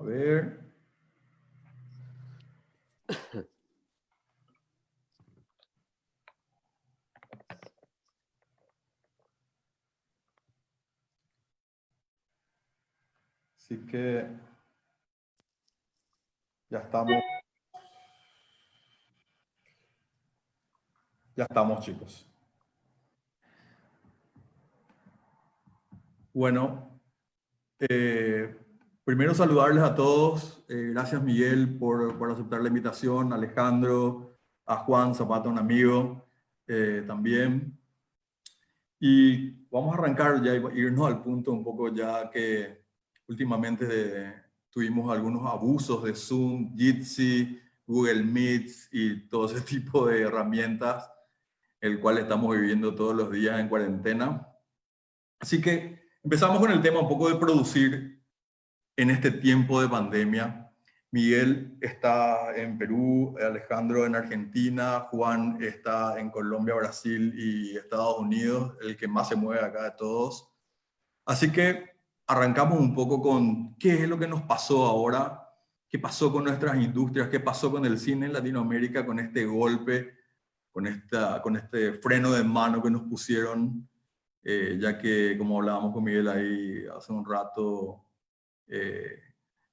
ver. Así que ya estamos. Ya estamos, chicos. Bueno, primero saludarles a todos. Gracias, Miguel, por aceptar la invitación. Alejandro, a Juan Zapata, un amigo, también. Y vamos a arrancar ya, irnos al punto un poco ya que últimamente tuvimos algunos abusos de Zoom, Jitsi, Google Meets y todo ese tipo de herramientas, el cual estamos viviendo todos los días en cuarentena. Así que empezamos con el tema un poco de producir en este tiempo de pandemia. Miguel está en Perú, Alejandro en Argentina, Juan está en Colombia, Brasil y Estados Unidos, el que más se mueve acá de todos. Así que arrancamos un poco con qué es lo que nos pasó ahora, qué pasó con nuestras industrias, qué pasó con el cine en Latinoamérica con este golpe, con este freno de mano que nos pusieron, ya que, como hablábamos con Miguel ahí hace un rato,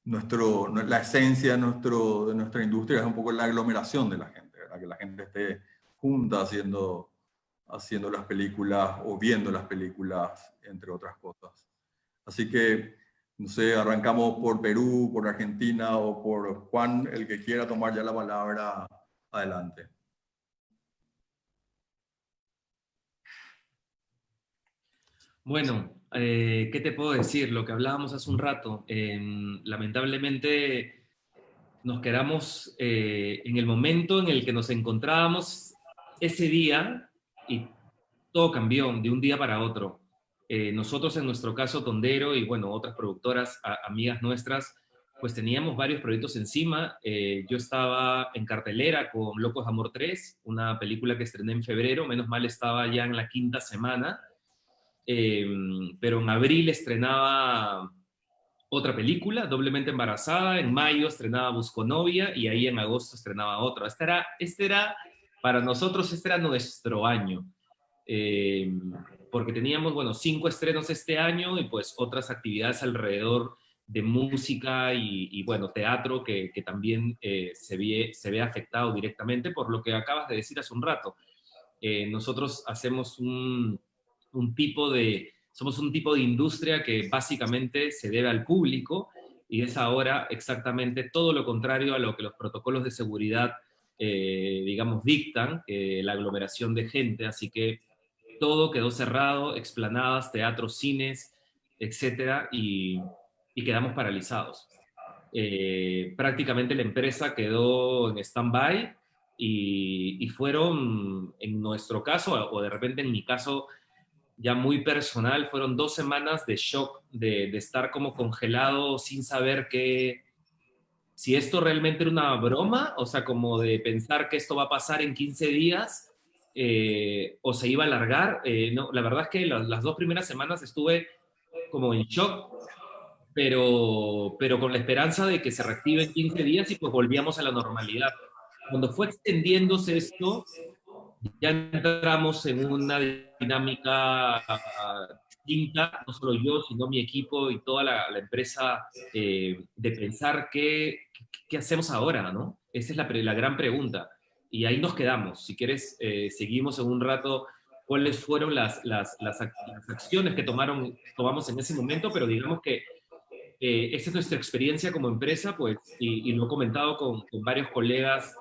la esencia de nuestra industria es un poco la aglomeración de la gente, ¿verdad? Que la gente esté junta haciendo las películas o viendo las películas, entre otras cosas. Así que, no sé, arrancamos por Perú, por Argentina o por Juan, el que quiera tomar ya la palabra, adelante. Bueno, ¿qué te puedo decir? Lo que hablábamos hace un rato, lamentablemente nos quedamos en el momento en el que nos encontrábamos ese día y todo cambió de un día para otro. Nosotros en nuestro caso, Tondero y bueno, otras productoras, amigas nuestras, pues teníamos varios proyectos encima. Yo estaba en cartelera con Locos de Amor 3, una película que estrené en febrero, menos mal estaba ya en la quinta semana. Pero en abril estrenaba otra película, Doblemente Embarazada, en mayo estrenaba Busco Novia y ahí en agosto estrenaba otra. Para nosotros, este era nuestro año, eh, porque teníamos, bueno, 5 estrenos este año y pues otras actividades alrededor de música y bueno, teatro que también se ve afectado directamente por lo que acabas de decir hace un rato. Nosotros hacemos somos un tipo de industria que básicamente se debe al público y es ahora exactamente todo lo contrario a lo que los protocolos de seguridad, digamos, dictan, la aglomeración de gente, así que todo quedó cerrado, explanadas, teatros, cines, etcétera, y quedamos paralizados. Prácticamente la empresa quedó en stand-by y fueron, en nuestro caso, o de repente en mi caso ya muy personal, fueron 2 semanas de shock, de estar como congelado sin saber si esto realmente era una broma, o sea, como de pensar que esto va a pasar en 15 días o se iba a alargar. No, la verdad es que las 2 primeras semanas estuve como en shock, pero con la esperanza de que se reactive en 15 días y pues volvíamos a la normalidad. Cuando fue extendiéndose esto, ya entramos en una dinámica distinta, no solo yo, sino mi equipo y toda la empresa, de pensar qué hacemos ahora, ¿no? Esa es la gran pregunta. Y ahí nos quedamos. Si quieres, seguimos en un rato cuáles fueron las acciones que tomamos en ese momento, pero digamos que esa es nuestra experiencia como empresa, pues, y lo he comentado con varios colegas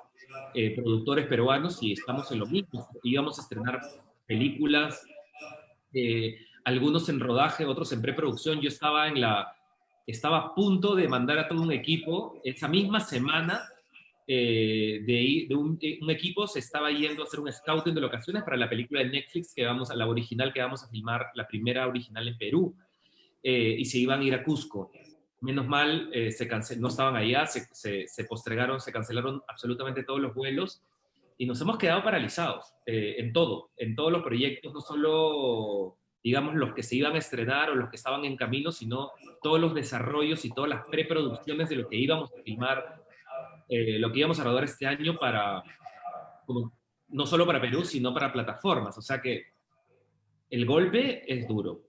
productores peruanos y estamos en lo mismo. Íbamos a estrenar películas, algunos en rodaje, otros en preproducción. Yo estaba a punto de mandar a todo un equipo esa misma semana. Un equipo se estaba yendo a hacer un scouting de locaciones para la película de Netflix la original que vamos a filmar, la primera original en Perú, y se iban a ir a Cusco. Menos mal, no estaban allá, se postergaron, se cancelaron absolutamente todos los vuelos y nos hemos quedado paralizados en todos los proyectos, no solo digamos, los que se iban a estrenar o los que estaban en camino, sino todos los desarrollos y todas las preproducciones de lo que íbamos a filmar, lo que íbamos a rodar este año para, como, no solo para Perú, sino para plataformas. O sea que el golpe es duro.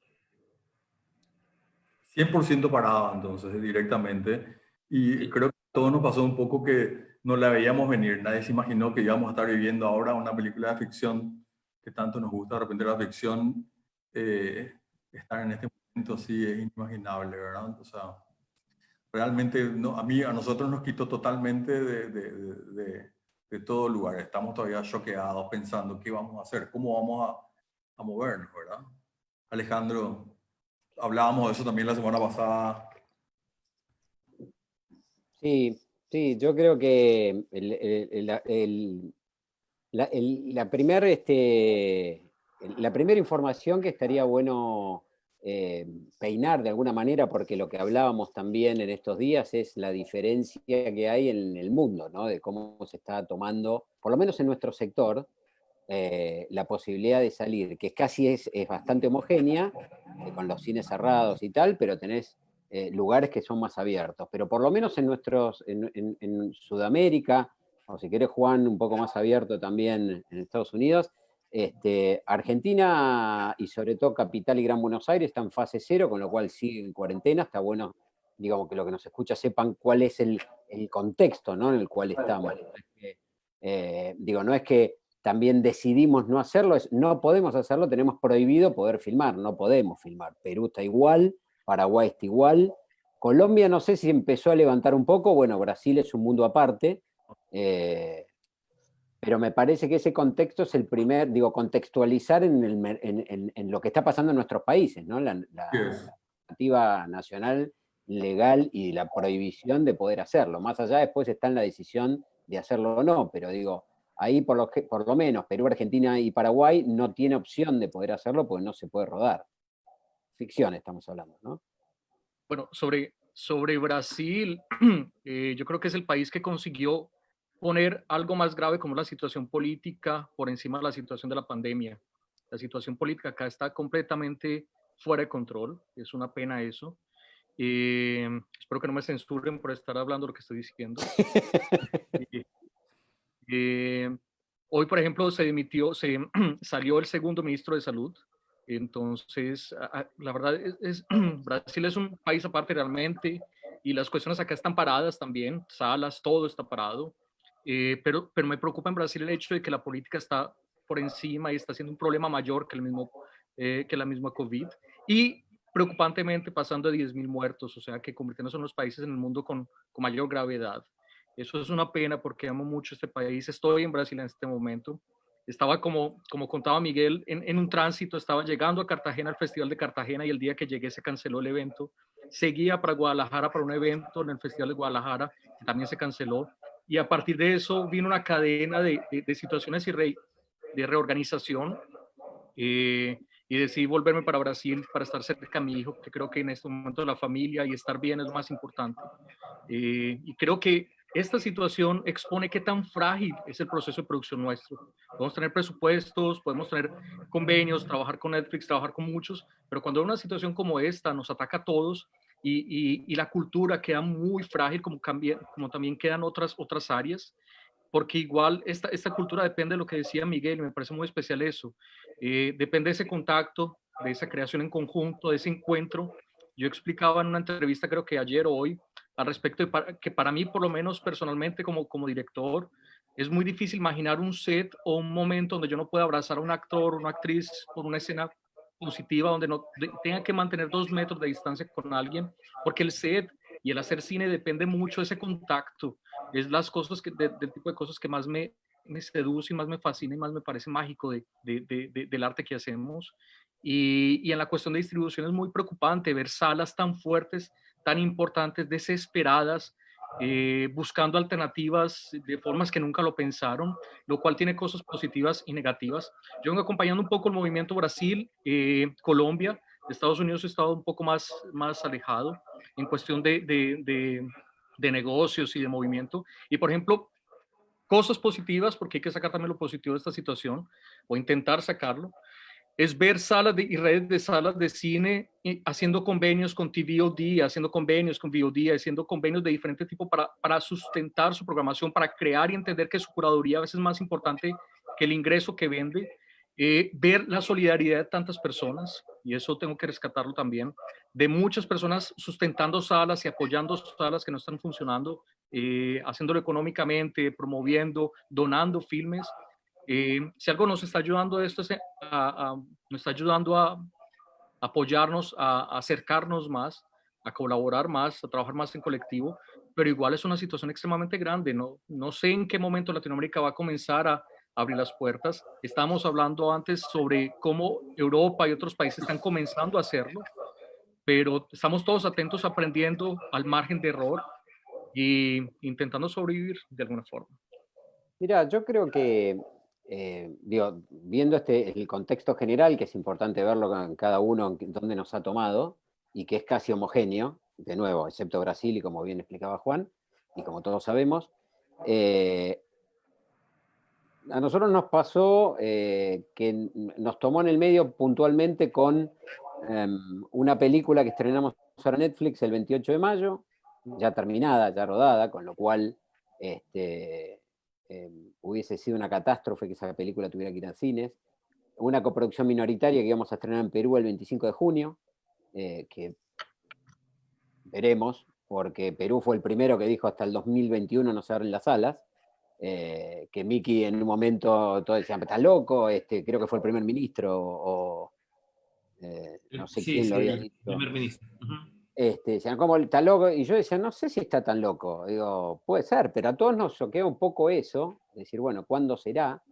100% parada, entonces, directamente. Y Sí. creo que a todos nos pasó un poco que no la veíamos venir. Nadie se imaginó que íbamos a estar viviendo ahora una película de ficción que tanto nos gusta. De repente la ficción, eh, estar en este momento así es inimaginable, ¿verdad? O sea, realmente no, a nosotros nos quitó totalmente de todo lugar. Estamos todavía choqueados pensando qué vamos a hacer, cómo vamos a movernos, ¿verdad? Alejandro, hablábamos de eso también la semana pasada. Sí, sí, yo creo que la primera información que estaría bueno peinar de alguna manera, porque lo que hablábamos también en estos días es la diferencia que hay en el mundo, ¿no? De cómo se está tomando, por lo menos en nuestro sector, la posibilidad de salir, que casi es bastante homogénea, con los cines cerrados y tal, pero tenés lugares que son más abiertos. Pero por lo menos en Sudamérica, o si querés, Juan, un poco más abierto también en Estados Unidos, Argentina y sobre todo Capital y Gran Buenos Aires están en fase cero, con lo cual sigue en cuarentena. Está bueno, digamos, que lo que nos escucha sepan cuál es el contexto, ¿no?, en el cual estamos. No es que también decidimos no hacerlo, no podemos hacerlo, tenemos prohibido poder filmar, no podemos filmar. Perú está igual, Paraguay está igual, Colombia no sé si empezó a levantar un poco, bueno, Brasil es un mundo aparte, pero me parece que ese contexto es el primer, contextualizar en lo que está pasando en nuestros países, ¿no? La Yes. normativa nacional legal y la prohibición de poder hacerlo. Más allá después está en la decisión de hacerlo o no, pero ahí por lo menos Perú, Argentina y Paraguay no tiene opción de poder hacerlo porque no se puede rodar. Ficción estamos hablando, ¿no? Bueno, sobre Brasil, yo creo que es el país que consiguió poner algo más grave como la situación política por encima de la situación de la pandemia. La situación política acá está completamente fuera de control, es una pena eso. Espero que no me censuren por estar hablando lo que estoy diciendo. Hoy, por ejemplo, salió el segundo ministro de Salud. Entonces, la verdad Brasil es un país aparte realmente y las cuestiones acá están paradas también, salas, todo está parado. Pero me preocupa en Brasil el hecho de que la política está por encima y está siendo un problema mayor que la misma COVID. Y preocupantemente pasando de 10.000 muertos, o sea que convirtiéndose en los países en el mundo con mayor gravedad. Eso es una pena porque amo mucho este país. Estoy en Brasil en este momento. Estaba, como contaba Miguel, en un tránsito, estaba llegando a Cartagena, al Festival de Cartagena, y el día que llegué se canceló el evento. Seguía para Guadalajara para un evento en el Festival de Guadalajara, que también se canceló. Y a partir de eso vino una cadena de situaciones de reorganización. Y decidí volverme para Brasil para estar cerca de mi hijo, que creo que en este momento la familia y estar bien es lo más importante. Y creo que esta situación expone qué tan frágil es el proceso de producción nuestro. Podemos tener presupuestos, podemos tener convenios, trabajar con Netflix, trabajar con muchos, pero cuando una situación como esta nos ataca a todos y la cultura queda muy frágil, como también quedan otras áreas, porque igual esta cultura depende de lo que decía Miguel, y me parece muy especial eso. Depende de ese contacto, de esa creación en conjunto, de ese encuentro. Yo explicaba en una entrevista, creo que ayer o hoy, al respecto de que para mí, por lo menos personalmente como director, es muy difícil imaginar un set o un momento donde yo no pueda abrazar a un actor o una actriz por una escena positiva, donde no tenga que mantener 2 metros de distancia con alguien, porque el set y el hacer cine depende mucho de ese contacto. Es las cosas del tipo de cosas que más me seduce y más me fascina y más me parece mágico del arte que hacemos. Y en la cuestión de distribución es muy preocupante ver salas tan fuertes, tan importantes, desesperadas, buscando alternativas de formas que nunca lo pensaron, lo cual tiene cosas positivas y negativas. Yo vengo acompañando un poco el movimiento Brasil, Colombia. De Estados Unidos he estado un poco más alejado en cuestión de negocios y de movimiento. Y por ejemplo, cosas positivas, porque hay que sacar también lo positivo de esta situación, o intentar sacarlo. es ver salas y redes de salas de cine haciendo convenios con TVOD, haciendo convenios con VOD, haciendo convenios de diferente tipo para sustentar su programación, para crear y entender que su curaduría a veces es más importante que el ingreso que vende. Ver la solidaridad de tantas personas, y eso tengo que rescatarlo también, de muchas personas sustentando salas y apoyando salas que no están funcionando, haciéndolo económicamente, promoviendo, donando filmes. Si algo nos está ayudando esto es nos está ayudando a apoyarnos, a acercarnos más, a colaborar más, a trabajar más en colectivo, pero igual es una situación extremadamente grande. No sé en qué momento Latinoamérica va a comenzar a abrir las puertas. Estábamos hablando antes sobre cómo Europa y otros países están comenzando a hacerlo, pero estamos todos atentos, aprendiendo al margen de error y intentando sobrevivir de alguna forma. Mira, yo creo que, digo, viendo el contexto general, que es importante verlo en cada uno, donde nos ha tomado, y que es casi homogéneo, de nuevo, excepto Brasil, y como bien explicaba Juan, y como todos sabemos, a nosotros nos pasó que nos tomó en el medio puntualmente con una película que estrenamos ahora en Netflix el 28 de mayo, ya terminada, ya rodada, con lo cual hubiese sido una catástrofe que esa película tuviera que ir a cines. Una coproducción minoritaria que íbamos a estrenar en Perú el 25 de junio, que veremos, porque Perú fue el primero que dijo hasta el 2021 no se abren las salas. Que Miki en un momento todos decían, ¿estás loco? Creo que fue el primer ministro, o no sé quién lo había dicho. Primer ministro. Decían, ¿cómo está loco? Y yo decía, no sé si está tan loco. Digo, puede ser, pero a todos nos choquea un poco eso, decir, bueno, ¿cuándo será?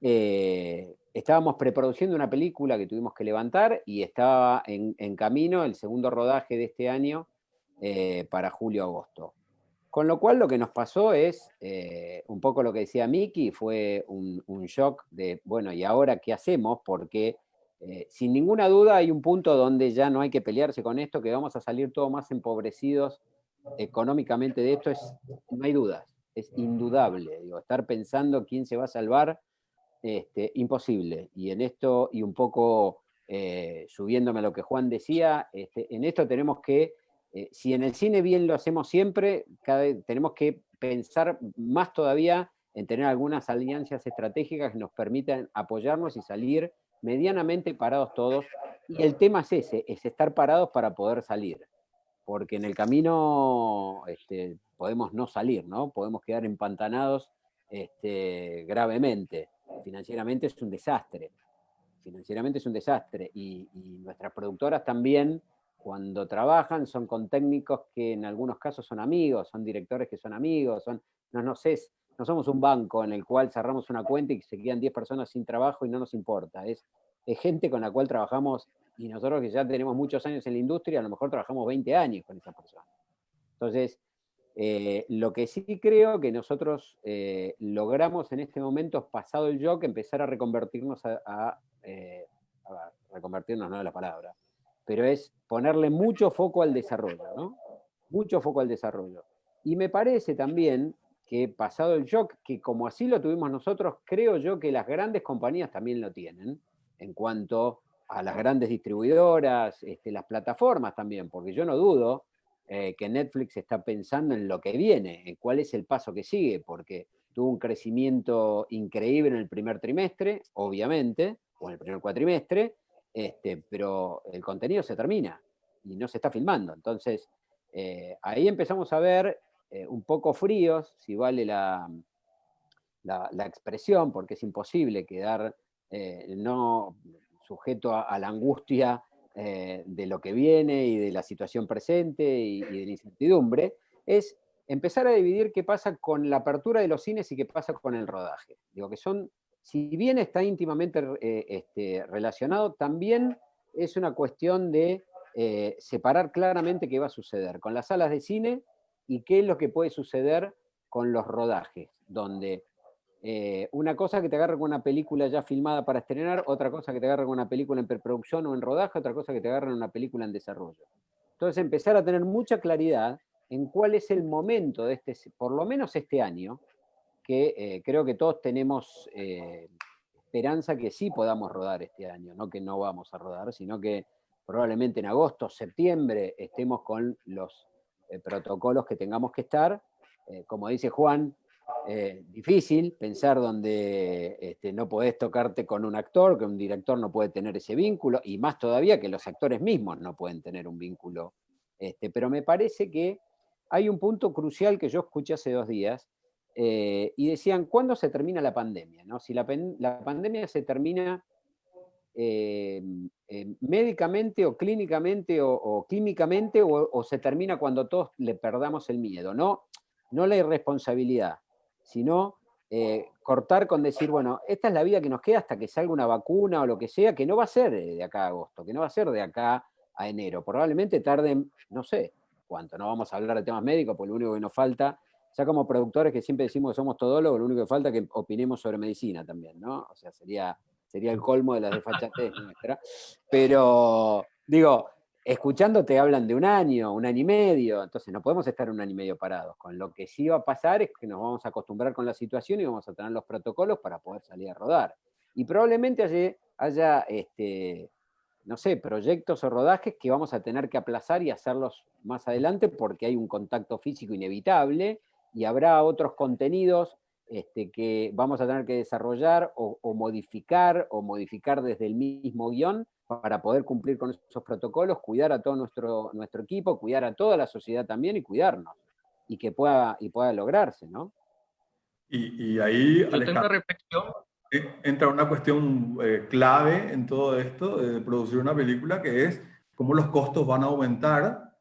Estábamos preproduciendo una película que tuvimos que levantar y estaba en camino el segundo rodaje de este año para julio-agosto. Con lo cual lo que nos pasó es, un poco lo que decía Miki, fue un shock de, bueno, ¿y ahora qué hacemos? Porque sin ninguna duda hay un punto donde ya no hay que pelearse con esto, que vamos a salir todos más empobrecidos económicamente de esto, no hay dudas, es indudable. Digo, estar pensando quién se va a salvar, imposible. Y en esto, y un poco subiéndome a lo que Juan decía, en esto tenemos que, si en el cine bien lo hacemos siempre, cada vez tenemos que pensar más todavía en tener algunas alianzas estratégicas que nos permitan apoyarnos y salir medianamente parados todos. Y el tema es ese, es estar parados para poder salir. Porque en el camino podemos no salir, ¿no? Podemos quedar empantanados gravemente. Financieramente es un desastre. Financieramente es un desastre. Y nuestras productoras también, cuando trabajan, son con técnicos que en algunos casos son amigos, son directores que son amigos, no somos un banco en el cual cerramos una cuenta y se quedan 10 personas sin trabajo y no nos importa. Es gente con la cual trabajamos, y nosotros que ya tenemos muchos años en la industria, a lo mejor trabajamos 20 años con esa persona. Entonces, lo que sí creo que nosotros logramos en este momento, pasado el shock, empezar a reconvertirnos reconvertirnos no es la palabra, pero es ponerle mucho foco al desarrollo, ¿no? Mucho foco al desarrollo. Y me parece también que pasado el shock, que como así lo tuvimos nosotros, creo yo que las grandes compañías también lo tienen, en cuanto a las grandes distribuidoras, las plataformas también, porque yo no dudo que Netflix está pensando en lo que viene, en cuál es el paso que sigue, porque tuvo un crecimiento increíble en el primer trimestre, obviamente, o en el primer cuatrimestre, pero el contenido se termina y no se está filmando. Entonces, ahí empezamos a ver un poco fríos, si vale la expresión, porque es imposible quedar no sujeto a la angustia de lo que viene y de la situación presente y de la incertidumbre, es empezar a dividir qué pasa con la apertura de los cines y qué pasa con el rodaje. Digo que si bien está íntimamente relacionado, también es una cuestión de separar claramente qué va a suceder con las salas de cine y qué es lo que puede suceder con los rodajes, donde una cosa que te agarre con una película ya filmada para estrenar, otra cosa que te agarre con una película en preproducción o en rodaje, otra cosa que te agarre en una película en desarrollo. Entonces empezar a tener mucha claridad en cuál es el momento de por lo menos este año, que creo que todos tenemos esperanza que sí podamos rodar este año, no que no vamos a rodar, sino que probablemente en agosto, septiembre, estemos con los protocolos que tengamos que estar. Como dice Juan, difícil pensar donde no podés tocarte con un actor, que un director no puede tener ese vínculo, y más todavía que los actores mismos no pueden tener un vínculo. Pero me parece que hay un punto crucial que yo escuché hace 2 días, y decían, ¿cuándo se termina la pandemia? ¿No? Si la pandemia se termina médicamente o clínicamente o químicamente, o se termina cuando todos le perdamos el miedo, no la irresponsabilidad, sino cortar con decir, bueno, esta es la vida que nos queda hasta que salga una vacuna o lo que sea, que no va a ser de acá a agosto, que no va a ser de acá a enero, probablemente tarden, no sé cuánto, no vamos a hablar de temas médicos, porque lo único que nos falta, ya como productores que siempre decimos que somos todólogos, lo único que falta es que opinemos sobre medicina también, ¿no? O sea, sería el colmo de las desfachatez nuestra. Pero, digo, escuchándote hablan de un año y medio, entonces no podemos estar 1 año y medio parados. Con lo que sí va a pasar es que nos vamos a acostumbrar con la situación y vamos a tener los protocolos para poder salir a rodar. Y probablemente haya no sé, proyectos o rodajes que vamos a tener que aplazar y hacerlos más adelante porque hay un contacto físico inevitable, y habrá otros contenidos que vamos a tener que desarrollar o modificar desde el mismo guión para poder cumplir con esos protocolos, cuidar a todo nuestro equipo, cuidar a toda la sociedad también y cuidarnos, y que pueda lograrse, ¿no? Y ahí, Yo tengo una reflexión. entra una cuestión clave en todo esto de producir una película, que es cómo los costos van a aumentar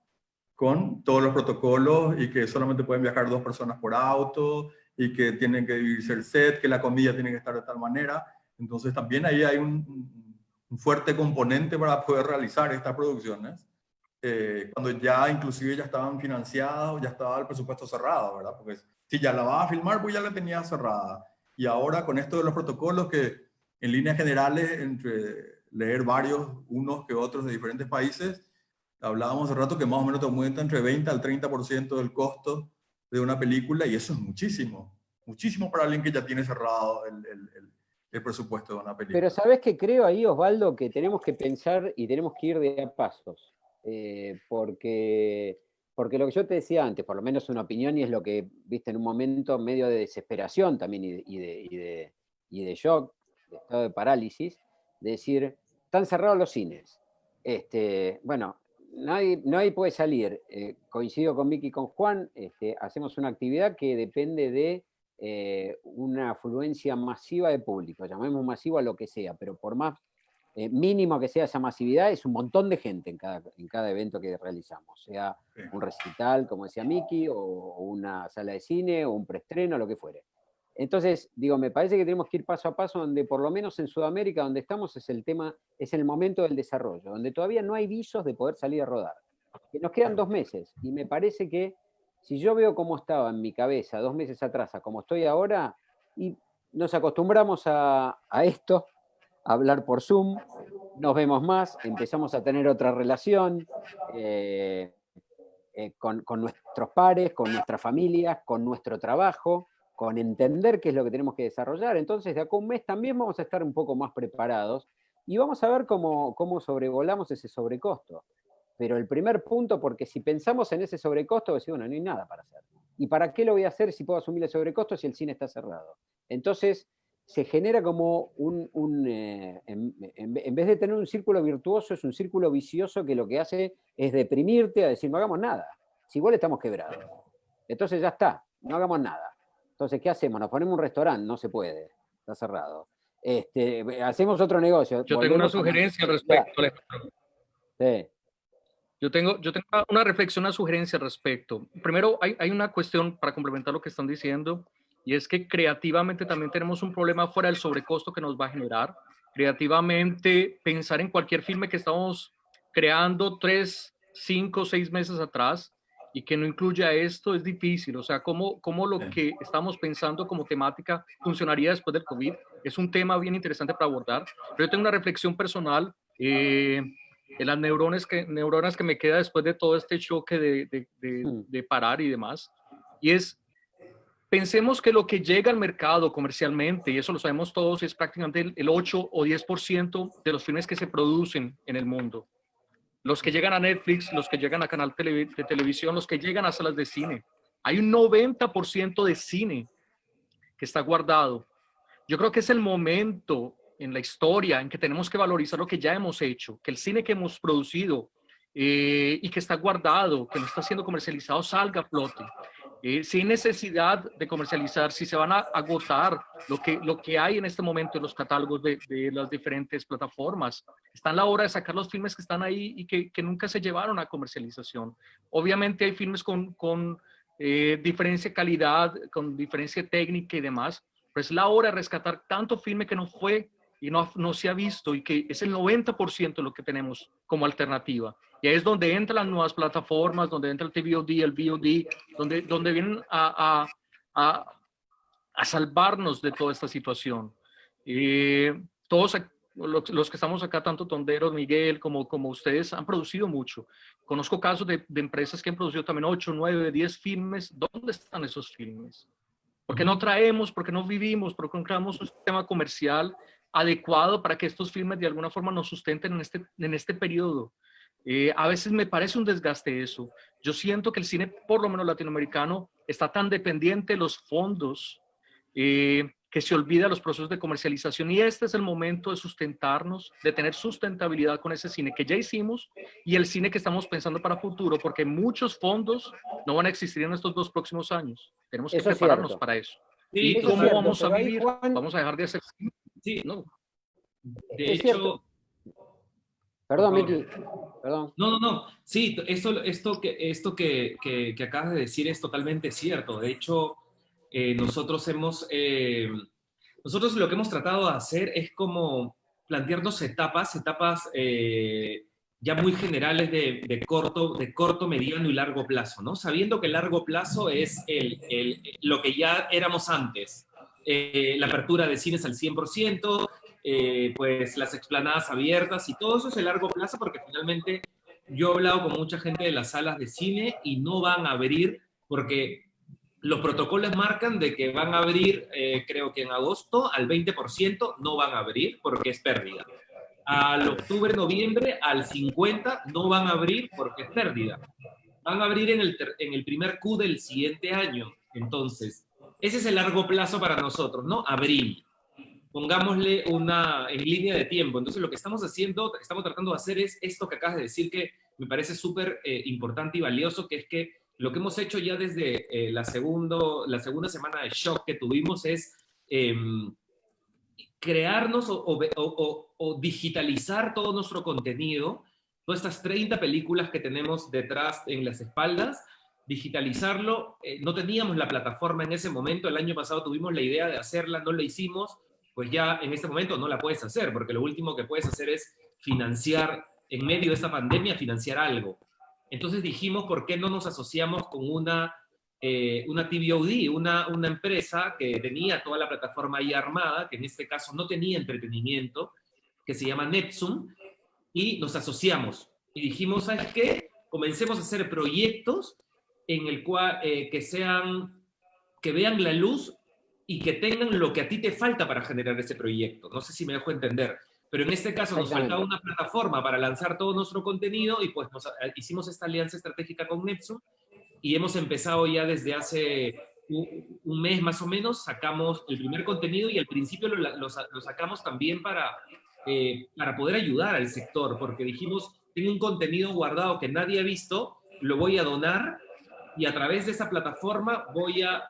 con todos los protocolos, y que solamente pueden viajar 2 personas por auto, y que tienen que dividirse el set, que la comida tiene que estar de tal manera. Entonces también ahí hay un fuerte componente para poder realizar estas producciones, cuando ya inclusive ya estaban financiadas o ya estaba el presupuesto cerrado, ¿verdad? Porque si ya la vas a filmar, pues ya la tenías cerrada. Y ahora con esto de los protocolos, que en líneas generales, entre leer varios, unos que otros de diferentes países, hablábamos hace rato que más o menos te aumenta entre 20 al 30% del costo de una película, y eso es muchísimo, muchísimo para alguien que ya tiene cerrado el presupuesto de una película. Pero ¿sabés qué creo ahí, Osvaldo? Que tenemos que pensar y tenemos que ir de a pasos. Porque lo que yo te decía antes, por lo menos una opinión, y es lo que viste en un momento medio de desesperación también y de shock, de estado de parálisis, de decir, están cerrados los cines. Bueno, nadie puede salir. Coincido con Vicky y con Juan, hacemos una actividad que depende de una afluencia masiva de público, llamemos masivo a lo que sea, pero por más mínimo que sea esa masividad, es un montón de gente en cada evento que realizamos, sea un recital, como decía Miki, o una sala de cine, o un preestreno, lo que fuere. Entonces, digo, me parece que tenemos que ir paso a paso, donde por lo menos en Sudamérica, donde estamos, es el momento del desarrollo, donde todavía no hay visos de poder salir a rodar. Que nos quedan 2 meses, y me parece que si yo veo cómo estaba en mi cabeza 2 meses atrás a cómo estoy ahora, y nos acostumbramos a esto, a hablar por Zoom, nos vemos más, empezamos a tener otra relación con nuestros pares, con nuestras familias, con nuestro trabajo, con entender qué es lo que tenemos que desarrollar. Entonces, de acá a 1 mes también vamos a estar un poco más preparados y vamos a ver cómo sobrevolamos ese sobrecosto. Pero el primer punto, porque si pensamos en ese sobrecosto, decimos, bueno, no hay nada para hacer. ¿Y para qué lo voy a hacer si puedo asumir el sobrecosto si el cine está cerrado? Entonces, se genera como en vez de tener un círculo virtuoso, es un círculo vicioso que lo que hace es deprimirte a decir, no hagamos nada. Si igual estamos quebrados. Entonces ya está, no hagamos nada. Entonces, ¿qué hacemos? Nos ponemos un restaurante, no se puede, está cerrado. Hacemos otro negocio. Yo tengo una sugerencia al respecto, Alejandro. Sí. Yo tengo una reflexión, una sugerencia al respecto. Primero, hay una cuestión para complementar lo que están diciendo, y es que creativamente también tenemos un problema fuera del sobrecosto que nos va a generar. Creativamente, pensar en cualquier filme que estamos creando 3, 5, 6 meses atrás y que no incluya esto es difícil. O sea, cómo lo que estamos pensando como temática funcionaría después del COVID. Es un tema bien interesante para abordar. Pero yo tengo una reflexión personal. De las neuronas que me queda después de todo este choque de parar y demás, y es, Pensemos que lo que llega al mercado comercialmente, y eso lo sabemos todos, es prácticamente el 8 o 10% de los filmes que se producen en el mundo. Los que llegan a Netflix, los que llegan a canal de televisión, los que llegan a salas de cine. Hay un 90% de cine que está guardado. Yo creo que es el momento en la historia en que tenemos que valorizar lo que ya hemos hecho, que el cine que hemos producido y que está guardado, que no está siendo comercializado, salga a flote. Sin necesidad de comercializar, si se van a agotar lo que hay en este momento en los catálogos de las diferentes plataformas. Está en la hora de sacar los filmes que están ahí y que nunca se llevaron a comercialización. Obviamente hay filmes con diferencia de calidad, con diferencia técnica y demás, pero es la hora de rescatar tanto filme que no fue y no se ha visto y que es el 90% de lo que tenemos como alternativa. Y ahí es donde entran las nuevas plataformas, donde entra el TVOD, el VOD, donde vienen a salvarnos de toda esta situación. Todos los que estamos acá, tanto Tonderos, Miguel, como ustedes, han producido mucho. Conozco casos de empresas que han producido también 8, 9, 10 filmes. ¿Dónde están esos filmes? ¿Por qué no traemos, por qué no vivimos, por qué no creamos un sistema comercial adecuado para que estos filmes de alguna forma nos sustenten en este periodo? A veces me parece un desgaste eso. Yo siento que el cine, por lo menos latinoamericano, está tan dependiente de los fondos que se olvida los procesos de comercialización, y este es el momento de sustentarnos, de tener sustentabilidad con ese cine que ya hicimos y el cine que estamos pensando para futuro, porque muchos fondos no van a existir en estos 2 próximos años. Tenemos que Eso es prepararnos cierto. para eso. Sí, ¿Y cómo cierto, vamos a pero ahí, vivir? Juan, ¿Vamos a dejar de hacer cine? sí. No. De es cierto. hecho, Perdón, por favor. Miki. Perdón. No. Sí, esto que acabas de decir es totalmente cierto. De hecho, nosotros lo que hemos tratado de hacer es como plantearnos etapas ya muy generales de corto, mediano y largo plazo, ¿no? Sabiendo que el largo plazo es lo que ya éramos antes. La apertura de cines al 100%, pues las explanadas abiertas y todo eso es el largo plazo, porque finalmente yo he hablado con mucha gente de las salas de cine y no van a abrir porque los protocolos marcan de que van a abrir, creo que en agosto, al 20% no van a abrir porque es pérdida. Al octubre, noviembre, al 50% no van a abrir porque es pérdida. Van a abrir en el primer Q del siguiente año. Entonces, ese es el largo plazo para nosotros, ¿no? Abril. Pongámosle en línea de tiempo. Entonces, lo que estamos tratando de hacer es esto que acabas de decir, que me parece súper importante y valioso, que es que lo que hemos hecho ya desde la segunda semana de shock que tuvimos es crearnos o digitalizar todo nuestro contenido, todas estas 30 películas que tenemos detrás en las espaldas, digitalizarlo. No teníamos la plataforma en ese momento, el año pasado tuvimos la idea de hacerla, no la hicimos, pues ya en este momento no la puedes hacer, porque lo último que puedes hacer es financiar, en medio de esta pandemia, financiar algo. Entonces dijimos, ¿por qué no nos asociamos con una TVOD, una empresa que tenía toda la plataforma ahí armada, que en este caso no tenía entretenimiento, que se llama Neptune, y nos asociamos. Y dijimos, ¿sabes qué? Comencemos a hacer proyectos en el cual que vean la luz y que tengan lo que a ti te falta para generar ese proyecto. No sé si me dejo entender. Pero en este caso nos faltaba una plataforma para lanzar todo nuestro contenido y pues hicimos esta alianza estratégica con Neptune y hemos empezado ya desde hace un mes más o menos, sacamos el primer contenido y al principio lo sacamos también para poder ayudar al sector, porque dijimos, tengo un contenido guardado que nadie ha visto, lo voy a donar y a través de esa plataforma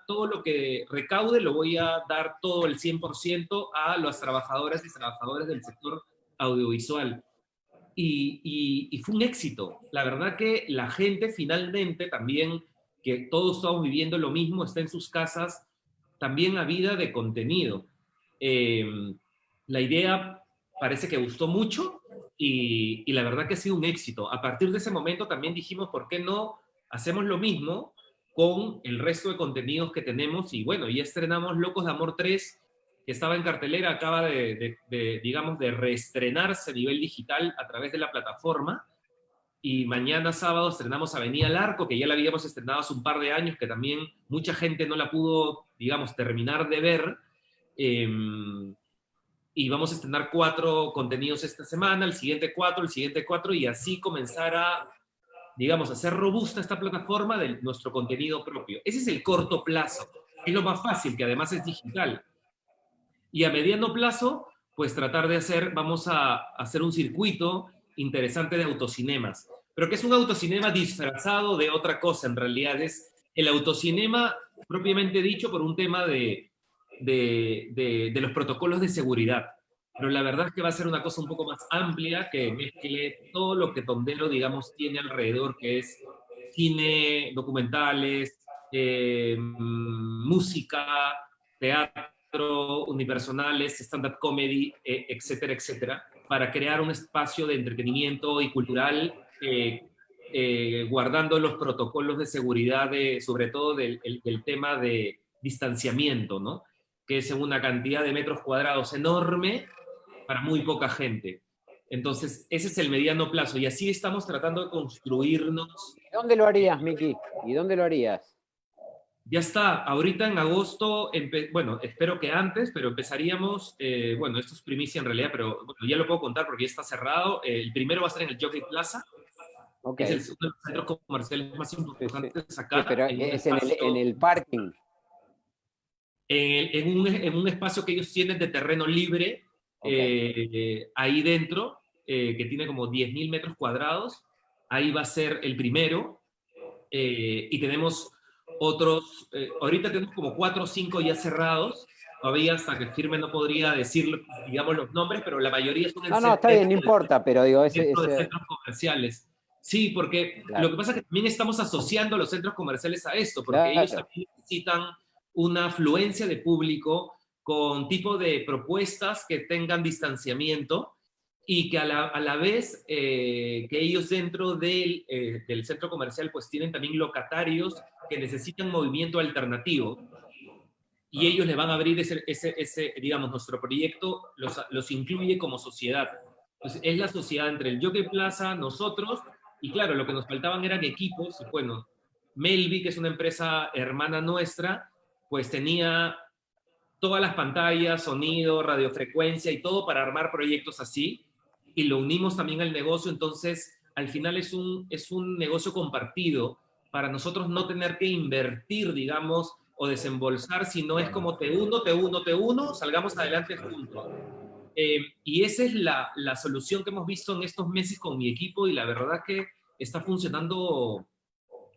todo lo que recaude lo voy a dar todo el 100% a las trabajadoras y trabajadores del sector audiovisual. Y fue un éxito. La verdad que la gente finalmente también, que todos estamos viviendo lo mismo, está en sus casas, también a vida de contenido. La idea parece que gustó mucho y la verdad que ha sido un éxito. A partir de ese momento también dijimos, ¿por qué no hacemos lo mismo con el resto de contenidos que tenemos? Y bueno, ya estrenamos Locos de Amor 3, que estaba en cartelera, acaba digamos, de reestrenarse a nivel digital a través de la plataforma. y mañana sábado estrenamos Avenida al Arco, que ya la habíamos estrenado hace un par de años, que también mucha gente no la pudo, digamos, terminar de ver. Y vamos a estrenar 4 contenidos esta semana, el siguiente 4, el siguiente 4, y así comenzar a, digamos, a hacer robusta esta plataforma de nuestro contenido propio. Ese es el corto plazo, es lo más fácil, que además es digital. Y a mediano plazo, pues tratar de hacer, vamos a hacer un circuito interesante de autocinemas. Pero que es un autocinema disfrazado de otra cosa, en realidad es el autocinema propiamente dicho por un tema de los protocolos de seguridad. Pero la verdad es que va a ser una cosa un poco más amplia que mezcle todo lo que Tondero, digamos, tiene alrededor, que es cine, documentales, música, teatro, unipersonales, stand-up comedy, etcétera, etcétera, para crear un espacio de entretenimiento y cultural guardando los protocolos de seguridad, sobre todo del tema de distanciamiento, ¿no? Que es en una cantidad de metros cuadrados enorme para muy poca gente. Entonces, ese es el mediano plazo, y así estamos tratando de construirnos. ¿Y dónde lo harías, Miki? ¿Y dónde lo harías? Ya está, ahorita en agosto, bueno, espero que antes, pero empezaríamos, bueno, esto es primicia en realidad, pero bueno, ya lo puedo contar porque ya está cerrado. El primero va a ser en el Jockey Plaza, Okay. que es uno de los centros comerciales más importantes acá. Sí, pero es en el parking. En un espacio que ellos tienen de terreno libre, ahí dentro, que tiene como 10.000 metros cuadrados. Ahí va a ser el primero, y tenemos otros, ahorita tenemos como 4 o 5 ya cerrados, todavía hasta que firme no podría decir, digamos, los nombres, pero la mayoría son en No, está bien, no importa, pero digo, de centros comerciales. Sí, porque claro. lo que pasa es que también estamos asociando a los centros comerciales a esto, porque ellos también necesitan una afluencia de público con tipo de propuestas que tengan distanciamiento y que a la vez que ellos dentro del centro comercial pues tienen también locatarios que necesitan movimiento alternativo, y ellos le van a abrir ese digamos, nuestro proyecto los incluye como sociedad. Entonces, es la sociedad entre el Jockey Plaza, nosotros, y claro, lo que nos faltaban eran equipos. Bueno, Melvi, que es una empresa hermana nuestra, pues tenía todas las pantallas, sonido, radiofrecuencia y todo para armar proyectos así, y lo unimos también al negocio. Entonces al final es un negocio compartido para nosotros no tener que invertir, digamos, o desembolsar, sino es como te uno, salgamos adelante juntos. Y esa es la solución que hemos visto en estos meses con mi equipo, y la verdad que está funcionando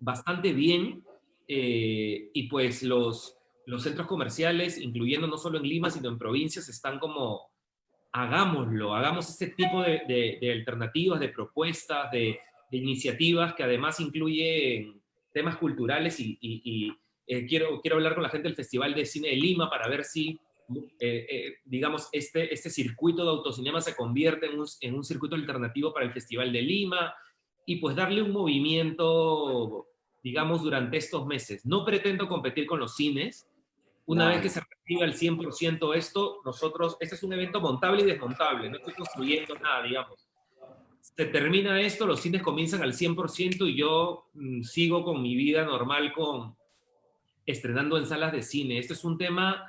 bastante bien, y pues los centros comerciales, incluyendo no solo en Lima, sino en provincias, están como, hagámoslo, hagamos este tipo de alternativas, de propuestas, de iniciativas que además incluyen temas culturales, y quiero hablar con la gente del Festival de Cine de Lima para ver si, digamos, este circuito de autocinema se convierte en un circuito alternativo para el Festival de Lima, y pues darle un movimiento, digamos, durante estos meses. No pretendo competir con los cines. Una vez que se reactiva al 100% esto, este es un evento montable y desmontable, no estoy construyendo nada, digamos. Se termina esto, los cines comienzan al 100% y yo sigo con mi vida normal, estrenando en salas de cine. Esto es un tema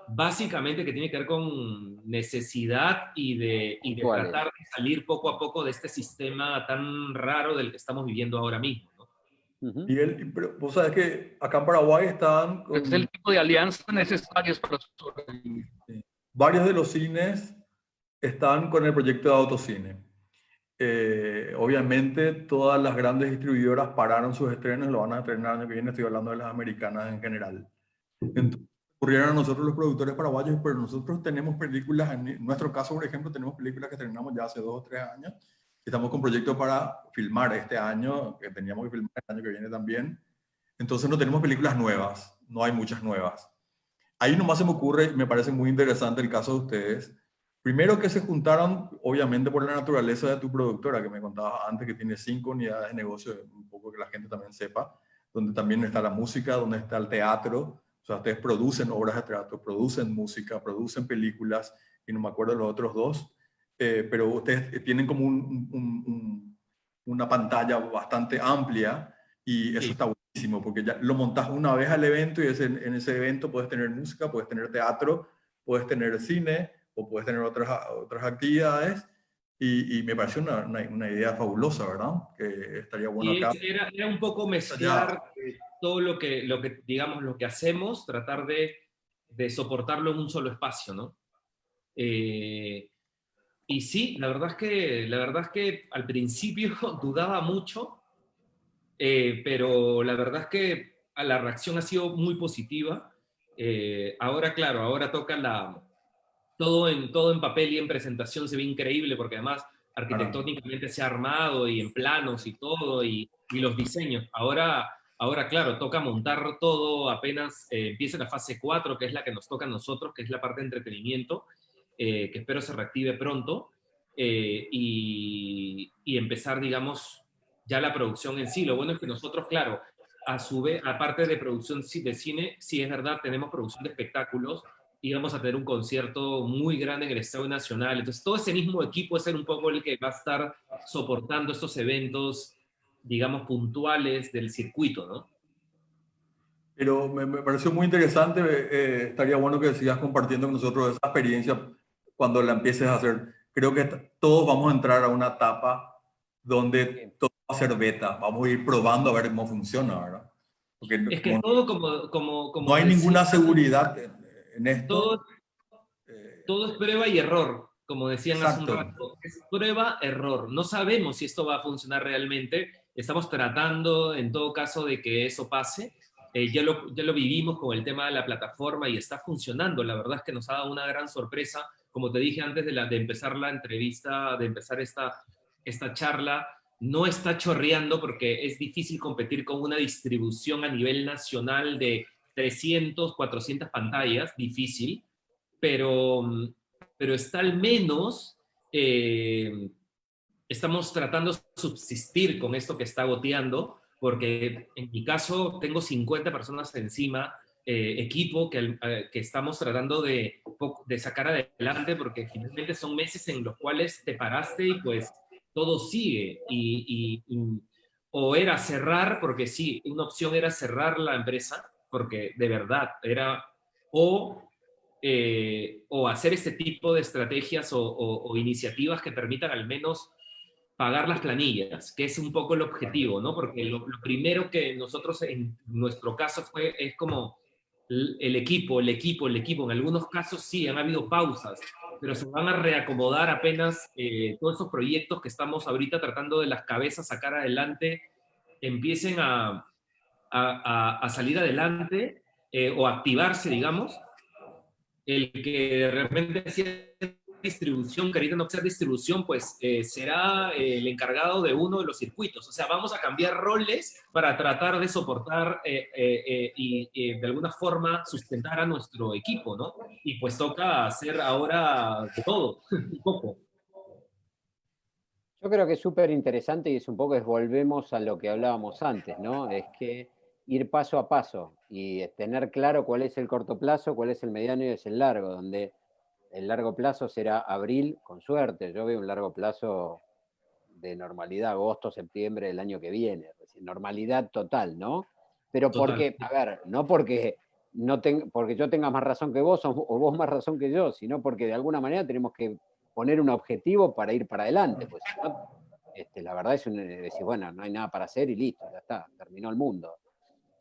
básicamente que tiene que ver con necesidad y de tratar de salir poco a poco de este sistema tan raro del que estamos viviendo ahora mismo, ¿no? Miguel, pero vos sabés que acá en Paraguay están con... Es el tipo de alianzas necesarias para sobrevivir. Varios de los cines están con el proyecto de autocine. Obviamente todas las grandes distribuidoras pararon sus estrenos, lo van a estrenar el año que viene, estoy hablando de las americanas en general. Entonces, ocurrieron a nosotros los productores paraguayos, pero nosotros tenemos películas, en nuestro caso, por ejemplo, tenemos películas que estrenamos ya hace 2 o 3 años. Estamos con proyectos para filmar este año, que teníamos que filmar el año que viene también. Entonces no tenemos películas nuevas, no hay muchas nuevas. Ahí nomás se me ocurre, me parece muy interesante el caso de ustedes. Primero que se juntaron, obviamente por la naturaleza de tu productora, que me contabas antes, que tiene 5 unidades de negocio, un poco que la gente también sepa, donde también está la música, donde está el teatro. O sea, ustedes producen obras de teatro, producen música, producen películas, y no me acuerdo de los otros 2, pero ustedes tienen como una pantalla bastante amplia y eso Sí. está buenísimo porque ya lo montas una vez al evento y en ese evento puedes tener música, puedes tener teatro, puedes tener cine o puedes tener otras actividades y me pareció una idea fabulosa, ¿verdad? Que estaría bueno Y acá. era un poco Ya, mezclar todo lo que, digamos, lo que hacemos, tratar de soportarlo en un solo espacio, ¿no? Eh, y sí, la verdad es que al principio dudaba mucho, pero la verdad es que la reacción ha sido muy positiva. Ahora, claro, ahora toca todo en papel y en presentación se ve increíble porque además claro. arquitectónicamente se ha armado y en planos y todo y los diseños. Ahora, claro, toca montar todo apenas empiece la fase 4 que es la que nos toca a nosotros, que es la parte de entretenimiento, que espero se reactive pronto, y empezar, digamos, ya la producción en sí. Lo bueno es que nosotros, claro, a su vez, aparte de producción de cine, sí es verdad, tenemos producción de espectáculos y vamos a tener un concierto muy grande en el Estadio Nacional. Entonces, todo ese mismo equipo es un poco el que va a estar soportando estos eventos, digamos, puntuales del circuito, ¿no? Pero me pareció muy interesante, estaría bueno que sigas compartiendo con nosotros esa experiencia cuando la empieces a hacer. Creo que todos vamos a entrar a una etapa donde Sí. todo va a ser beta, vamos a ir probando a ver cómo funciona, ¿verdad? Porque Es que como todo, como, no como hay decía, ninguna seguridad en esto, todo, eh, todo es prueba y error, como decían hace un exacto. rato. Es prueba, error. No sabemos si esto va a funcionar realmente. Estamos tratando, en todo caso, de que eso pase. Ya lo vivimos con el tema de la plataforma y está funcionando. La verdad es que nos ha dado una gran sorpresa. Como te dije antes de empezar la entrevista, de empezar esta charla, no está chorreando porque es difícil competir con una distribución a nivel nacional de 300, 400 pantallas, difícil, pero, pero está al menos, eh, estamos tratando de subsistir con esto que está goteando, porque en mi caso tengo 50 personas encima, equipo que estamos tratando de sacar adelante, porque finalmente son meses en los cuales te paraste y pues todo sigue. O era cerrar, porque sí, una opción era cerrar la empresa, porque de verdad era, o hacer este tipo de estrategias o iniciativas que permitan al menos pagar las planillas, que es un poco el objetivo, ¿no? Porque lo primero que nosotros en nuestro caso es como el equipo, el equipo, el equipo. En algunos casos sí, han habido pausas, pero se van a reacomodar apenas todos esos proyectos que estamos ahorita tratando de las cabezas sacar adelante, empiecen a salir adelante, o activarse, digamos. El que de repente sea distribución, que ahorita no sea distribución, pues será el encargado de uno de los circuitos. O sea, vamos a cambiar roles para tratar de soportar y de alguna forma sustentar a nuestro equipo, ¿no? Y pues toca hacer ahora de todo, un poco. Yo creo que es súper interesante y es un poco, volvemos a lo que hablábamos antes, ¿no? Es que ir paso a paso y tener claro cuál es el corto plazo, cuál es el mediano y es el largo, donde el largo plazo será abril, con suerte. Yo veo un largo plazo de normalidad, agosto, septiembre del año que viene, es decir, normalidad total, ¿no? Pero Total. porque, a ver, no porque, porque yo tenga más razón que vos o vos más razón que yo, sino porque de alguna manera tenemos que poner un objetivo para ir para adelante, pues si no, la verdad es decir, bueno, no hay nada para hacer y listo, ya está, terminó el mundo.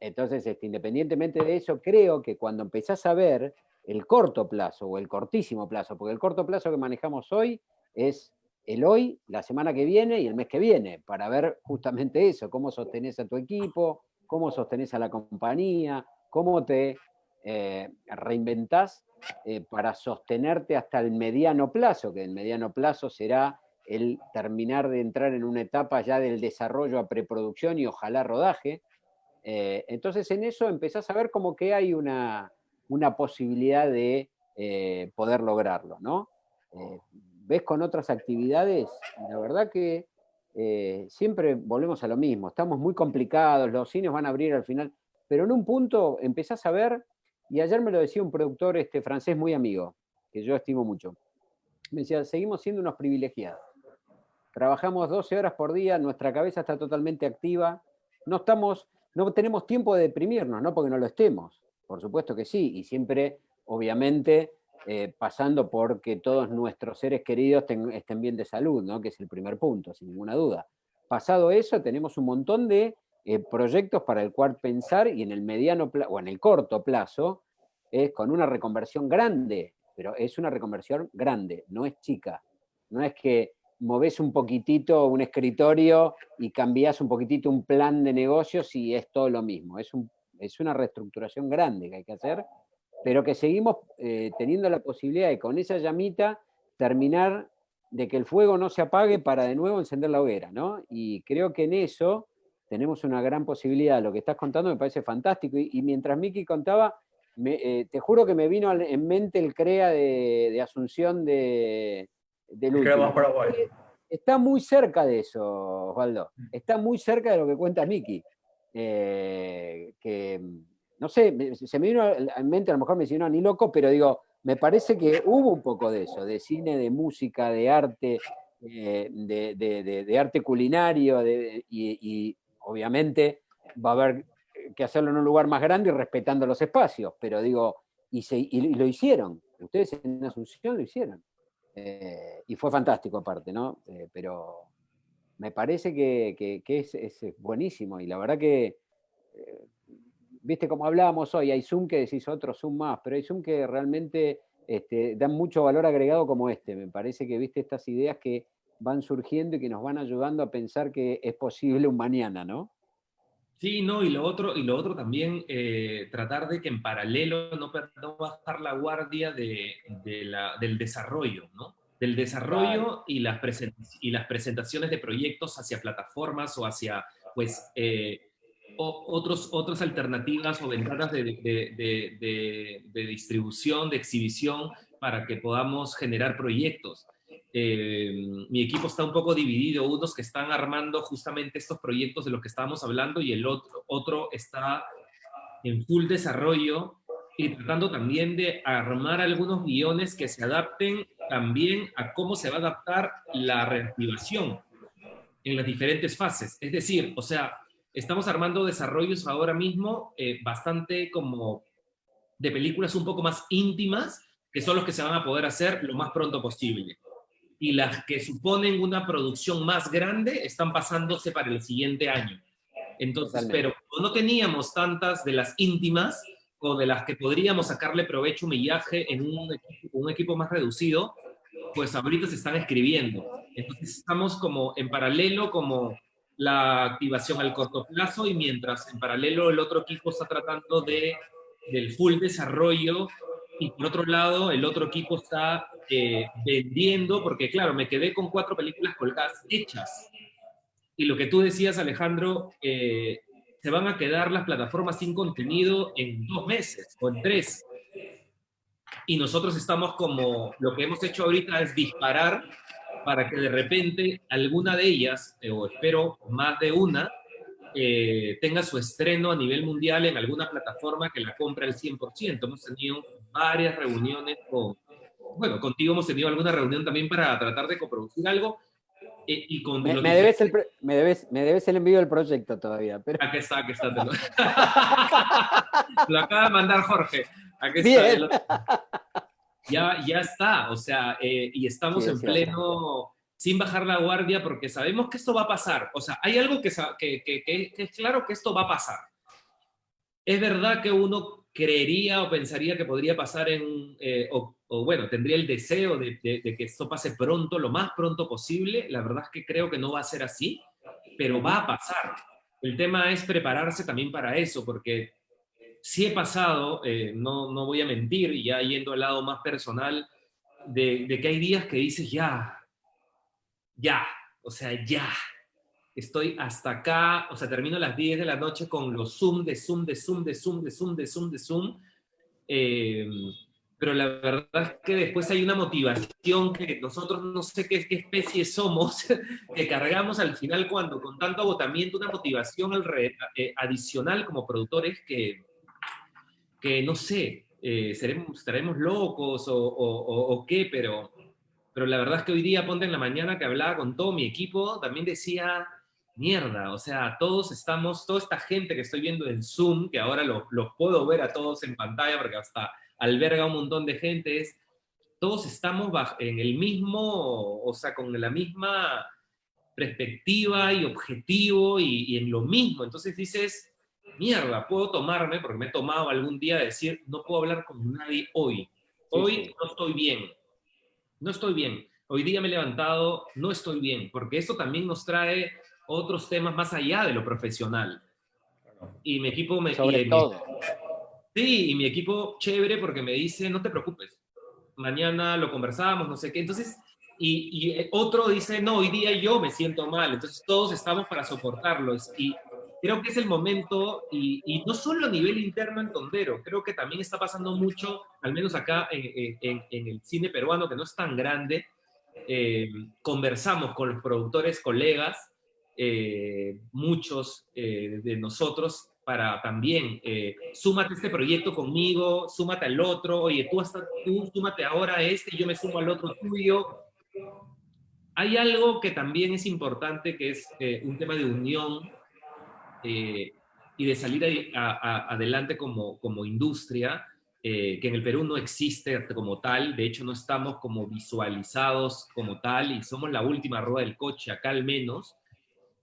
Entonces, independientemente de eso, creo que cuando empezás a ver el corto plazo o el cortísimo plazo, porque el corto plazo que manejamos hoy es el hoy, la semana que viene y el mes que viene, para ver justamente eso, cómo sostenés a tu equipo, cómo sostenés a la compañía, cómo te reinventás para sostenerte hasta el mediano plazo, que el mediano plazo será el terminar de entrar en una etapa ya del desarrollo a preproducción y ojalá rodaje. Entonces en eso empezás a ver como que hay una posibilidad de poder lograrlo, ¿no? Ves con otras actividades, la verdad que siempre volvemos a lo mismo, estamos muy complicados, los cines van a abrir al final, pero en un punto empezás a ver, y ayer me lo decía un productor francés muy amigo, que yo estimo mucho, me decía, seguimos siendo unos privilegiados. trabajamos 12 horas por día, nuestra cabeza está totalmente activa, no tenemos tiempo de deprimirnos, no porque no lo estemos, por supuesto que sí, y siempre, obviamente, pasando porque todos nuestros seres queridos estén bien de salud, ¿no? Que es el primer punto, sin ninguna duda. Pasado eso, tenemos un montón de proyectos para el cual pensar, y en el mediano o en el corto plazo, es con una reconversión grande, pero es una reconversión grande, no es chica. No es que movés un poquitito un escritorio y cambiás un poquitito un plan de negocios y es todo lo mismo. Es una reestructuración grande que hay que hacer, pero que seguimos teniendo la posibilidad de con esa llamita terminar de que el fuego no se apague para de nuevo encender la hoguera, ¿no? Y creo que en eso tenemos una gran posibilidad. Lo que estás contando me parece fantástico. Y mientras Miki contaba, te juro que me vino en mente el CREA de Asunción del último. Paraguay. Está muy cerca de eso, Osvaldo. Está muy cerca de lo que cuenta Miki. Que, no sé, se me vino en mente, a lo mejor me decía, no, ni loco, pero digo, me parece que hubo un poco de eso, de cine, de música, de arte, de arte culinario, y obviamente va a haber que hacerlo en un lugar más grande y respetando los espacios, pero digo, y lo hicieron, ustedes en Asunción lo hicieron. Y fue fantástico aparte, ¿no? Pero me parece que es buenísimo, y la verdad que, viste como hablábamos hoy, hay Zoom que decís otro Zoom más, pero hay Zoom que realmente dan mucho valor agregado como este. Me parece que, viste, estas ideas que van surgiendo y que nos van ayudando a pensar que es posible un mañana, ¿no? Sí, no, y lo otro también, tratar de que en paralelo no bajar la guardia del desarrollo, ¿no? Del desarrollo Claro. y las presentaciones de proyectos hacia plataformas o hacia, pues, otras alternativas o ventanas de distribución, de exhibición, para que podamos generar proyectos. Mi equipo está un poco dividido, unos que están armando justamente estos proyectos de los que estábamos hablando y el otro está en full desarrollo y tratando también de armar algunos guiones que se adapten también a cómo se va a adaptar la reactivación en las diferentes fases. Es decir, o sea, estamos armando desarrollos ahora mismo bastante como de películas un poco más íntimas, que son los que se van a poder hacer lo más pronto posible. Y las que suponen una producción más grande están pasándose para el siguiente año. Entonces, Totalmente. pero como no teníamos tantas de las íntimas o de las que podríamos sacarle provecho millaje en un equipo más reducido, pues ahorita se están escribiendo. Entonces estamos como en paralelo, como la activación al corto plazo, y mientras en paralelo el otro equipo está tratando del full desarrollo, y por otro lado el otro equipo está vendiendo, porque claro, me quedé con 4 películas colgadas hechas. Y lo que tú decías, Alejandro, se van a quedar las plataformas sin contenido en 2 meses o en 3. Y nosotros estamos como, lo que hemos hecho ahorita es disparar para que de repente alguna de ellas, o espero más de una, tenga su estreno a nivel mundial en alguna plataforma que la compre al 100%. Hemos tenido varias reuniones bueno, contigo hemos tenido alguna reunión también para tratar de coproducir algo, y con Me, los me debes diferentes... me debes el envío del proyecto todavía, pero Aquí está, aquí está. Lo acaba de mandar Jorge. Aquí está. bien. Ya está, o sea, y Sí, estamos es en cierto. pleno, sin bajar la guardia, porque sabemos que esto va a pasar. O sea, hay algo que es claro que esto va a pasar. Es verdad que uno creería o pensaría que podría pasar o bueno, tendría el deseo de que esto pase pronto, lo más pronto posible. La verdad es que creo que no va a ser así, pero va a pasar. El tema es prepararse también para eso, porque sí he pasado, no voy a mentir, y ya yendo al lado más personal, de que hay días que dices, ya, o sea, ya, estoy hasta acá, o sea, termino a las 10 de la noche con los Zoom, de Zoom, de Zoom, de Zoom, de Zoom, de Zoom, de Zoom, eh, pero la verdad es que después hay una motivación que nosotros no sé qué especie somos, que cargamos al final cuando con tanto agotamiento, una motivación adicional como productores que no sé, estaremos locos o qué, pero pero la verdad es que hoy día, ponte en la mañana que hablaba con todo mi equipo, también decía, mierda, o sea, todos estamos, toda esta gente que estoy viendo en Zoom, que ahora los puedo ver a todos en pantalla porque hasta alberga un montón de gente, todos estamos en el mismo, o sea, con la misma perspectiva y objetivo y en lo mismo. Entonces dices, mierda, puedo tomarme, porque me he tomado algún día de decir, no puedo hablar con nadie hoy. Hoy Sí. no estoy bien. No estoy bien. Hoy día me he levantado, no estoy bien, porque esto también nos trae otros temas más allá de lo profesional. Y mi equipo Sobre todo. Sí, y mi equipo chévere porque me dice, no te preocupes, mañana lo conversamos, no sé qué. Entonces, otro dice, no, hoy día yo me siento mal. Entonces, todos estamos para soportarlos. Y creo que es el momento, y no solo a nivel interno en Tondero, creo que también está pasando mucho, al menos acá en el cine peruano, que no es tan grande. Conversamos con los productores, colegas, muchos de nosotros, para también, súmate a este proyecto conmigo, súmate al otro, oye, tú súmate ahora a este y yo me sumo al otro tuyo. Hay algo que también es importante, que es un tema de unión y de salir adelante como industria, que en el Perú no existe como tal, de hecho no estamos como visualizados como tal y somos la última rueda del coche, acá al menos,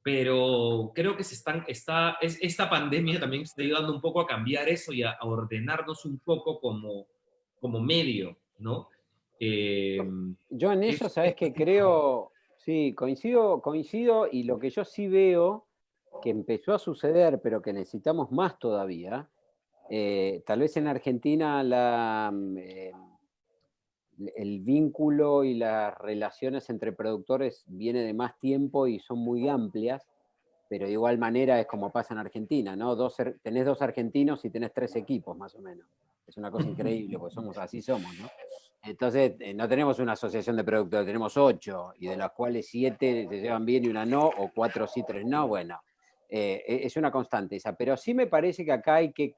pero creo que esta pandemia también está ayudando un poco a cambiar eso y a ordenarnos un poco como medio, ¿no? Eh, Yo en eso, es, sabes que creo, sí, coincido, y lo que yo sí veo que empezó a suceder, pero que necesitamos más todavía, tal vez en Argentina el vínculo y las relaciones entre productores viene de más tiempo y son muy amplias, pero de igual manera es como pasa en Argentina, ¿no? Tenés 2 argentinos y tenés 3 equipos más o menos. Es una cosa increíble, porque así somos, ¿no? Entonces, no tenemos una asociación de productores, tenemos 8, y de las cuales 7 se llevan bien y una no, o 4 sí, 3 no, bueno. Es una constante esa, pero sí me parece que acá hay que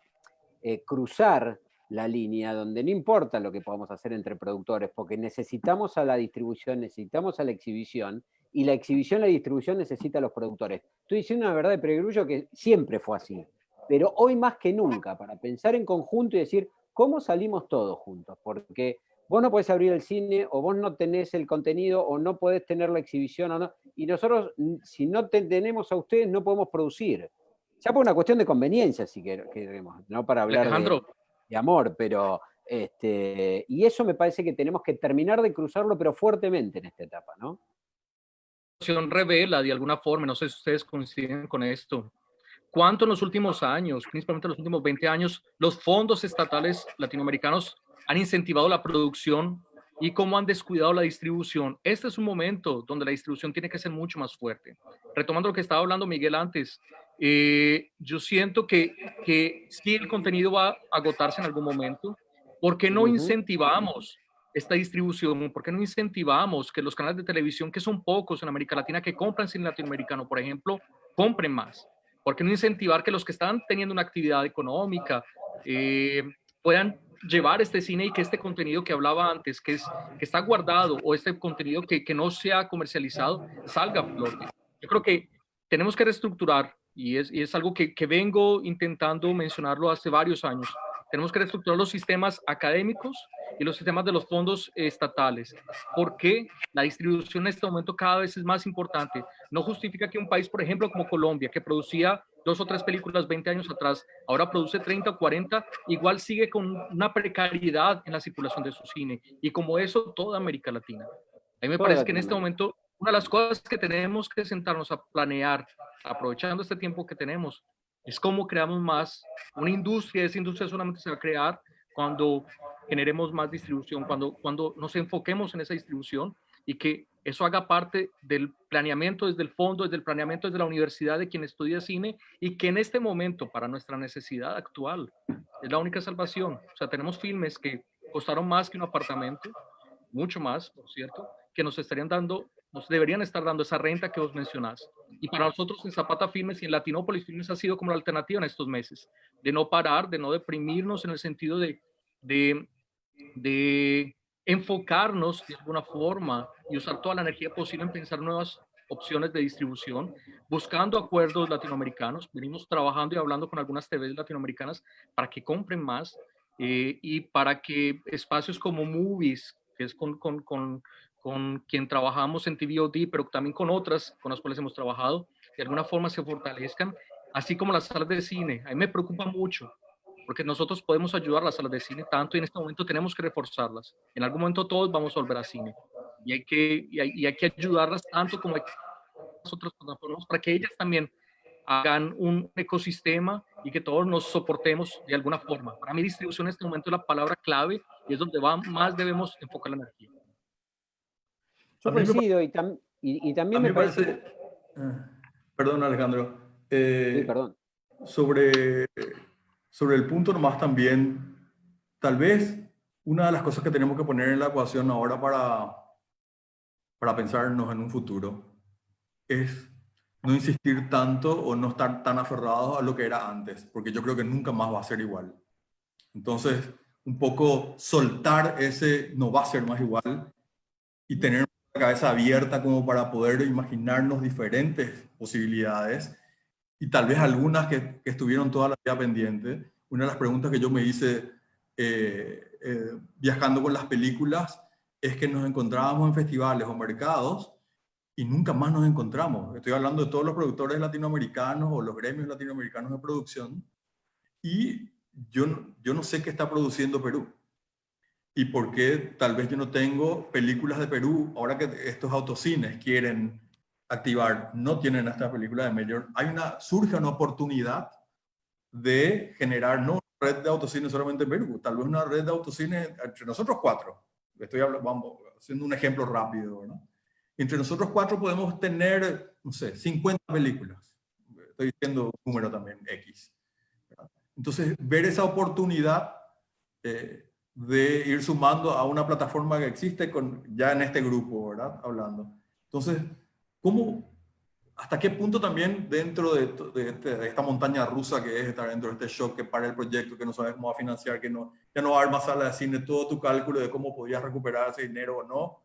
cruzar la línea donde no importa lo que podamos hacer entre productores, porque necesitamos a la distribución, necesitamos a la exhibición, y la exhibición, la distribución necesita a los productores. Estoy diciendo una verdad de perogrullo que siempre fue así, pero hoy más que nunca, para pensar en conjunto y decir, ¿cómo salimos todos juntos? Porque vos no podés abrir el cine, o vos no tenés el contenido, o no podés tener la exhibición, o no, y nosotros, si no tenemos a ustedes, no podemos producir. Ya por una cuestión de conveniencia, si queremos, no para hablar Alejandro, de amor, pero y eso me parece que tenemos que terminar de cruzarlo, pero fuertemente en esta etapa, ¿no? revela de alguna forma, no sé si ustedes coinciden con esto, cuánto en los últimos años, principalmente en los últimos 20 años, los fondos estatales latinoamericanos han incentivado la producción y cómo han descuidado la distribución. Este es un momento donde la distribución tiene que ser mucho más fuerte. Retomando lo que estaba hablando Miguel antes, yo siento que sí el contenido va a agotarse en algún momento. ¿Por qué no incentivamos esta distribución? ¿Por qué no incentivamos que los canales de televisión, que son pocos en América Latina, que compran cine latinoamericano, por ejemplo, compren más? ¿Por qué no incentivar que los que están teniendo una actividad económica puedan llevar este cine y que este contenido que hablaba antes, que está guardado, o este contenido que no se ha comercializado, salga a flote? Yo creo que tenemos que reestructurar, y es algo que vengo intentando mencionarlo hace varios años. Tenemos que reestructurar los sistemas académicos y los sistemas de los fondos estatales, porque la distribución en este momento cada vez es más importante. No justifica que un país, por ejemplo, como Colombia, que producía 2 o 3 películas 20 años atrás, ahora produce 30 o 40, igual sigue con una precariedad en la circulación de su cine. Y como eso, toda América Latina. A mí me Toda parece que en este Latinoamérica. momento, una de las cosas que tenemos que sentarnos a planear, aprovechando este tiempo que tenemos, es cómo creamos más una industria. Esa industria solamente se va a crear cuando generemos más distribución, cuando nos enfoquemos en esa distribución, y que eso haga parte del planeamiento desde el fondo, desde el planeamiento desde la universidad de quien estudia cine, y que en este momento, para nuestra necesidad actual, es la única salvación. O sea, tenemos filmes que costaron más que un apartamento, mucho más, por cierto, que nos deberían estar dando esa renta que vos mencionás. Y para nosotros en Zapata Filmes y en Latinópolis Filmes ha sido como la alternativa en estos meses, de no parar, de no deprimirnos en el sentido de enfocarnos de alguna forma y usar toda la energía posible en pensar nuevas opciones de distribución, buscando acuerdos latinoamericanos. Venimos trabajando y hablando con algunas TVs latinoamericanas para que compren más y para que espacios como Movies, que es con quien trabajamos en TVOD, pero también con otras con las cuales hemos trabajado, de alguna forma se fortalezcan, así como las salas de cine. A mí me preocupa mucho porque nosotros podemos ayudar a las salas de cine tanto y en este momento tenemos que reforzarlas. En algún momento todos vamos a volver a cine y hay que ayudarlas tanto como hay que las otras plataformas para que ellas también hagan un ecosistema y que todos nos soportemos de alguna forma. Para mí distribución en este momento es la palabra clave y es donde más debemos enfocar la energía. Yo coincido y también me parece que... Perdón, Alejandro. Sí, perdón. Sobre el punto nomás también, tal vez una de las cosas que tenemos que poner en la ecuación ahora para pensarnos en un futuro es no insistir tanto o no estar tan aferrados a lo que era antes, porque yo creo que nunca más va a ser igual. Entonces, un poco soltar ese no va a ser más igual y tener la cabeza abierta como para poder imaginarnos diferentes posibilidades y tal vez algunas que estuvieron toda la vida pendientes. Una de las preguntas que yo me hice viajando con las películas es que nos encontrábamos en festivales o mercados y nunca más nos encontramos. Estoy hablando de todos los productores latinoamericanos o los gremios latinoamericanos de producción y yo no sé qué está produciendo Perú y por qué tal vez yo no tengo películas de Perú ahora que estos autocines quieren activar, no tienen esta película de Major. Surge una oportunidad de generar no una red de autocines solamente en Perú, tal vez una red de autocines entre nosotros cuatro. Estoy vamos, haciendo un ejemplo rápido, ¿no? Entre nosotros cuatro podemos tener, no sé, 50 películas. Estoy diciendo un número también, X. ¿Verdad? Entonces, ver esa oportunidad de ir sumando a una plataforma que existe ya en este grupo, ¿verdad? Hablando. Entonces, ¿hasta qué punto también dentro de esta montaña rusa que es estar dentro de este shock que para el proyecto, que no sabes cómo va a financiar, que ya no va a haber más sala de cine, todo tu cálculo de cómo podías recuperar ese dinero o no,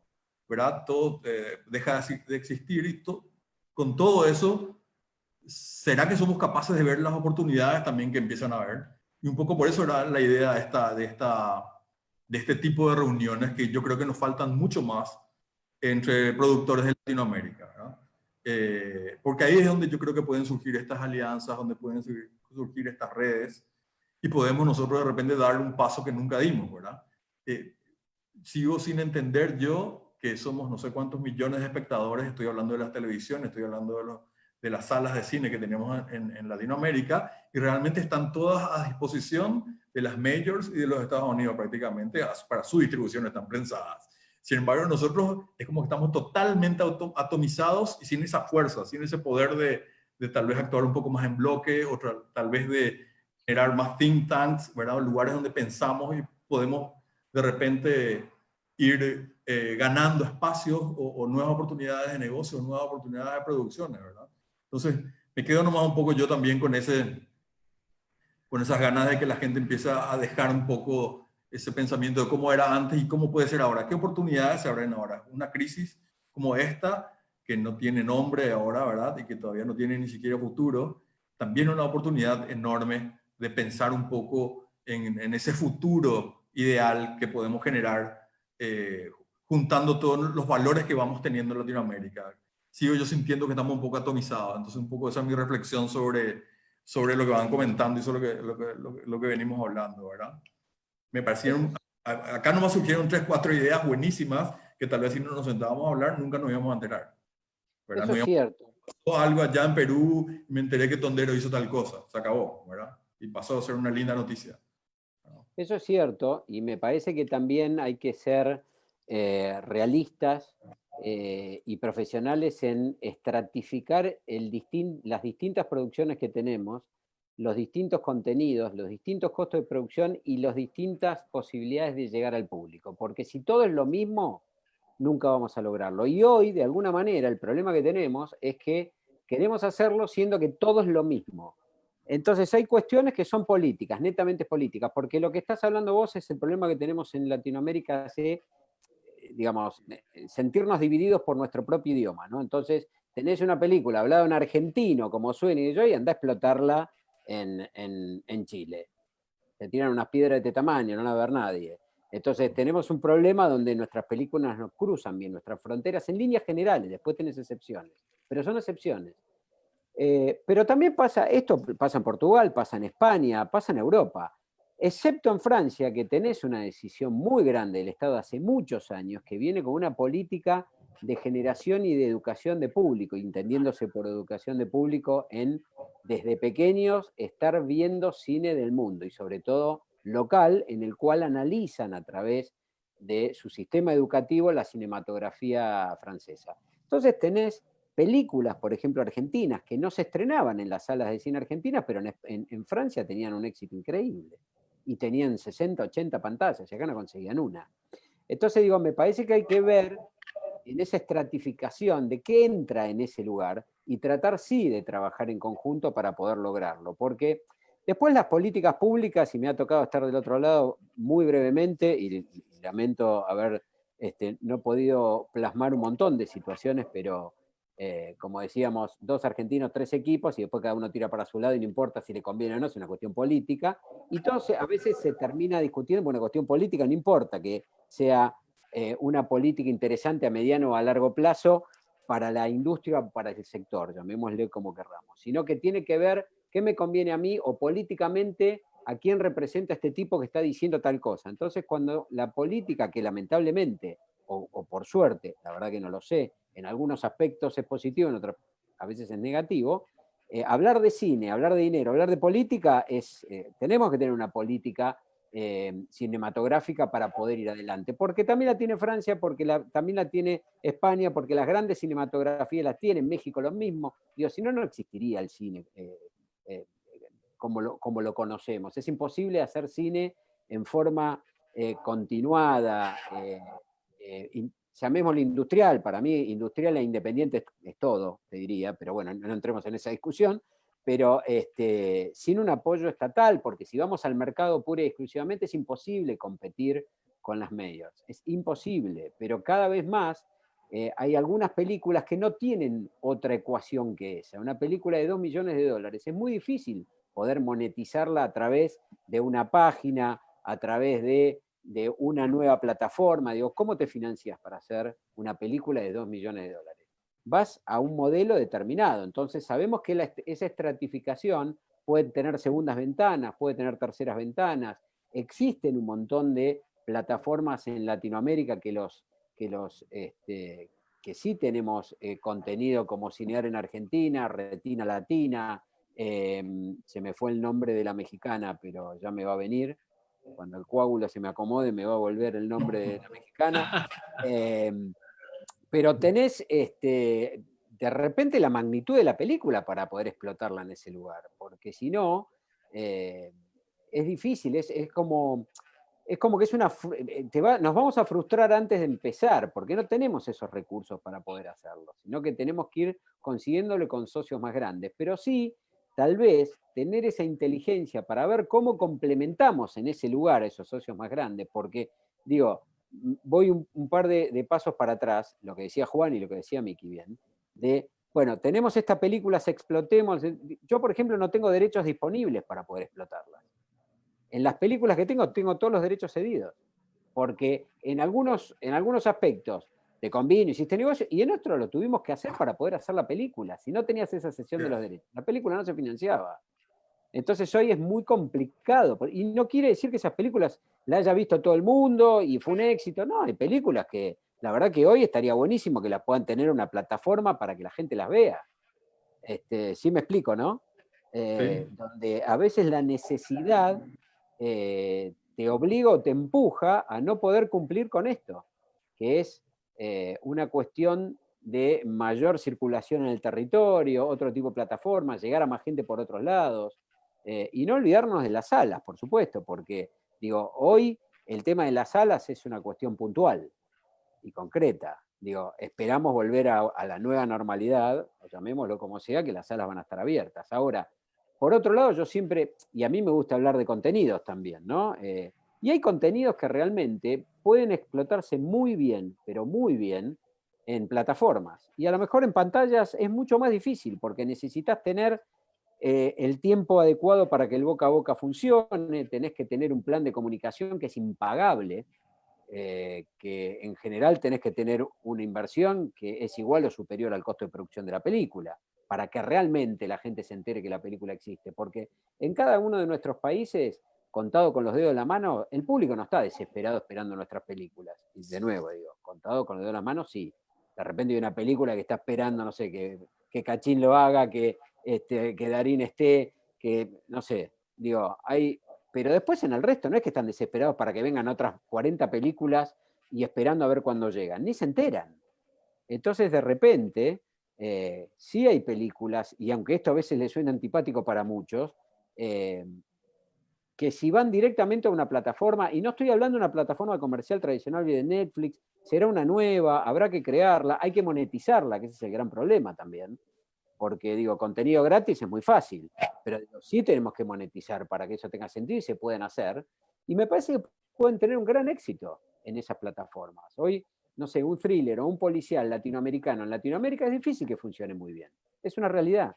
¿verdad? Todo deja de existir y con todo eso, ¿será que somos capaces de ver las oportunidades también que empiezan a ver? Y un poco por eso era la idea de este tipo de reuniones que yo creo que nos faltan mucho más entre productores de Latinoamérica, ¿verdad? Porque ahí es donde yo creo que pueden surgir estas alianzas, donde pueden surgir estas redes y podemos nosotros de repente dar un paso que nunca dimos, ¿verdad? Sigo sin entender yo que somos no sé cuántos millones de espectadores, estoy hablando de las televisiones, estoy hablando de las salas de cine que tenemos en Latinoamérica y realmente están todas a disposición de las majors y de los Estados Unidos prácticamente para su distribución, están prensadas. Sin embargo, nosotros es como que estamos totalmente atomizados y sin esa fuerza, sin ese poder de tal vez actuar un poco más en bloque o tal vez de generar más think tanks, ¿verdad? Lugares donde pensamos y podemos de repente ir ganando espacios o nuevas oportunidades de negocio, nuevas oportunidades de producciones, ¿verdad? Entonces, me quedo nomás un poco yo también con esas ganas de que la gente empiece a dejar un poco ese pensamiento de cómo era antes y cómo puede ser ahora. ¿Qué oportunidades se abren ahora? Una crisis como esta, que no tiene nombre ahora, ¿verdad? Y que todavía no tiene ni siquiera futuro, también una oportunidad enorme de pensar un poco en ese futuro ideal que podemos generar juntando todos los valores que vamos teniendo en Latinoamérica. Sigo yo sintiendo que estamos un poco atomizados, entonces un poco esa es mi reflexión sobre lo que van comentando y sobre lo que venimos hablando, ¿verdad? Me parecieron, acá nomás surgieron 3, 4 ideas buenísimas que tal vez si no nos sentábamos a hablar nunca nos íbamos a enterar, ¿verdad? Eso es cierto. Algo allá en Perú y me enteré que Tondero hizo tal cosa, se acabó, ¿verdad? Y pasó a ser una linda noticia. Eso es cierto y me parece que también hay que ser realistas y profesionales en estratificar las distintas producciones que tenemos, los distintos contenidos, los distintos costos de producción y las distintas posibilidades de llegar al público. Porque si todo es lo mismo, nunca vamos a lograrlo. Y hoy, de alguna manera, el problema que tenemos es que queremos hacerlo siendo que todo es lo mismo. Entonces hay cuestiones que son políticas, netamente políticas, porque lo que estás hablando vos es el problema que tenemos en Latinoamérica hace digamos, sentirnos divididos por nuestro propio idioma, ¿no? Entonces, tenés una película hablada en argentino, como suena y yo, y andá a explotarla en Chile. Se tiran unas piedras de este tamaño, no la va a ver nadie. Entonces, tenemos un problema donde nuestras películas no cruzan bien nuestras fronteras en líneas generales, después tenés excepciones, pero son excepciones. Pero también pasa, esto pasa en Portugal, pasa en España, pasa en Europa, excepto en Francia, que tenés una decisión muy grande del Estado hace muchos años, que viene con una política de generación y de educación de público, entendiéndose por educación de público desde pequeños, estar viendo cine del mundo, y sobre todo local, en el cual analizan a través de su sistema educativo la cinematografía francesa. Entonces tenés películas, por ejemplo, argentinas, que no se estrenaban en las salas de cine argentinas, pero en Francia tenían un éxito increíble. Y tenían 60, 80 pantallas, y acá no conseguían una. Entonces digo, me parece que hay que ver en esa estratificación de qué entra en ese lugar y tratar sí de trabajar en conjunto para poder lograrlo. Porque después las políticas públicas, y me ha tocado estar del otro lado muy brevemente, y lamento haber no podido plasmar un montón de situaciones, pero como decíamos, 2 argentinos, 3 equipos, y después cada uno tira para su lado y no importa si le conviene o no, es una cuestión política. Y entonces a veces se termina discutiendo por una cuestión política, no importa que sea una política interesante a mediano o a largo plazo para la industria o para el sector, llamémosle como querramos, sino que tiene que ver qué me conviene a mí o políticamente a quién representa este tipo que está diciendo tal cosa. Entonces, cuando la política, que lamentablemente, o por suerte, la verdad que no lo sé, en algunos aspectos es positivo, en otros a veces es negativo, hablar de cine, hablar de dinero, hablar de política, tenemos que tener una política cinematográfica para poder ir adelante. Porque también la tiene Francia, porque también la tiene España, porque las grandes cinematografías las tiene, en México lo mismo. Digo, si no, no existiría el cine como lo conocemos. Es imposible hacer cine en forma continuada, llamémoslo industrial. Para mí, industrial e independiente es todo, te diría, pero bueno, no entremos en esa discusión. Pero sin un apoyo estatal, porque si vamos al mercado pura y exclusivamente es imposible competir con las majors, es imposible, pero cada vez más hay algunas películas que no tienen otra ecuación que esa. Una película de $2 millones es muy difícil poder monetizarla a través de una página, a través de una nueva plataforma. Digo, ¿cómo te financias para hacer una película de $2 millones? Vas a un modelo determinado. Entonces sabemos que esa estratificación puede tener segundas ventanas, puede tener terceras ventanas. Existen un montón de plataformas en Latinoamérica que sí tenemos contenido como Cinear en Argentina, Retina Latina, se me fue el nombre de la mexicana, pero ya me va a venir. Cuando el coágulo se me acomode me va a volver el nombre de la mexicana. Pero tenés de repente la magnitud de la película para poder explotarla en ese lugar, porque si no, es difícil, es como que nos vamos a frustrar antes de empezar, porque no tenemos esos recursos para poder hacerlo, sino que tenemos que ir consiguiéndolo con socios más grandes. Pero sí, tal vez, tener esa inteligencia para ver cómo complementamos en ese lugar a esos socios más grandes, porque, digo, voy un par de pasos para atrás, lo que decía Juan y lo que decía Miki bien, bueno, tenemos estas películas, explotemos. Yo, por ejemplo, no tengo derechos disponibles para poder explotarlas. En las películas que tengo todos los derechos cedidos, porque en algunos aspectos te convino, hiciste negocio, y en otros lo tuvimos que hacer para poder hacer la película. Si no tenías esa cesión de los derechos, la película no se financiaba. Entonces hoy es muy complicado, y no quiere decir que esas películas las haya visto todo el mundo y fue un éxito. No, hay películas que la verdad que hoy estaría buenísimo que las puedan tener una plataforma para que la gente las vea. Sí me explico, ¿no? Sí. Donde a veces la necesidad te obliga o te empuja a no poder cumplir con esto, que es una cuestión de mayor circulación en el territorio, otro tipo de plataformas, llegar a más gente por otros lados, y no olvidarnos de las salas, por supuesto, porque digo, hoy el tema de las salas es una cuestión puntual y concreta. Digo, esperamos volver a la nueva normalidad, o llamémoslo como sea, que las salas van a estar abiertas. Ahora, por otro lado, yo siempre, y a mí me gusta hablar de contenidos también, ¿no? Y hay contenidos que realmente pueden explotarse muy bien, pero muy bien, en plataformas. Y a lo mejor en pantallas es mucho más difícil, porque necesitas tener el tiempo adecuado para que el boca a boca funcione, tenés que tener un plan de comunicación que es impagable, que en general tenés que tener una inversión que es igual o superior al costo de producción de la película, para que realmente la gente se entere que la película existe. Porque en cada uno de nuestros países, contado con los dedos de la mano, el público no está desesperado esperando nuestras películas. Y de nuevo, digo, contado con los dedos de la mano, sí. De repente hay una película que está esperando, no sé, que Cachín lo haga, que Darín esté, que, no sé, digo, hay... Pero después en el resto no es que están desesperados para que vengan otras 40 películas y esperando a ver cuándo llegan, ni se enteran. Entonces de repente, sí hay películas, y aunque esto a veces les suena antipático para muchos, que si van directamente a una plataforma, y no estoy hablando de una plataforma comercial tradicional de Netflix, será una nueva, habrá que crearla, hay que monetizarla, que ese es el gran problema también. Porque digo, contenido gratis es muy fácil, pero digo, sí tenemos que monetizar para que eso tenga sentido y se pueden hacer. Y me parece que pueden tener un gran éxito en esas plataformas. Hoy, no sé, un thriller o un policial latinoamericano en Latinoamérica es difícil que funcione muy bien. Es una realidad.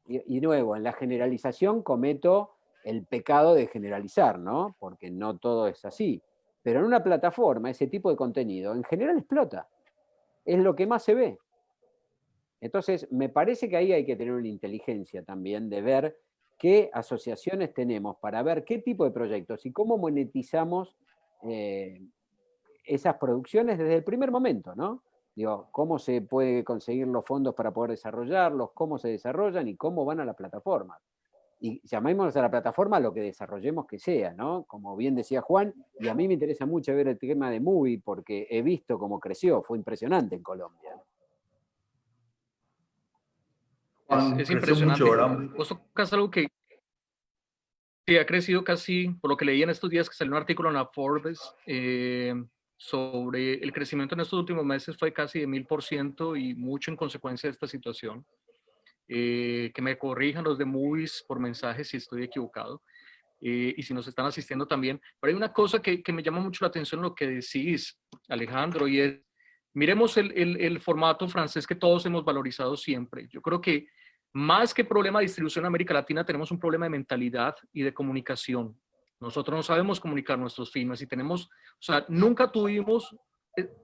Y nuevo, en la generalización cometo el pecado de generalizar, ¿no? Porque no todo es así. Pero en una plataforma, ese tipo de contenido en general explota. Es lo que más se ve. Entonces, me parece que ahí hay que tener una inteligencia también de ver qué asociaciones tenemos para ver qué tipo de proyectos y cómo monetizamos esas producciones desde el primer momento, ¿no? Digo, cómo se puede conseguir los fondos para poder desarrollarlos, cómo se desarrollan y cómo van a la plataforma. Y llamémoslos a la plataforma lo que desarrollemos que sea, ¿no? Como bien decía Juan, y a mí me interesa mucho ver el tema de Movie porque he visto cómo creció, fue impresionante en Colombia. Juan, Es creció mucho, impresionante. ¿verdad? Vos tocas algo que ha crecido casi, por lo que leí en estos días, que salió un artículo en la Forbes sobre el crecimiento en estos últimos meses fue casi de 1000% y mucho en consecuencia de esta situación. Que me corrijan los de Movies por mensaje si estoy equivocado. Y si nos están asistiendo también. Pero hay una cosa que me llama mucho la atención lo que decís, Alejandro, y es, miremos el formato francés que todos hemos valorizado siempre. Yo creo que más que problema de distribución en América Latina, tenemos un problema de mentalidad y de comunicación. Nosotros no sabemos comunicar nuestros filmes y tenemos, o sea, nunca tuvimos,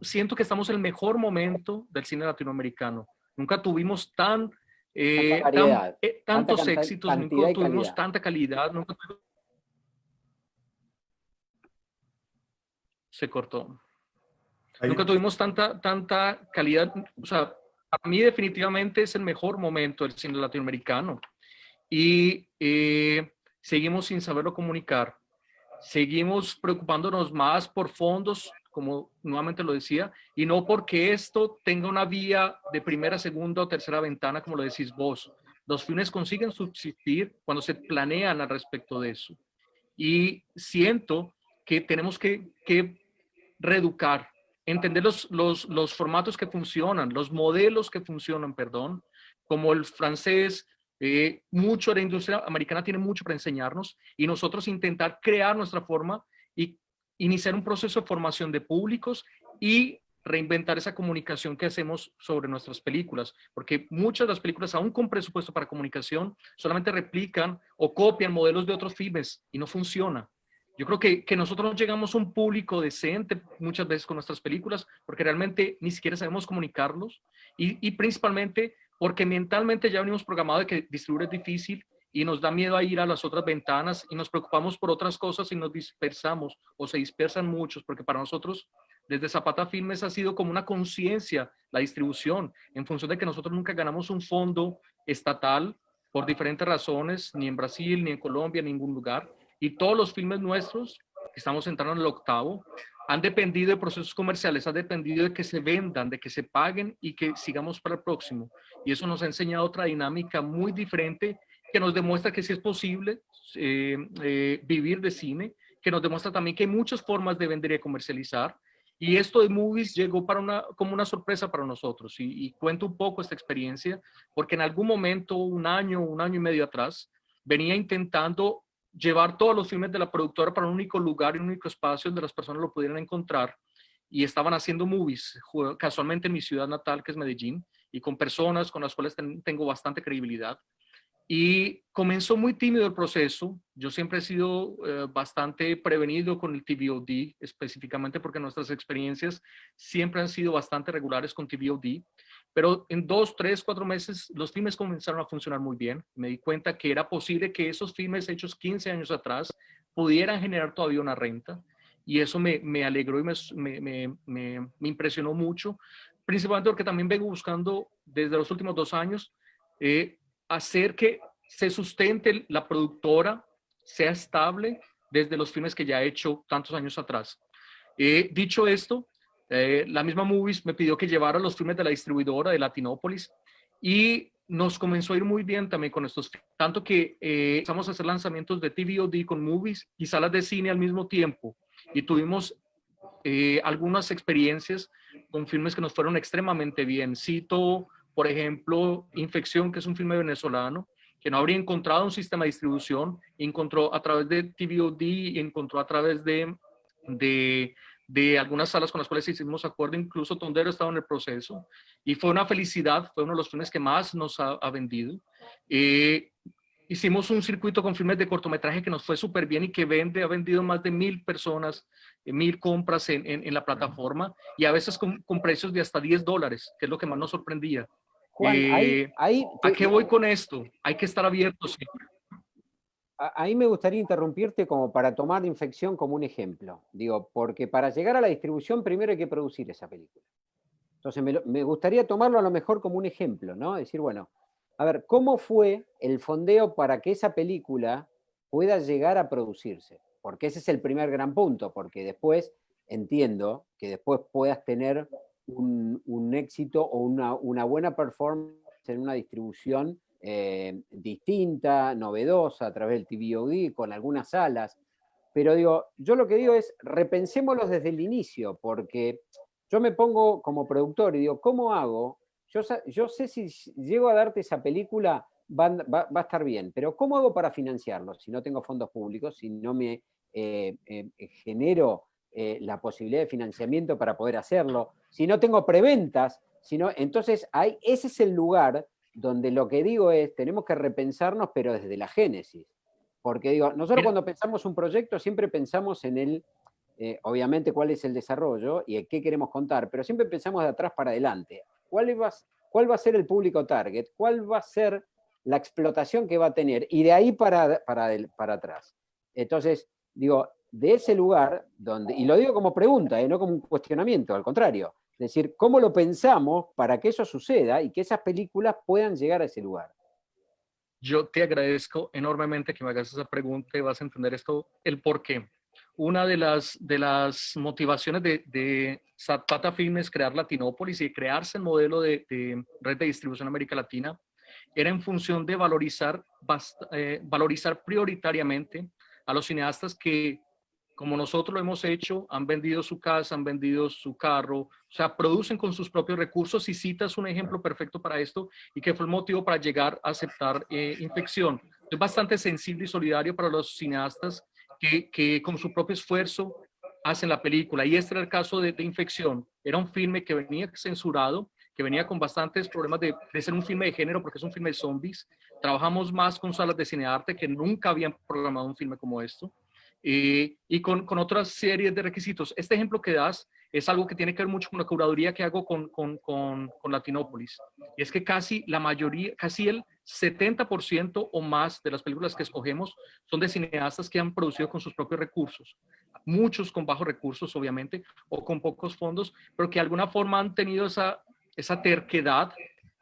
siento que estamos en el mejor momento del cine latinoamericano. Nunca tuvimos tantos éxitos, nunca tuvimos tanta calidad, nunca tuvimos... Se cortó. Ahí. Nunca tuvimos tanta calidad. O sea, para mí definitivamente es el mejor momento del cine latinoamericano. Y seguimos sin saberlo comunicar. Seguimos preocupándonos más por fondos, como nuevamente lo decía, y no porque esto tenga una vía de primera, segunda o tercera ventana, como lo decís vos. Los filmes consiguen subsistir cuando se planean al respecto de eso. Y siento que tenemos que reeducar, entender los formatos que funcionan, los modelos que funcionan, perdón, como el francés, mucho de la industria americana tiene mucho para enseñarnos y nosotros intentar crear nuestra forma y iniciar un proceso de formación de públicos y reinventar esa comunicación que hacemos sobre nuestras películas, porque muchas de las películas, aún con presupuesto para comunicación, solamente replican o copian modelos de otros filmes y no funciona. Yo creo que nosotros no llegamos a un público decente muchas veces con nuestras películas porque realmente ni siquiera sabemos comunicarlos y principalmente porque mentalmente ya venimos programados de que distribuir es difícil y nos da miedo a ir a las otras ventanas y nos preocupamos por otras cosas y nos dispersamos o se dispersan muchos porque para nosotros desde Zapata Filmes ha sido como una conciencia la distribución en función de que nosotros nunca ganamos un fondo estatal por diferentes razones, ni en Brasil, ni en Colombia, en ningún lugar. Y todos los filmes nuestros, que estamos entrando en el octavo, han dependido de procesos comerciales, han dependido de que se vendan, de que se paguen y que sigamos para el próximo. Y eso nos ha enseñado otra dinámica muy diferente que nos demuestra que sí es posible vivir de cine, que nos demuestra también que hay muchas formas de vender y de comercializar. Y esto de Movies llegó como una sorpresa para nosotros. Y cuento un poco esta experiencia, porque en algún momento, un año y medio atrás, venía intentando llevar todos los filmes de la productora para un único lugar y un único espacio donde las personas lo pudieran encontrar. Y estaban haciendo movies, casualmente en mi ciudad natal, que es Medellín, y con personas con las cuales tengo bastante credibilidad. Y comenzó muy tímido el proceso. Yo siempre he sido bastante prevenido con el TVOD, específicamente porque nuestras experiencias siempre han sido bastante regulares con TVOD. Pero en 2, 3, 4 meses los filmes comenzaron a funcionar muy bien. Me di cuenta que era posible que esos filmes hechos 15 años atrás pudieran generar todavía una renta. Y eso me alegró y me impresionó mucho, principalmente porque también vengo buscando desde los últimos 2 años hacer que se sustente la productora, sea estable desde los filmes que ya he hecho tantos años atrás. Dicho esto, la misma Movies me pidió que llevara los filmes de la distribuidora de Latinópolis y nos comenzó a ir muy bien también con estos filmes, tanto que empezamos a hacer lanzamientos de TVOD con Movies y salas de cine al mismo tiempo, y tuvimos algunas experiencias con filmes que nos fueron extremadamente bien. Cito, por ejemplo, Infección, que es un filme venezolano, que no habría encontrado un sistema de distribución, encontró a través de TVOD, encontró a través de algunas salas con las cuales hicimos acuerdo, incluso Tondero estaba en el proceso, y fue una felicidad, fue uno de los filmes que más nos ha vendido. Hicimos un circuito con filmes de cortometraje que nos fue súper bien y que ha vendido más de 1000 personas, 1000 compras en la plataforma, y a veces con precios de hasta $10, que es lo que más nos sorprendía. Juan, ¿A qué voy con esto? Hay que estar abiertos siempre. Ahí me gustaría interrumpirte como para tomar Infección como un ejemplo. Digo, porque para llegar a la distribución primero hay que producir esa película. Entonces me gustaría tomarlo a lo mejor como un ejemplo, ¿no? Decir, bueno, a ver, ¿cómo fue el fondeo para que esa película pueda llegar a producirse? Porque ese es el primer gran punto, porque después entiendo que después puedas tener un éxito o una buena performance en una distribución distinta, novedosa, a través del TVOD, con algunas salas. Pero digo, yo lo que digo es, repensémoslos desde el inicio, porque yo me pongo como productor y digo, ¿cómo hago? Yo sé si llego a darte esa película, va a estar bien, pero ¿cómo hago para financiarlo? Si no tengo fondos públicos, si no me genero la posibilidad de financiamiento para poder hacerlo, si no tengo preventas, entonces ese es el lugar donde lo que digo es, tenemos que repensarnos, pero desde la génesis. Porque digo, nosotros cuando pensamos un proyecto siempre pensamos en el, obviamente, cuál es el desarrollo y qué queremos contar, pero siempre pensamos de atrás para adelante. ¿Cuál va a ser el público target? ¿Cuál va a ser la explotación que va a tener? Y de ahí para atrás. Entonces, digo, de ese lugar, y lo digo como pregunta, no como un cuestionamiento, al contrario, es decir, ¿cómo lo pensamos para que eso suceda y que esas películas puedan llegar a ese lugar? Yo te agradezco enormemente que me hagas esa pregunta y vas a entender esto, el por qué. Una de las motivaciones de Zapata Filmes crear Latinópolis y crearse el modelo de red de distribución América Latina era en función de valorizar prioritariamente a los cineastas que, como nosotros lo hemos hecho, han vendido su casa, han vendido su carro, o sea, producen con sus propios recursos, y citas un ejemplo perfecto para esto y que fue el motivo para llegar a aceptar Infección. Es bastante sensible y solidario para los cineastas que con su propio esfuerzo hacen la película, y este era el caso de Infección. Era un filme que venía censurado, que venía con bastantes problemas de ser un filme de género porque es un filme de zombies. Trabajamos más con salas de cinearte que nunca habían programado un filme como esto. Y con otras series de requisitos. Este ejemplo que das es algo que tiene que ver mucho con la curaduría que hago con Latinópolis. Y es que casi la mayoría, casi el 70% o más de las películas que escogemos son de cineastas que han producido con sus propios recursos. Muchos con bajos recursos, obviamente, o con pocos fondos, pero que de alguna forma han tenido esa terquedad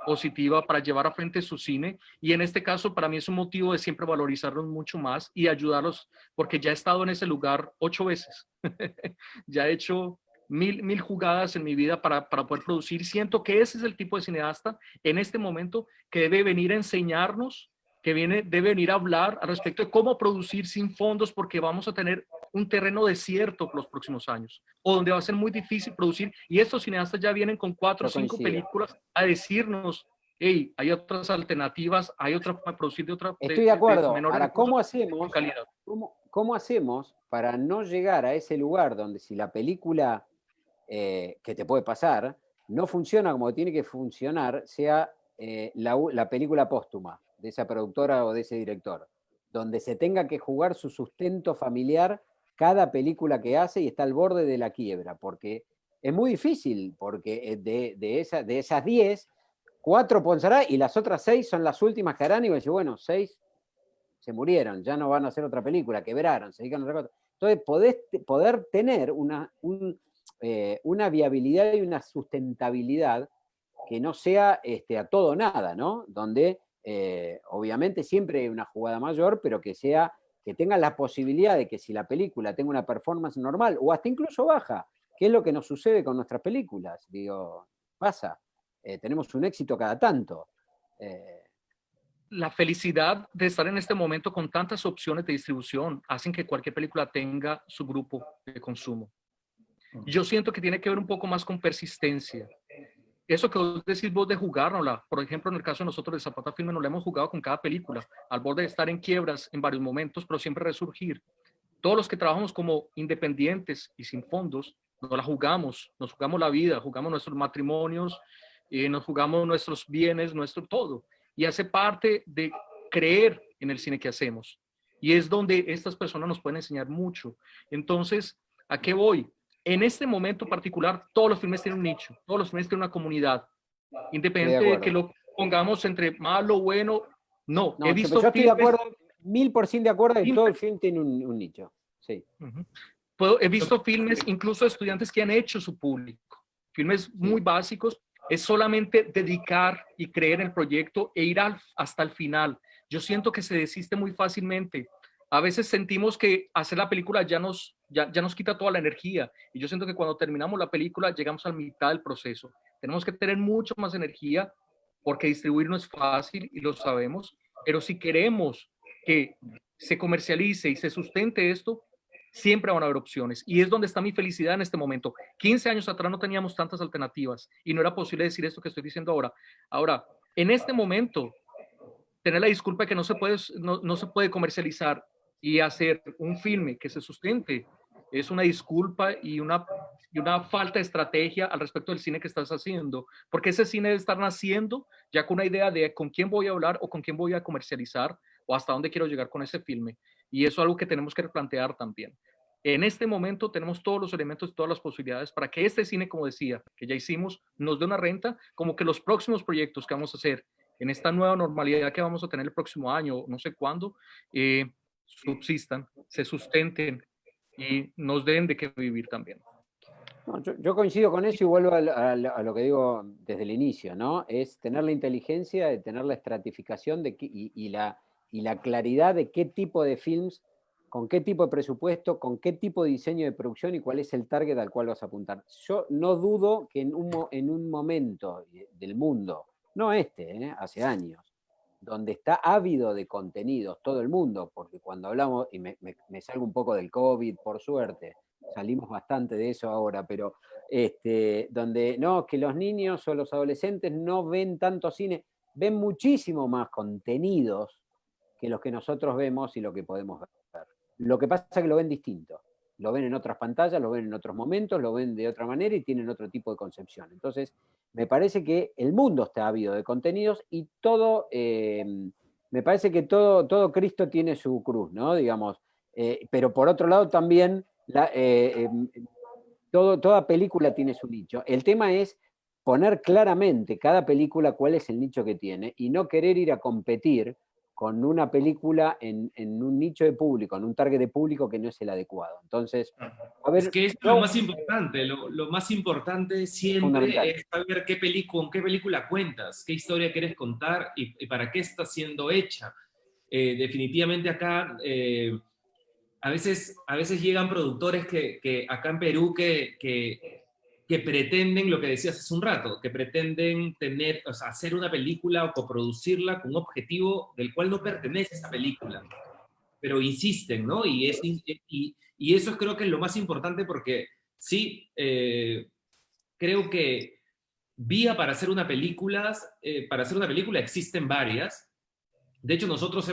positiva para llevar a frente su cine, y en este caso para mí es un motivo de siempre valorizarlos mucho más y ayudarlos, porque ya he estado en ese lugar 8 veces. Ya he hecho mil jugadas en mi vida para poder producir. Siento que ese es el tipo de cineasta en este momento que debe venir a enseñarnos, debe venir a hablar al respecto de cómo producir sin fondos, porque vamos a tener un terreno desierto por los próximos años, o donde va a ser muy difícil producir, y estos cineastas ya vienen con 4 o 5 películas a decirnos, hey, hay otras alternativas, hay otra para producir de otra. Estoy de acuerdo. De menores ahora, recursos, ¿cómo hacemos? con calidad. ¿Cómo hacemos para no llegar a ese lugar donde si la película que te puede pasar no funciona como tiene que funcionar, sea la película póstuma de esa productora o de ese director, donde se tenga que jugar su sustento familiar cada película que hace y está al borde de la quiebra, porque es muy difícil, porque de esas 10, 4 Ponsará y las otras 6 son las últimas que harán y decir, bueno, 6 se murieron, ya no van a hacer otra película, quebraron, se dedican a otra cosa. Entonces, poder tener una viabilidad y una sustentabilidad que no sea a todo o nada, ¿no? Donde obviamente siempre hay una jugada mayor, pero que tenga la posibilidad de que si la película tenga una performance normal o hasta incluso baja, que es lo que nos sucede con nuestras películas, digo, pasa, tenemos un éxito cada tanto. La felicidad de estar en este momento con tantas opciones de distribución hacen que cualquier película tenga su grupo de consumo. Yo siento que tiene que ver un poco más con persistencia. Eso que vos decís vos de jugárnosla, por ejemplo, en el caso de nosotros de Zapata Filmes, nos la hemos jugado con cada película, al borde de estar en quiebras en varios momentos, pero siempre resurgir. Todos los que trabajamos como independientes y sin fondos, nos la jugamos, nos jugamos la vida, jugamos nuestros matrimonios, nos jugamos nuestros bienes, nuestro todo. Y hace parte de creer en el cine que hacemos. Y es donde estas personas nos pueden enseñar mucho. Entonces, ¿a qué voy? En este momento particular, todos los filmes tienen un nicho, todos los filmes tienen una comunidad. Independiente de que lo pongamos entre malo, bueno, no. He visto yo estoy de acuerdo, 1000% de acuerdo que todo el film tiene un nicho. Sí. He visto filmes, incluso estudiantes que han hecho su público, filmes muy básicos. Es solamente dedicar y creer en el proyecto e ir hasta el final. Yo siento que se desiste muy fácilmente. A veces sentimos que hacer la película ya nos quita toda la energía. Y yo siento que cuando terminamos la película llegamos a la mitad del proceso. Tenemos que tener mucho más energía porque distribuir no es fácil y lo sabemos. Pero si queremos que se comercialice y se sustente esto, siempre van a haber opciones. Y es donde está mi felicidad en este momento. 15 años atrás no teníamos tantas alternativas y no era posible decir esto que estoy diciendo ahora. Ahora, en este momento, tener la disculpa de que no se puede comercializar y hacer un filme que se sustente es una disculpa y una falta de estrategia al respecto del cine que estás haciendo, porque ese cine debe estar naciendo ya con una idea de con quién voy a hablar o con quién voy a comercializar o hasta dónde quiero llegar con ese filme. Y eso es algo que tenemos que replantear también. En este momento tenemos todos los elementos, todas las posibilidades para que este cine, como decía, que ya hicimos, nos dé una renta, como que los próximos proyectos que vamos a hacer en esta nueva normalidad que vamos a tener el próximo año, no sé cuándo, subsistan, se sustenten y nos den de qué vivir también. No, yo coincido con eso y vuelvo a lo que digo desde el inicio, ¿no? Es tener la inteligencia, de tener la estratificación y la claridad de qué tipo de films, con qué tipo de presupuesto, con qué tipo de diseño de producción y cuál es el target al cual vas a apuntar. Yo no dudo que en un momento del mundo, no hace años, donde está ávido de contenidos todo el mundo, porque cuando hablamos, y me salgo un poco del COVID, por suerte, salimos bastante de eso ahora, pero donde no, que los niños o los adolescentes no ven tanto cine, ven muchísimo más contenidos que los que nosotros vemos y lo que podemos ver. Lo que pasa es que lo ven distinto. Lo ven en otras pantallas, lo ven en otros momentos, lo ven de otra manera y tienen otro tipo de concepción. Entonces, me parece que el mundo está ávido de contenidos y todo, me parece que todo Cristo tiene su cruz, ¿no? Digamos, pero por otro lado también, toda película tiene su nicho. El tema es poner claramente cada película cuál es el nicho que tiene y no querer ir a competir con una película en un nicho de público, en un target de público que no es el adecuado. Entonces, a ver... Es que es lo más importante, lo más importante siempre es saber con qué película cuentas, qué historia quieres contar y para qué está siendo hecha. Definitivamente acá, a veces llegan productores que acá en Perú que pretenden, lo que decías hace un rato, que pretenden hacer una película o coproducirla con un objetivo del cual no pertenece esa película, pero insisten, ¿no? Y eso creo que es lo más importante porque sí, creo que vía para hacer una película existen varias. De hecho, nosotros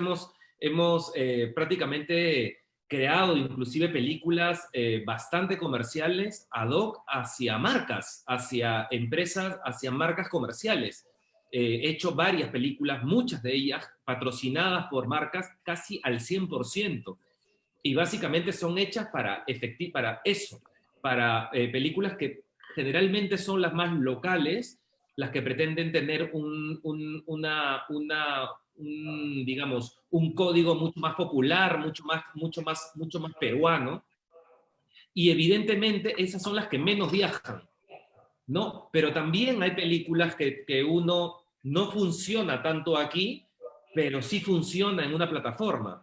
hemos prácticamente creado inclusive películas bastante comerciales ad hoc hacia marcas, hacia empresas, hacia marcas comerciales. He hecho varias películas, muchas de ellas patrocinadas por marcas casi al 100%. Y básicamente son hechas para eso, para películas que generalmente son las más locales, las que pretenden tener digamos, un código mucho más popular, mucho más peruano, y evidentemente esas son las que menos viajan, ¿no? Pero también hay películas que uno no funciona tanto aquí, pero sí funciona en una plataforma.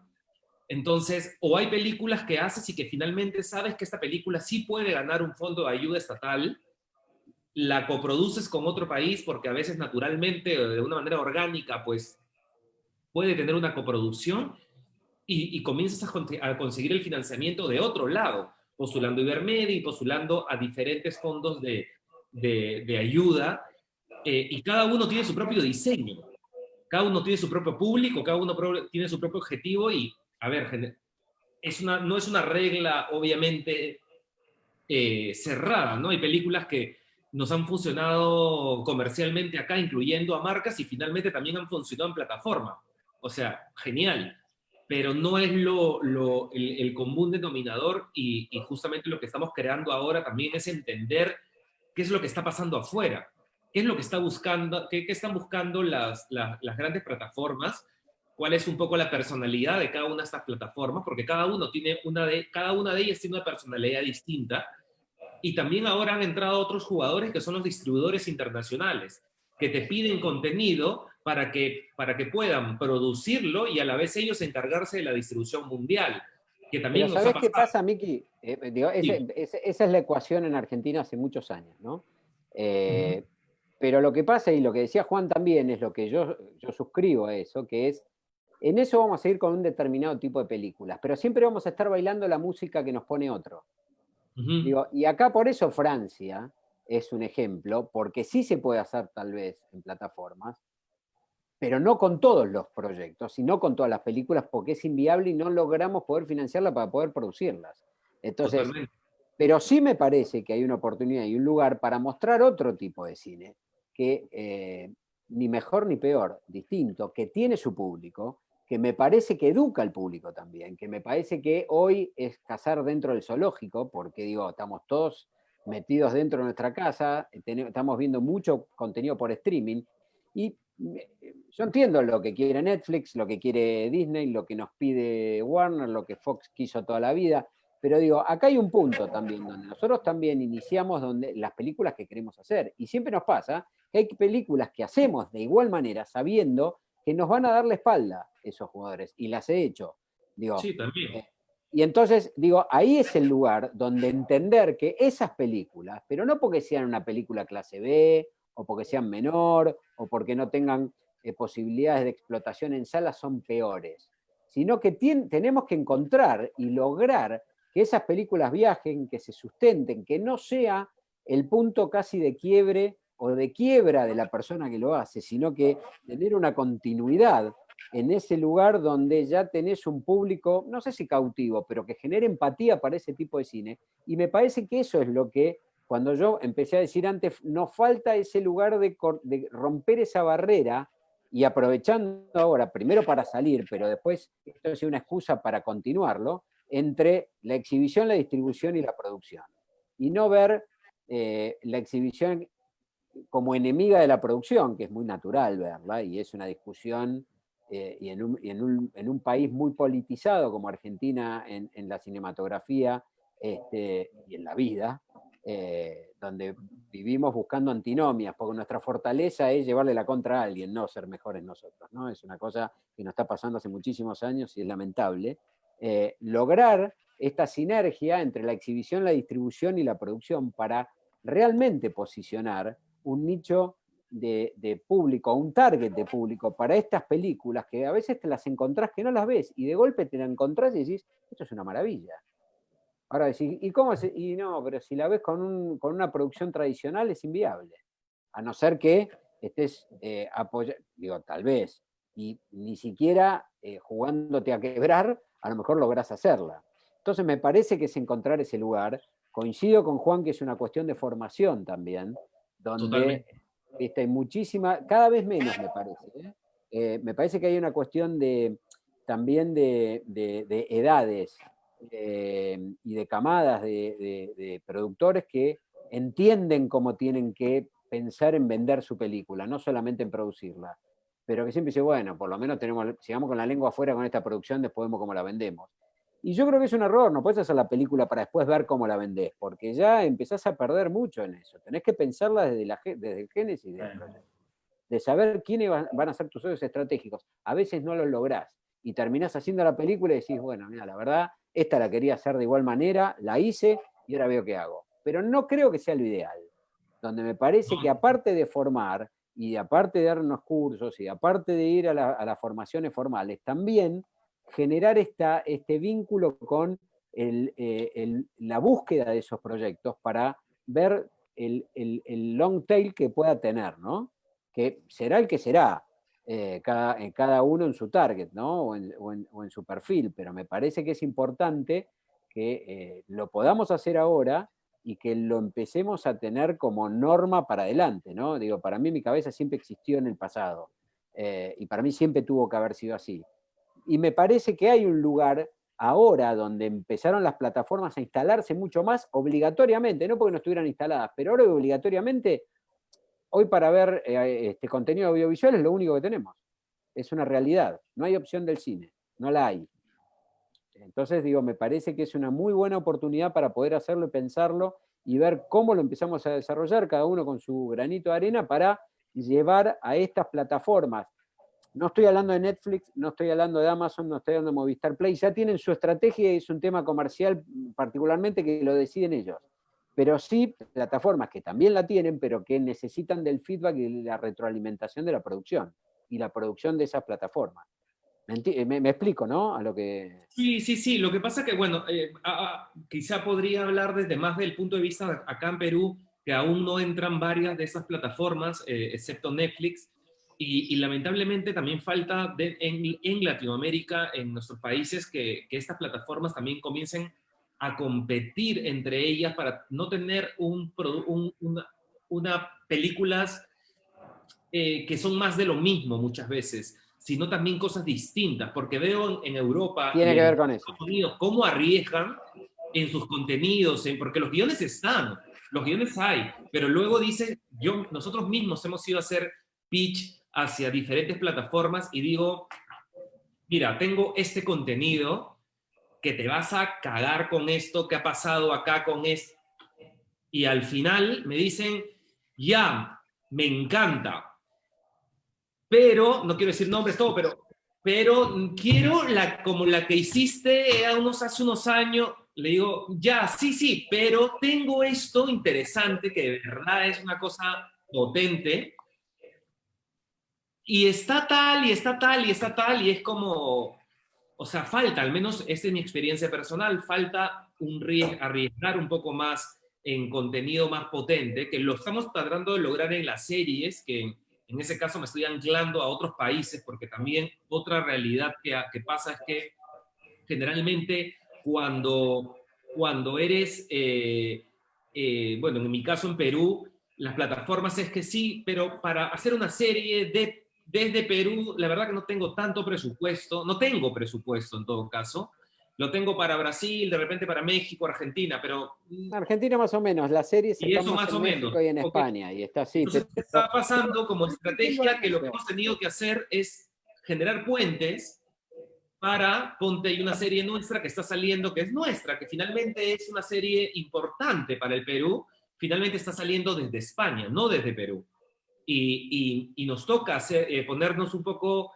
Entonces, o hay películas que haces y que finalmente sabes que esta película sí puede ganar un fondo de ayuda estatal, la coproduces con otro país porque a veces naturalmente, de una manera orgánica, pues puede tener una coproducción y comienzas a conseguir el financiamiento de otro lado, postulando a Ibermedia y postulando a diferentes fondos de ayuda, y cada uno tiene su propio diseño, cada uno tiene su propio público, cada uno tiene su propio objetivo y, a ver, no es una regla, obviamente, cerrada, ¿no? Hay películas que nos han funcionado comercialmente acá, incluyendo a marcas, y finalmente también han funcionado en plataforma. O sea, genial. Pero no es el común denominador y justamente lo que estamos creando ahora también es entender qué es lo que está pasando afuera, qué es lo que está buscando, qué están buscando las grandes plataformas, cuál es un poco la personalidad de cada una de estas plataformas, porque cada una de ellas tiene una personalidad distinta, y también ahora han entrado otros jugadores que son los distribuidores internacionales, que te piden contenido para que puedan producirlo y a la vez ellos encargarse de la distribución mundial, que Pero también nos ha ¿sabés qué pasado. pasa, Miki? Digo, Sí. esa es la ecuación en Argentina hace muchos años, ¿no? Ujú. Pero lo que pasa, y lo que decía Juan también, es lo que yo suscribo a eso, que es, en eso vamos a seguir con un determinado tipo de películas, pero siempre vamos a estar bailando la música que nos pone otro. Ujú. Digo, y acá por eso Francia es un ejemplo, porque sí se puede hacer tal vez en plataformas, pero no con todos los proyectos, sino con todas las películas, porque es inviable y no logramos poder financiarla para poder producirlas. Entonces, Totalmente. pero sí me parece que hay una oportunidad y un lugar para mostrar otro tipo de cine, que ni mejor ni peor, distinto, que tiene su público, que me parece que educa al público también, que me parece que hoy es cazar dentro del zoológico, porque digo, estamos todos metidos dentro de nuestra casa, estamos viendo mucho contenido por streaming, y yo entiendo lo que quiere Netflix, lo que quiere Disney, lo que nos pide Warner, lo que Fox quiso toda la vida, pero digo, acá hay un punto también donde nosotros también iniciamos las películas que queremos hacer. Y siempre nos pasa que hay películas que hacemos de igual manera sabiendo que nos van a dar la espalda esos jugadores. Y las he hecho. Digo, Sí, también. y entonces, digo, ahí es el lugar donde entender que esas películas, pero no porque sean una película clase B, o porque sean menor, o porque no tengan posibilidades de explotación en salas, son peores, sino que tenemos que encontrar y lograr que esas películas viajen, que se sustenten, que no sea el punto casi de quiebre o de quiebra de la persona que lo hace, sino que tener una continuidad en ese lugar donde ya tenés un público, no sé si cautivo, pero que genere empatía para ese tipo de cine. Y me parece que eso es lo que, cuando yo empecé a decir antes, nos falta ese lugar de romper esa barrera y aprovechando ahora, primero para salir, pero después esto es una excusa para continuarlo, entre la exhibición, la distribución y la producción. Y no ver la exhibición como enemiga de la producción, que es muy natural verla, y es una discusión, y en un país muy politizado como Argentina en la cinematografía y en la vida, donde vivimos buscando antinomias, porque nuestra fortaleza es llevarle la contra a alguien, no ser mejores nosotros, ¿no? Es una cosa que nos está pasando hace muchísimos años y es lamentable. Lograr esta sinergia entre la exhibición, la distribución y la producción para realmente posicionar un nicho de público, un target de público para estas películas que a veces te las encontrás que no las ves y de golpe te las encontrás y decís, esto es una maravilla. Ahora decís, ¿y cómo es? Y no, pero si la ves con una producción tradicional es inviable. A no ser que estés apoyando, digo, tal vez, y ni siquiera jugándote a quebrar, a lo mejor lográs hacerla. Entonces me parece que es encontrar ese lugar. Coincido con Juan que es una cuestión de formación también, donde Totalmente. hay muchísima, cada vez menos me parece. Me parece que hay una cuestión también de edades y de camadas de productores que entienden cómo tienen que pensar en vender su película, no solamente en producirla. Pero que siempre dice, bueno, por lo menos sigamos con la lengua afuera con esta producción, después vemos cómo la vendemos. Y yo creo que es un error, no puedes hacer la película para después ver cómo la vendés, porque ya empezás a perder mucho en eso. Tenés que pensarla desde el génesis del proyecto, de saber quiénes van a ser tus socios estratégicos. A veces no los lográs y terminás haciendo la película y decís, bueno, mira, la verdad, esta la quería hacer de igual manera, la hice y ahora veo qué hago. Pero no creo que sea lo ideal. Donde me parece que aparte de formar y aparte de dar unos cursos y aparte de ir a las formaciones formales, también generar este vínculo con la búsqueda de esos proyectos para ver el long tail que pueda tener, ¿no? Que será el que será, cada uno en su target, ¿no? O en su perfil, pero me parece que es importante que lo podamos hacer ahora y que lo empecemos a tener como norma para adelante, ¿no? Digo, para mí mi cabeza siempre existió en el pasado, y para mí siempre tuvo que haber sido así. Y me parece que hay un lugar ahora donde empezaron las plataformas a instalarse mucho más obligatoriamente, no porque no estuvieran instaladas, pero ahora obligatoriamente, hoy para ver este contenido audiovisual es lo único que tenemos. Es una realidad, no hay opción del cine, no la hay. Entonces, digo, me parece que es una muy buena oportunidad para poder hacerlo y pensarlo y ver cómo lo empezamos a desarrollar, cada uno con su granito de arena, para llevar a estas plataformas. No estoy hablando de Netflix, no estoy hablando de Amazon, no estoy hablando de Movistar Play, ya tienen su estrategia y es un tema comercial particularmente que lo deciden ellos. Pero sí plataformas que también la tienen, pero que necesitan del feedback y la retroalimentación de la producción y la producción de esas plataformas. Me explico, ¿no? A lo que... Sí, sí, sí. Lo que pasa que, bueno, quizá podría hablar desde más del punto de vista acá en Perú, que aún no entran varias de esas plataformas, excepto Netflix, y lamentablemente también falta en Latinoamérica, en nuestros países, que estas plataformas también comiencen a competir entre ellas para no tener una películas que son más de lo mismo muchas veces, sino también cosas distintas, porque veo en Europa Tiene y que en ver con eso. Estados Unidos cómo arriesgan en sus contenidos, porque los guiones están, los guiones hay, pero luego dicen, nosotros mismos hemos ido a hacer pitch hacia diferentes plataformas y digo, mira, tengo este contenido que te vas a cagar con esto que ha pasado acá con esto, y al final me dicen, ya, me encanta, pero, no quiero decir nombres, todo, pero quiero como la que hiciste hace unos años. Le digo, ya, sí, sí, pero tengo esto interesante que de verdad es una cosa potente y está tal, y está tal, y está tal, y es como, o sea, falta, al menos esta es mi experiencia personal, falta arriesgar un poco más en contenido más potente, que lo estamos tratando de lograr en las series, que en ese caso me estoy anclando a otros países, porque también otra realidad que pasa es que generalmente cuando eres, bueno, en mi caso en Perú, las plataformas es que sí, pero para hacer una serie desde Perú, la verdad que no tengo tanto presupuesto, no tengo presupuesto en todo caso, lo tengo para Brasil, de repente para México, Argentina, pero... Argentina más o menos, las series Y están eso más más en o menos. México y en Okay. España, y está así. Entonces, ¿qué está pasando como Entiendo estrategia? Que lo que eso. hemos tenido que hacer es generar puentes para, ponte, hay una serie nuestra que está saliendo, que es nuestra, que finalmente es una serie importante para el Perú, finalmente está saliendo desde España, no desde Perú. Y nos toca ponernos un poco,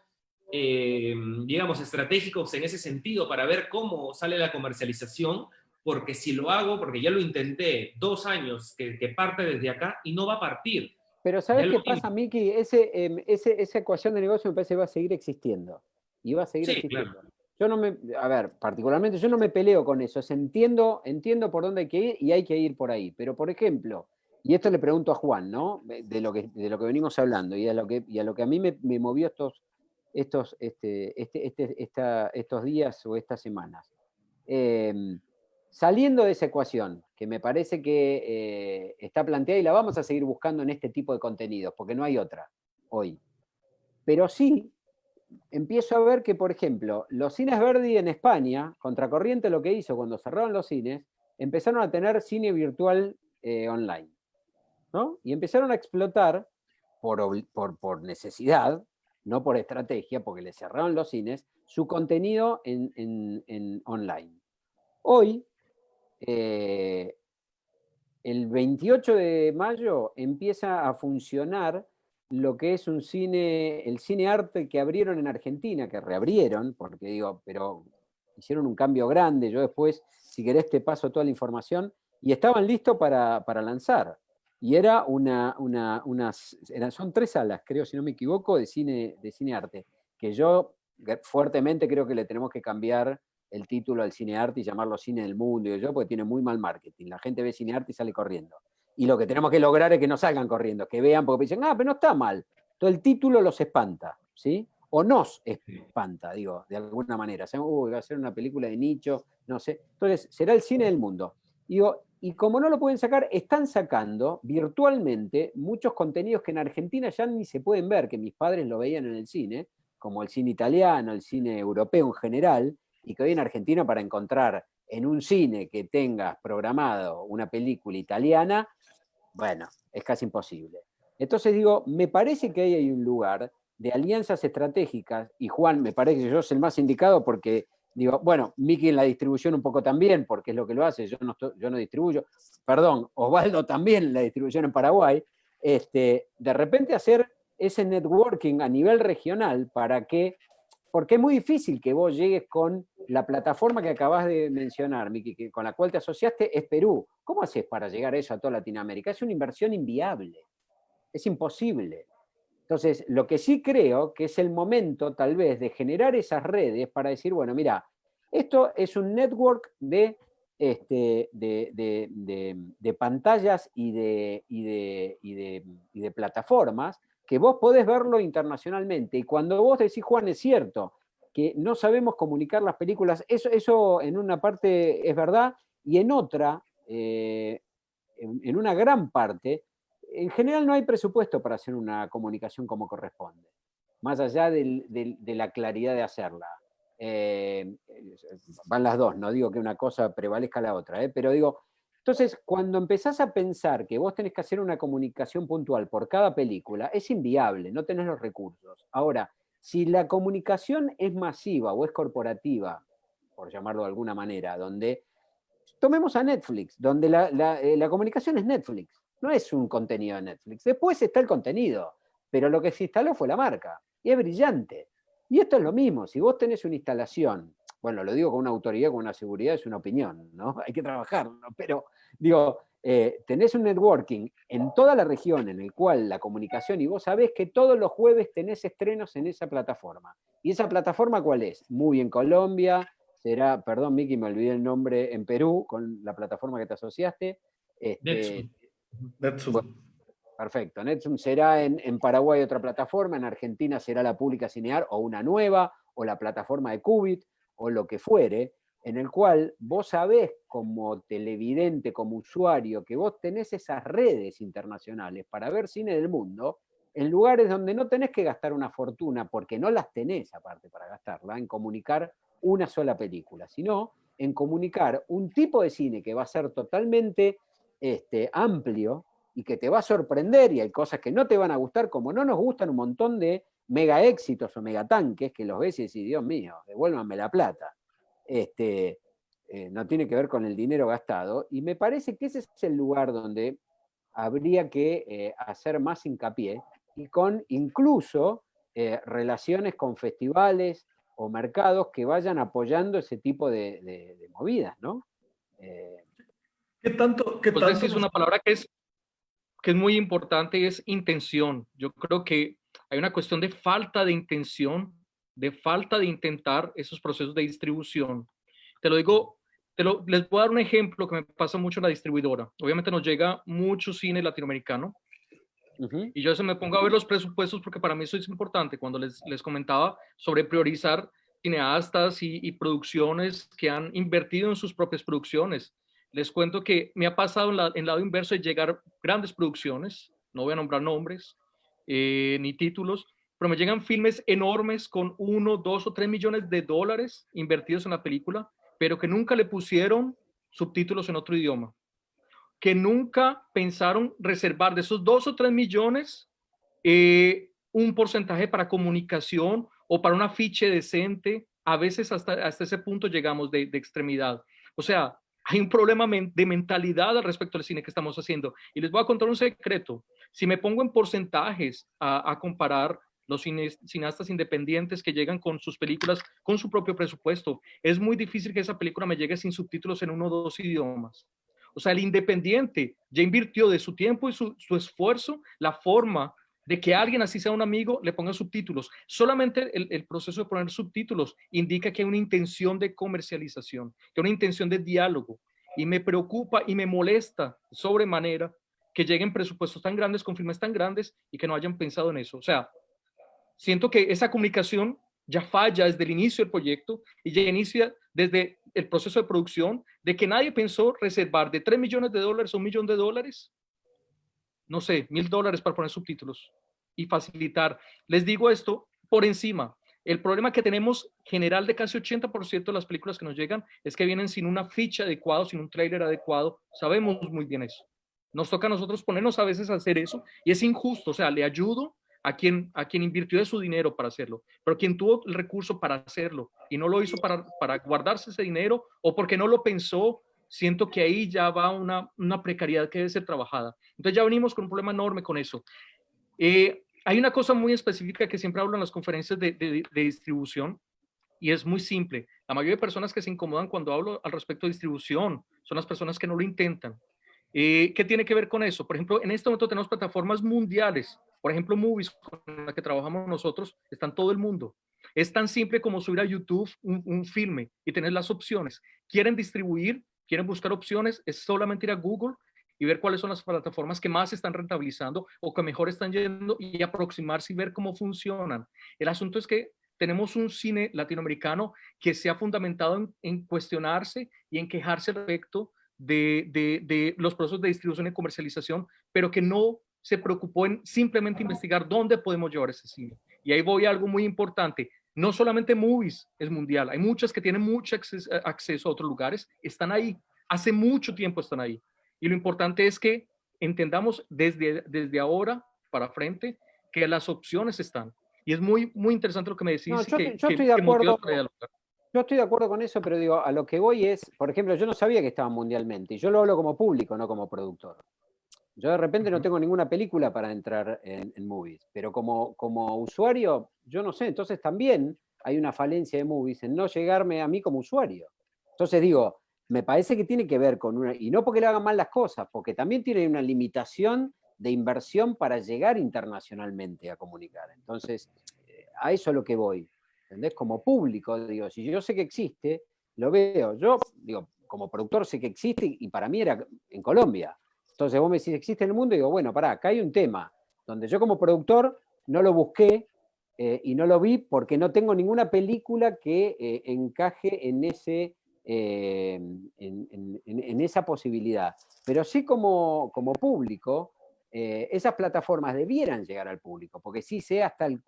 digamos, estratégicos en ese sentido para ver cómo sale la comercialización, porque si lo hago, porque ya lo intenté 2 años, que parte desde acá y no va a partir. Pero ¿sabes qué pasa, Miki? Esa ecuación de negocio me parece que va a seguir existiendo. Y va a seguir Sí, existiendo. claro. Yo no me, a ver, particularmente yo no me peleo con eso. Entiendo por dónde hay que ir y hay que ir por ahí. Pero, por ejemplo, y esto le pregunto a Juan, ¿no? De lo que venimos hablando y a lo que a mí me movió estos días o estas semanas. Saliendo de esa ecuación, que me parece que está planteada y la vamos a seguir buscando en este tipo de contenidos, porque no hay otra hoy. Pero sí, empiezo a ver que, por ejemplo, los cines Verdi en España, Contracorriente lo que hizo cuando cerraron los cines, empezaron a tener cine virtual online, ¿no? Y empezaron a explotar por necesidad, no por estrategia, porque le cerraron los cines, su contenido en online. Hoy, el 28 de mayo empieza a funcionar lo que es el cine arte que abrieron en Argentina, que reabrieron, porque digo, pero hicieron un cambio grande, yo después, si querés, te paso toda la información, y estaban listos para lanzar. Y era son 3 salas, creo, si no me equivoco, de cine arte, que yo fuertemente creo que le tenemos que cambiar el título al cine arte y llamarlo cine del mundo, y yo, porque tiene muy mal marketing. La gente ve cine arte y sale corriendo. Y lo que tenemos que lograr es que no salgan corriendo, que vean, porque dicen, pero no está mal. Entonces el título los espanta, ¿sí? O nos espanta, digo, de alguna manera. Va a ser una película de nicho, no sé. Entonces, será el cine del mundo. Digo, y como no lo pueden sacar, están sacando virtualmente muchos contenidos que en Argentina ya ni se pueden ver, que mis padres lo veían en el cine, como el cine italiano, el cine europeo en general, y que hoy en Argentina, para encontrar en un cine que tengas programado una película italiana, bueno, es casi imposible. Entonces digo, me parece que ahí hay un lugar de alianzas estratégicas, y Juan, me parece que yo soy el más indicado porque, digo, bueno, Miki en la distribución un poco también, porque es lo que lo hace, yo no distribuyo, perdón, Osvaldo también en la distribución en Paraguay, de repente hacer ese networking a nivel regional para que, porque es muy difícil que vos llegues con la plataforma que acabas de mencionar, Miki, con la cual te asociaste, es Perú. ¿Cómo haces para llegar a eso a toda Latinoamérica? Es una inversión inviable, es imposible. Entonces, lo que sí creo que es el momento, tal vez, de generar esas redes para decir, bueno, mira, esto es un network de pantallas y de plataformas que vos podés verlo internacionalmente. Y cuando vos decís, Juan, es cierto, que no sabemos comunicar las películas, eso en una parte es verdad, y en otra, en una gran parte, en general no hay presupuesto para hacer una comunicación como corresponde, más allá de la claridad de hacerla. Van las dos, no digo que una cosa prevalezca a la otra, pero digo, entonces cuando empezás a pensar que vos tenés que hacer una comunicación puntual por cada película, es inviable, no tenés los recursos. Ahora, si la comunicación es masiva o es corporativa, por llamarlo de alguna manera, donde tomemos a Netflix, donde la comunicación es Netflix, no es un contenido de Netflix. Después está el contenido, pero lo que se instaló fue la marca, y es brillante. Y esto es lo mismo, si vos tenés una instalación, bueno, lo digo con una autoridad, con una seguridad, es una opinión, ¿no? Hay que trabajarlo, pero digo, tenés un networking en toda la región en el cual la comunicación, y vos sabés que todos los jueves tenés estrenos en esa plataforma. ¿Y esa plataforma cuál es? Muy en Colombia, será, perdón Miki, me olvidé el nombre, en Perú, con la plataforma que te asociaste. Netsum. Bueno, perfecto. Netsum será en Paraguay otra plataforma, en Argentina será la Pública Cinear o una nueva, o la plataforma de Qubit, o lo que fuere, en el cual vos sabés como televidente, como usuario, que vos tenés esas redes internacionales para ver cine del mundo, en lugares donde no tenés que gastar una fortuna, porque no las tenés aparte para gastarla, en comunicar una sola película, sino en comunicar un tipo de cine que va a ser totalmente amplio y que te va a sorprender, y hay cosas que no te van a gustar, como no nos gustan un montón de mega éxitos o megatanques que los ves y decís, Dios mío, devuélvanme la plata. No tiene que ver con el dinero gastado, y me parece que ese es el lugar donde habría que hacer más hincapié, y con incluso relaciones con festivales o mercados que vayan apoyando ese tipo de movidas, ¿no? ¿Qué tanto Vos decís una palabra que es muy importante, es intención. Yo creo que hay una cuestión de falta de intención, de falta de intentar esos procesos de distribución. Te lo digo, les voy a dar un ejemplo que me pasa mucho en la distribuidora. Obviamente nos llega mucho cine latinoamericano, y yo se me pongo a ver los presupuestos porque para mí eso es importante. Cuando les comentaba sobre priorizar cineastas y producciones que han invertido en sus propias producciones. Les cuento que me ha pasado en el lado inverso de llegar grandes producciones, no voy a nombrar nombres ni títulos, pero me llegan filmes enormes con 1, 2 o 3 millones de dólares invertidos en la película, pero que nunca le pusieron subtítulos en otro idioma, que nunca pensaron reservar de esos 2 o 3 millones un porcentaje para comunicación o para un afiche decente. A veces hasta ese punto llegamos de extremidad. O sea, hay un problema de mentalidad al respecto del cine que estamos haciendo. Y les voy a contar un secreto. Si me pongo en porcentajes a comparar los cineastas independientes que llegan con sus películas, con su propio presupuesto, es muy difícil que esa película me llegue sin subtítulos en 1 o 2 idiomas. O sea, el independiente ya invirtió de su tiempo y su esfuerzo la forma de que alguien, así sea un amigo, le ponga subtítulos. Solamente el proceso de poner subtítulos indica que hay una intención de comercialización, que hay una intención de diálogo. Y me preocupa y me molesta sobremanera que lleguen presupuestos tan grandes con filmes tan grandes y que no hayan pensado en eso. O sea, siento que esa comunicación ya falla desde el inicio del proyecto y ya inicia desde el proceso de producción, de que nadie pensó reservar de 3 millones de dólares a $1 millón, no sé, $1,000 para poner subtítulos y facilitar. Les digo esto por encima. El problema que tenemos general de casi 80% de las películas que nos llegan es que vienen sin una ficha adecuada, sin un tráiler adecuado. Sabemos muy bien eso. Nos toca a nosotros ponernos a veces a hacer eso y es injusto. O sea, le ayudo a quien invirtió de su dinero para hacerlo, pero quien tuvo el recurso para hacerlo y no lo hizo para guardarse ese dinero o porque no lo pensó, siento que ahí ya va una precariedad que debe ser trabajada. Entonces ya venimos con un problema enorme con eso. Hay una cosa muy específica que siempre hablo en las conferencias de distribución y es muy simple. La mayoría de personas que se incomodan cuando hablo al respecto de distribución son las personas que no lo intentan. ¿Qué tiene que ver con eso? Por ejemplo, en este momento tenemos plataformas mundiales. Por ejemplo, Movies, con la que trabajamos nosotros, está en todo el mundo. Es tan simple como subir a YouTube un filme y tener las opciones. ¿Quieren distribuir? ¿Quieren buscar opciones? Es solamente ir a Google y ver cuáles son las plataformas que más están rentabilizando o que mejor están yendo y aproximarse y ver cómo funcionan. El asunto es que tenemos un cine latinoamericano que se ha fundamentado en cuestionarse y en quejarse al respecto de los procesos de distribución y comercialización, pero que no se preocupó en simplemente investigar dónde podemos llevar ese cine. Y ahí voy a algo muy importante. No solamente Movies es mundial, hay muchas que tienen mucho acceso a otros lugares, están ahí, hace mucho tiempo están ahí. Y lo importante es que entendamos desde ahora para frente que las opciones están. Y es muy, muy interesante lo que me decís. No, yo estoy de acuerdo. Yo estoy de acuerdo con eso, pero digo, a lo que voy es, por ejemplo, yo no sabía que estaban mundialmente, y yo lo hablo como público, no como productor. Yo de repente no tengo ninguna película para entrar en Movies, pero como usuario, yo no sé, entonces también hay una falencia de Movies en no llegarme a mí como usuario. Entonces digo, me parece que tiene que ver con y no porque le hagan mal las cosas, porque también tiene una limitación de inversión para llegar internacionalmente a comunicar. Entonces, a eso es lo que voy. ¿Entendés? Como público, digo, si yo sé que existe, lo veo. Yo, digo, como productor sé que existe y para mí era en Colombia. Entonces vos me decís, existe en el mundo y digo, bueno, pará, acá hay un tema donde yo como productor no lo busqué y no lo vi porque no tengo ninguna película que encaje en esa posibilidad. Pero sí como público, esas plataformas debieran llegar al público, porque sí sé hasta el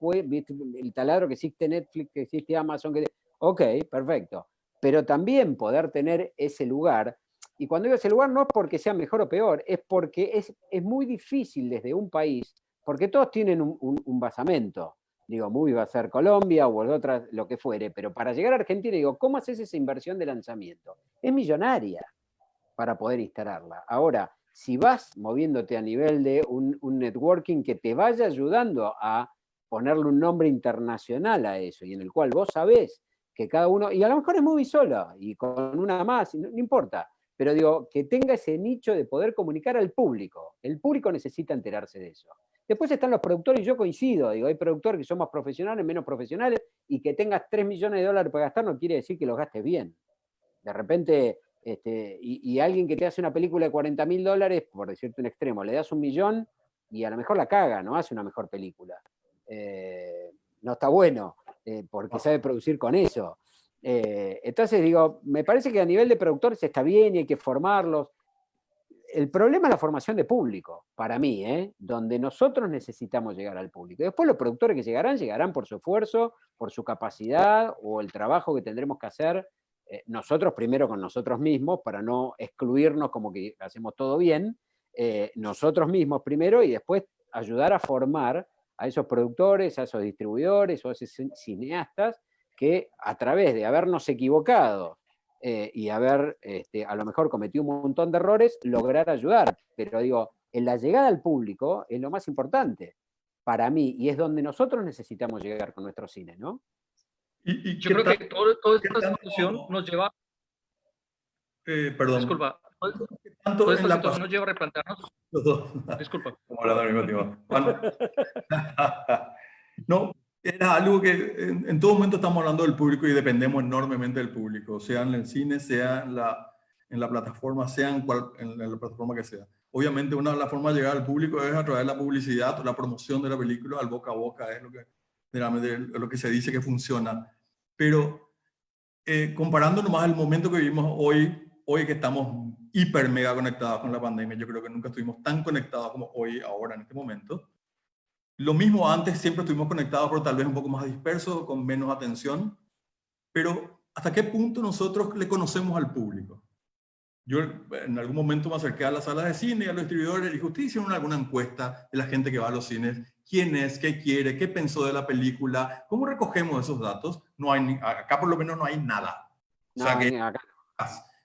taladro que existe Netflix, que existe Amazon, ok, perfecto, pero también poder tener ese lugar, y cuando digo ese lugar no es porque sea mejor o peor, es porque es muy difícil desde un país, porque todos tienen un basamento, digo, Movie va a ser Colombia o otra, lo que fuere, pero para llegar a Argentina, digo, ¿cómo haces esa inversión de lanzamiento? Es millonaria para poder instalarla. Ahora, si vas moviéndote a nivel de un networking que te vaya ayudando a ponerle un nombre internacional a eso, y en el cual vos sabés que cada uno, y a lo mejor es Movie sola, y con una más, no importa, pero digo, que tenga ese nicho de poder comunicar al público. El público necesita enterarse de eso. Después están los productores, y yo coincido, digo, hay productores que son más profesionales, menos profesionales, y que tengas 3 millones de dólares para gastar no quiere decir que los gastes bien. De repente, y alguien que te hace una película de $40.000, por decirte un extremo, le das $1 millón y a lo mejor la caga, no hace una mejor película. No está bueno. porque sabe producir con eso. Entonces digo, me parece que a nivel de productores está bien y hay que formarlos. El problema es la formación de público, para mí, donde nosotros necesitamos llegar al público. Después los productores que llegarán por su esfuerzo, por su capacidad o el trabajo que tendremos que hacer nosotros primero con nosotros mismos, para no excluirnos como que hacemos todo bien, nosotros mismos primero y después ayudar a formar a esos productores, a esos distribuidores o a esos cineastas que a través de habernos equivocado y haber a lo mejor cometido un montón de errores, lograr ayudar. Pero digo, en la llegada al público es lo más importante para mí y es donde nosotros necesitamos llegar con nuestro cine, ¿no? Yo creo que toda esta situación nos lleva... Perdón. Disculpa. Tanto Toda en esta la situación nos lleva a replantearnos... Los dos. Disculpa. Como hablando al mismo tiempo. Bueno. No, era algo que en todo momento estamos hablando del público y dependemos enormemente del público, sea en el cine, sea en la plataforma, sea en la plataforma que sea. Obviamente una de las formas de llegar al público es a través de la publicidad o la promoción de la película, al boca a boca, es lo que generalmente es lo que se dice que funciona. Pero comparando nomás el momento que vivimos hoy que estamos hiper mega conectados con la pandemia, yo creo que nunca estuvimos tan conectados como hoy, ahora, en este momento. Lo mismo antes, siempre estuvimos conectados, pero tal vez un poco más dispersos, con menos atención. Pero ¿hasta qué punto nosotros le conocemos al público? Yo en algún momento me acerqué a las salas de cine y a los distribuidores y dije, ¿ustedes hicieron alguna encuesta de la gente que va a los cines? ¿Quién es? ¿Qué quiere? ¿Qué pensó de la película? ¿Cómo recogemos esos datos? No hay, acá por lo menos no hay nada. O sea que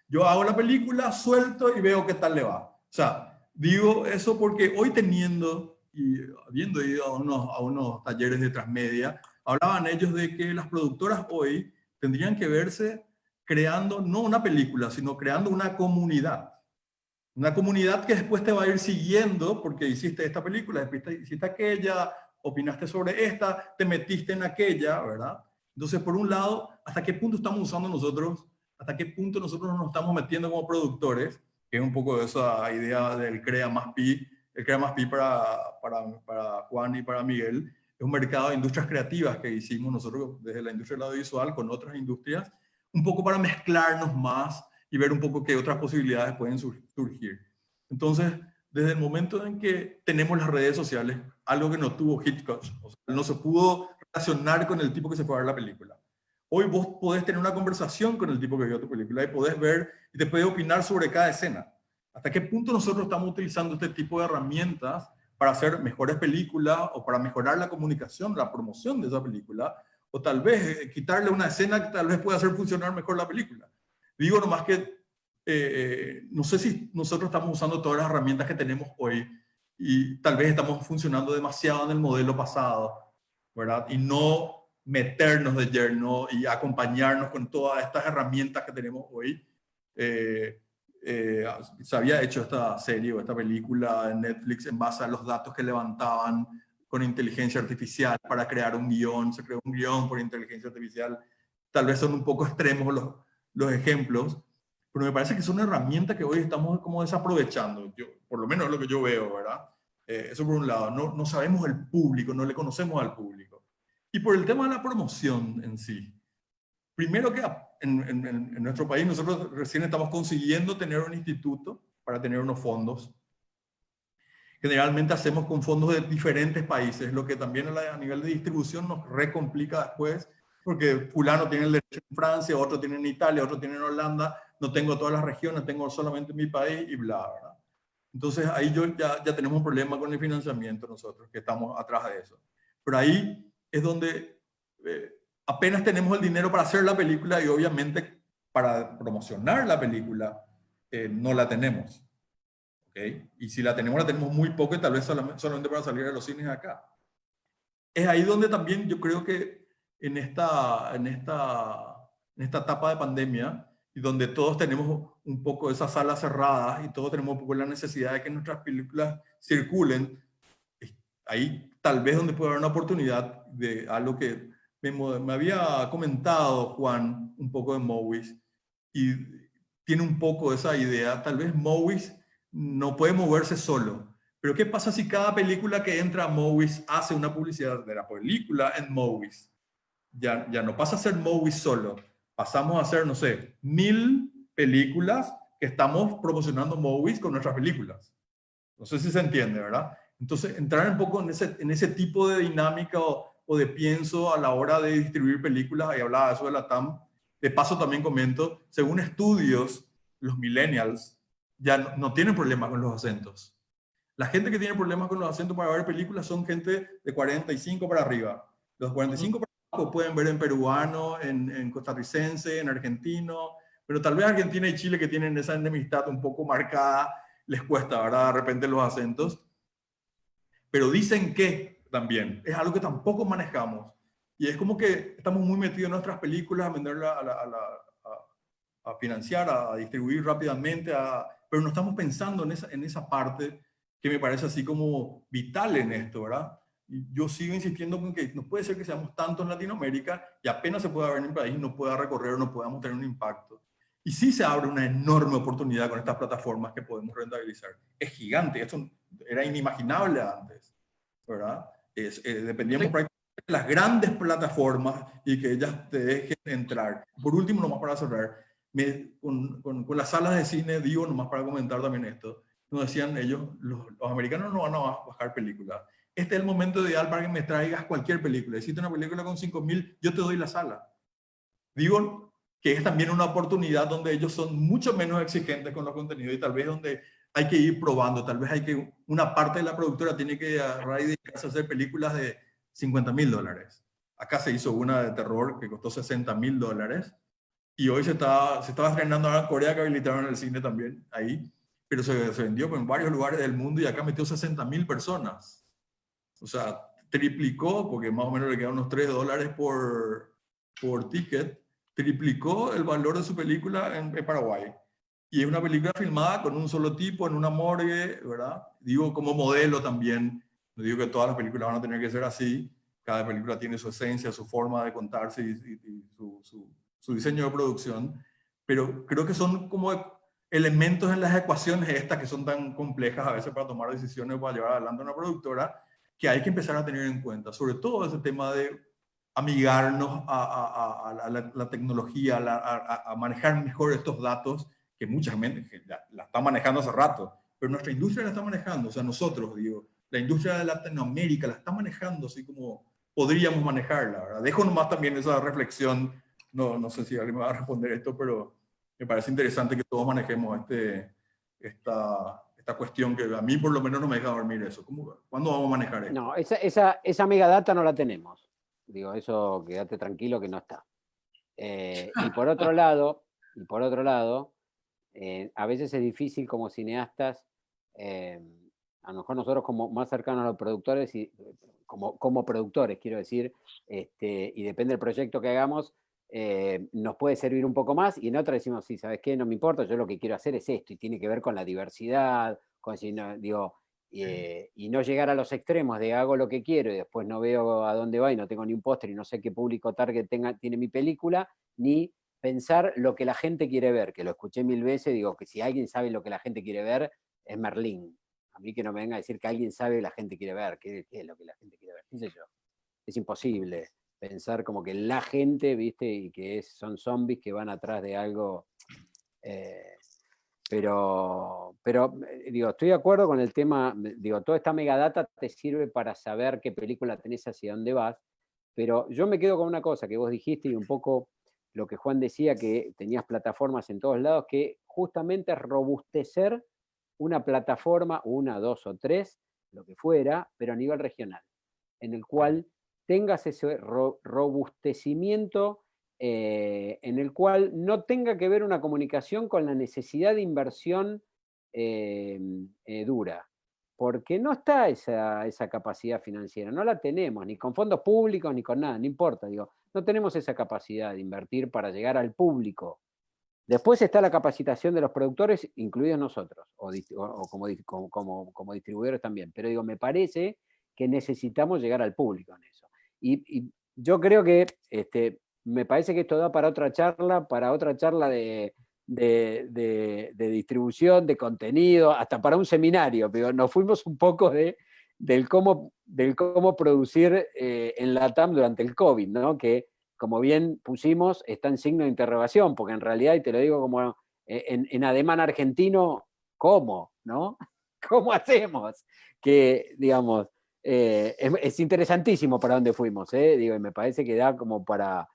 yo hago la película, suelto y veo qué tal le va. O sea, digo eso porque hoy teniendo y habiendo ido a unos talleres de transmedia, hablaban ellos de que las productoras hoy tendrían que verse creando no una película, sino creando una comunidad. Una comunidad que después te va a ir siguiendo porque hiciste esta película, después hiciste aquella, opinaste sobre esta, te metiste en aquella, ¿verdad? Entonces, por un lado, ¿hasta qué punto estamos usando nosotros? ¿Hasta qué punto nosotros nos estamos metiendo como productores? Que es un poco de esa idea del Crea Más Pi. El Crea Más Pi para Juan y para Miguel es un mercado de industrias creativas que hicimos nosotros desde la industria del audiovisual con otras industrias, un poco para mezclarnos más y ver un poco qué otras posibilidades pueden surgir. Entonces, desde el momento en que tenemos las redes sociales, algo que no tuvo Hitchcock, o sea, no se pudo relacionar con el tipo que se fue a ver la película. Hoy vos podés tener una conversación con el tipo que vio tu película y podés ver y te puede opinar sobre cada escena. ¿Hasta qué punto nosotros estamos utilizando este tipo de herramientas para hacer mejores películas o para mejorar la comunicación, la promoción de esa película? O tal vez quitarle una escena que tal vez pueda hacer funcionar mejor la película. Digo nomás que no sé si nosotros estamos usando todas las herramientas que tenemos hoy y tal vez estamos funcionando demasiado en el modelo pasado, ¿verdad? Y no meternos de lleno y acompañarnos con todas estas herramientas que tenemos hoy. Se había hecho esta serie o esta película en Netflix en base a los datos que levantaban con inteligencia artificial para crear un guión. Se creó un guión por inteligencia artificial. Tal vez son un poco extremos los ejemplos, pero me parece que es una herramienta que hoy estamos como desaprovechando. Yo, por lo menos es lo que yo veo, ¿verdad? Eso por un lado. No sabemos el público, no le conocemos al público. Y por el tema de la promoción en sí. Primero que en nuestro país nosotros recién estamos consiguiendo tener un instituto para tener unos fondos. Generalmente hacemos con fondos de diferentes países, lo que también a nivel de distribución nos recomplica después, porque fulano tiene el derecho en Francia, otro tiene en Italia, otro tiene en Holanda, no tengo todas las regiones, tengo solamente mi país y bla, ¿verdad? Entonces ahí ya tenemos un problema con el financiamiento nosotros, que estamos atrás de eso. Pero ahí es donde apenas tenemos el dinero para hacer la película y obviamente para promocionar la película no la tenemos. ¿Okay? Y si la tenemos muy poco y tal vez solamente para salir a los cines acá. Es ahí donde también yo creo que en esta etapa de pandemia y donde todos tenemos un poco esas salas cerradas y todos tenemos un poco la necesidad de que nuestras películas circulen, ahí tal vez donde puede haber una oportunidad de algo que me había comentado Juan un poco de Movies y tiene un poco esa idea. Tal vez Movies no puede moverse solo. Pero ¿qué pasa si cada película que entra a Movies hace una publicidad de la película en Movies? ya no pasa a ser movies solo, pasamos a hacer, no sé, 1000 películas que estamos promocionando movies con nuestras películas. No sé si se entiende, ¿verdad? Entonces, entrar un poco en ese tipo de dinámica o de pienso a la hora de distribuir películas, y hablaba de eso de la TAM, de paso también comento, según estudios, los millennials ya no tienen problemas con los acentos. La gente que tiene problemas con los acentos para ver películas son gente de 45 para arriba. Los 45 para abajo pueden ver en peruano, en costarricense, en argentino, pero tal vez Argentina y Chile, que tienen esa enemistad un poco marcada, les cuesta, ¿verdad? De repente los acentos. Pero dicen que también es algo que tampoco manejamos. Y es como que estamos muy metidos en nuestras películas, a venderla, a financiar, a distribuir rápidamente, pero no estamos pensando en esa parte que me parece así como vital en esto, ¿verdad? Y yo sigo insistiendo con que no puede ser que seamos tantos en Latinoamérica y apenas se pueda ver en el país, no pueda recorrer o no podamos tener un impacto. Y sí se abre una enorme oportunidad con estas plataformas que podemos rentabilizar. Es gigante, esto era inimaginable antes, ¿verdad? Dependíamos prácticamente de las grandes plataformas y que ellas te dejen entrar. Por último, nomás para cerrar, con las salas de cine, digo, nomás para comentar también esto, nos decían ellos, los americanos no van a bajar películas. Este es el momento ideal para que me traigas cualquier película. Si una película con 5.000, yo te doy la sala. Digo que es también una oportunidad donde ellos son mucho menos exigentes con los contenidos y tal vez donde hay que ir probando, tal vez una parte de la productora tiene que agarrar y dedicarse a hacer películas de $50.000. Acá se hizo una de terror que costó $60.000 y hoy se estaba estrenando ahora en Corea, que habilitaron el cine también ahí, pero se vendió en varios lugares del mundo y acá metió 60.000 personas. O sea, triplicó, porque más o menos le quedan unos $3 por ticket, triplicó el valor de su película en Paraguay. Y es una película filmada con un solo tipo, en una morgue, ¿verdad? Digo, como modelo también. No digo que todas las películas van a tener que ser así. Cada película tiene su esencia, su forma de contarse y su diseño de producción. Pero creo que son como elementos en las ecuaciones estas que son tan complejas a veces para tomar decisiones o para llevar adelante una productora, que hay que empezar a tener en cuenta. Sobre todo ese tema de amigarnos a la tecnología, a manejar mejor estos datos que mucha gente la está manejando hace rato, pero nuestra industria la está manejando, o sea, nosotros, digo, la industria de Latinoamérica la está manejando así como podríamos manejarla, ¿verdad? Dejo nomás también esa reflexión, no sé si alguien me va a responder esto, pero me parece interesante que todos manejemos esta cuestión que a mí por lo menos no me deja dormir eso. ¿Cuándo vamos a manejar esto? No, esa megadata no la tenemos. Digo, eso quédate tranquilo que no está. Y por otro lado, a veces es difícil como cineastas, a lo mejor nosotros como más cercanos a los productores, y como productores, quiero decir, y depende del proyecto que hagamos, nos puede servir un poco más, y en otra decimos, sí, ¿sabes qué? No me importa, yo lo que quiero hacer es esto, y tiene que ver con la diversidad, digo, y no llegar a los extremos de hago lo que quiero y después no veo a dónde va y no tengo ni un póster y no sé qué público target tiene mi película, ni pensar lo que la gente quiere ver, que lo escuché 1000 veces, digo que si alguien sabe lo que la gente quiere ver, es Merlín. A mí que no me venga a decir que alguien sabe lo que la gente quiere ver, qué es lo que la gente quiere ver, qué sé yo. Es imposible pensar como que la gente, ¿viste? Y que son zombies que van atrás de algo. Pero digo, estoy de acuerdo con el tema, digo, toda esta megadata te sirve para saber qué película tenés, hacia dónde vas, pero yo me quedo con una cosa que vos dijiste y un poco lo que Juan decía, que tenías plataformas en todos lados, que justamente es robustecer una plataforma, 1, 2 o 3, lo que fuera, pero a nivel regional, en el cual tengas ese robustecimiento, en el cual no tenga que ver una comunicación con la necesidad de inversión dura, porque no está esa capacidad financiera, no la tenemos, ni con fondos públicos, ni con nada, no importa, digo, no tenemos esa capacidad de invertir para llegar al público. Después está la capacitación de los productores, incluidos nosotros, o como distribuidores también, pero digo, me parece que necesitamos llegar al público en eso. Y yo creo que me parece que esto da para otra charla de distribución, de contenido, hasta para un seminario, pero nos fuimos un poco del cómo producir en la TAM durante el COVID, ¿no? Que como bien pusimos, está en signo de interrogación, porque en realidad, y te lo digo como en ademán argentino, ¿cómo? ¿No? ¿Cómo hacemos? Que, digamos, es interesantísimo para dónde fuimos, digo, y me parece que da como para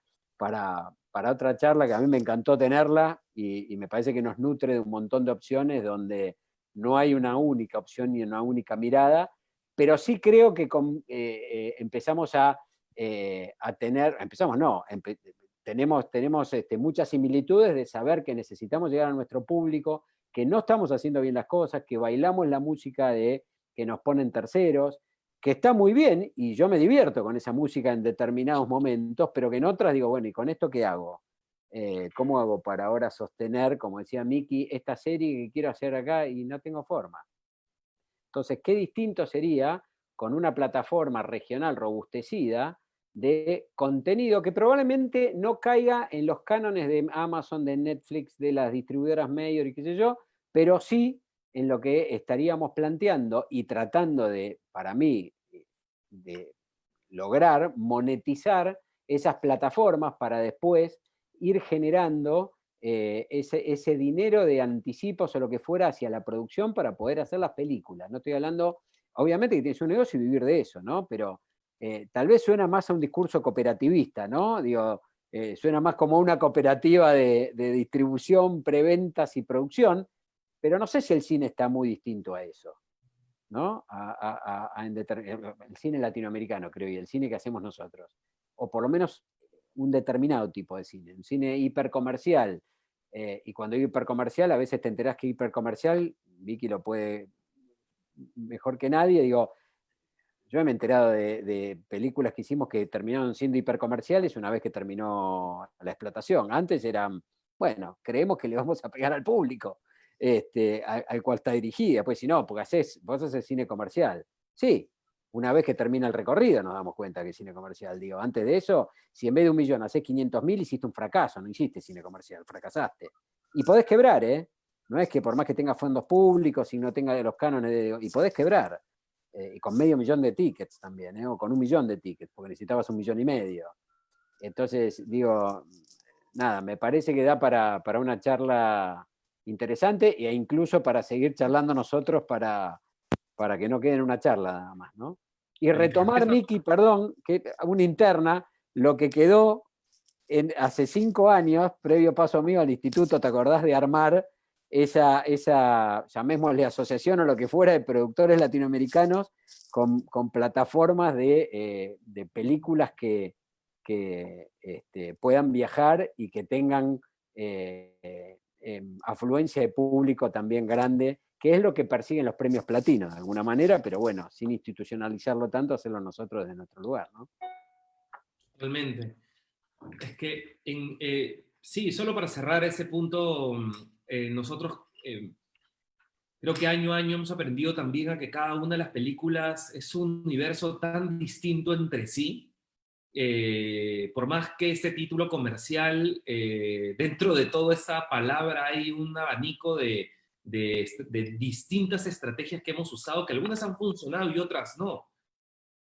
otra charla que a mí me encantó tenerla, y me parece que nos nutre de un montón de opciones donde no hay una única opción ni una única mirada, pero sí creo que empezamos a tener, tenemos muchas similitudes de saber que necesitamos llegar a nuestro público, que no estamos haciendo bien las cosas, que bailamos la música que nos ponen terceros, que está muy bien, y yo me divierto con esa música en determinados momentos, pero que en otras digo, bueno, ¿y con esto qué hago? ¿Cómo hago para ahora sostener, como decía Miki, esta serie que quiero hacer acá y no tengo forma? Entonces, qué distinto sería con una plataforma regional robustecida de contenido que probablemente no caiga en los cánones de Amazon, de Netflix, de las distribuidoras mayor y qué sé yo, pero sí en lo que estaríamos planteando y tratando de, para mí, de lograr monetizar esas plataformas para después ir generando ese dinero de anticipos o lo que fuera hacia la producción para poder hacer las películas. No estoy hablando, obviamente que tienes un negocio y vivir de eso, ¿no? Pero tal vez suena más a un discurso cooperativista, ¿no? Digo, suena más como una cooperativa de distribución, preventas y producción, pero no sé si el cine está muy distinto a eso, ¿no? El cine latinoamericano, creo, y el cine que hacemos nosotros. O por lo menos un determinado tipo de cine, un cine hipercomercial. Y cuando digo hipercomercial, a veces te enterás que hipercomercial, Vicky lo puede mejor que nadie, digo, yo me he enterado de películas que hicimos que terminaron siendo hipercomerciales una vez que terminó la explotación. Antes eran, bueno, creemos que le vamos a pegar al público al cual está dirigida, pues si no, porque vos haces cine comercial. Sí, una vez que termina el recorrido nos damos cuenta que es cine comercial. Digo, antes de eso, si en vez de 1 millón haces 500.000, hiciste un fracaso, no hiciste cine comercial, fracasaste. Y podés quebrar, ¿eh? No es que por más que tenga fondos públicos y no tenga de los cánones, y podés quebrar. Y con 500.000 de tickets también, o con 1 millón de tickets, porque necesitabas 1,5 millones. Entonces, digo, nada, me parece que da para una charla interesante e incluso para seguir charlando nosotros para que no quede en una charla nada más, ¿no? Y retomar, Miki, perdón, que una interna, lo que quedó hace 5 años, previo paso mío al instituto, ¿te acordás de armar esa llamémosle asociación o lo que fuera, de productores latinoamericanos con plataformas de películas que puedan viajar y que tengan afluencia de público también grande, que es lo que persiguen los premios Platino, de alguna manera, pero bueno, sin institucionalizarlo tanto, hacerlo nosotros desde nuestro lugar, ¿no? Totalmente. Es que, sí, solo para cerrar ese punto, nosotros creo que año a año hemos aprendido también a que cada una de las películas es un universo tan distinto entre sí. Por más que este título comercial, dentro de toda esa palabra hay un abanico de distintas estrategias que hemos usado, que algunas han funcionado y otras no.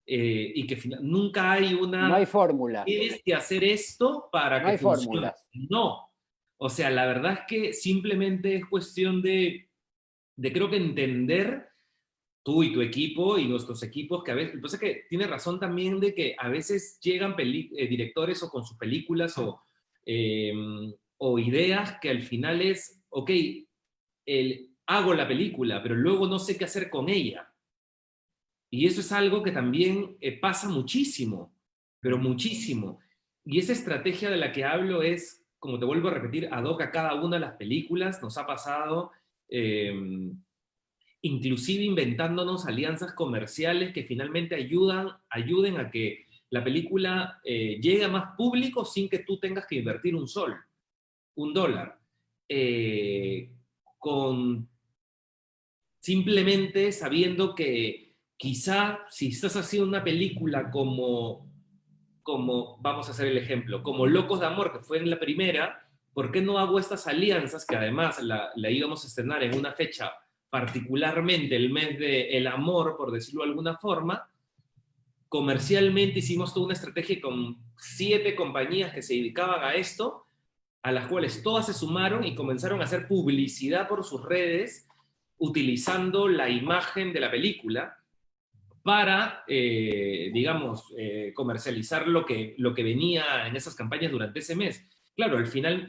Y que nunca hay una... No hay fórmula. Tienes que hacer esto para no que hay funcione. Fórmulas. No. O sea, la verdad es que simplemente es cuestión de creo que entender tú y tu equipo y nuestros equipos, que a veces, pues es que tiene razón también de que a veces llegan directores o con sus películas o ideas que al final es, ok, hago la película, pero luego no sé qué hacer con ella. Y eso es algo que también pasa muchísimo, pero muchísimo. Y esa estrategia de la que hablo es, como te vuelvo a repetir, ad hoc a cada una de las películas. Nos ha pasado... inclusive inventándonos alianzas comerciales que finalmente ayuden a que la película llegue a más público sin que tú tengas que invertir un dólar. Simplemente sabiendo que quizá si estás haciendo una película como vamos a hacer el ejemplo, como Locos de Amor, que fue en la primera, ¿por qué no hago estas alianzas que además la íbamos a estrenar en una fecha particularmente el mes del amor, por decirlo de alguna forma, comercialmente hicimos toda una estrategia con 7 compañías que se dedicaban a esto, a las cuales todas se sumaron y comenzaron a hacer publicidad por sus redes utilizando la imagen de la película para, digamos, comercializar lo que venía en esas campañas durante ese mes. Claro, al final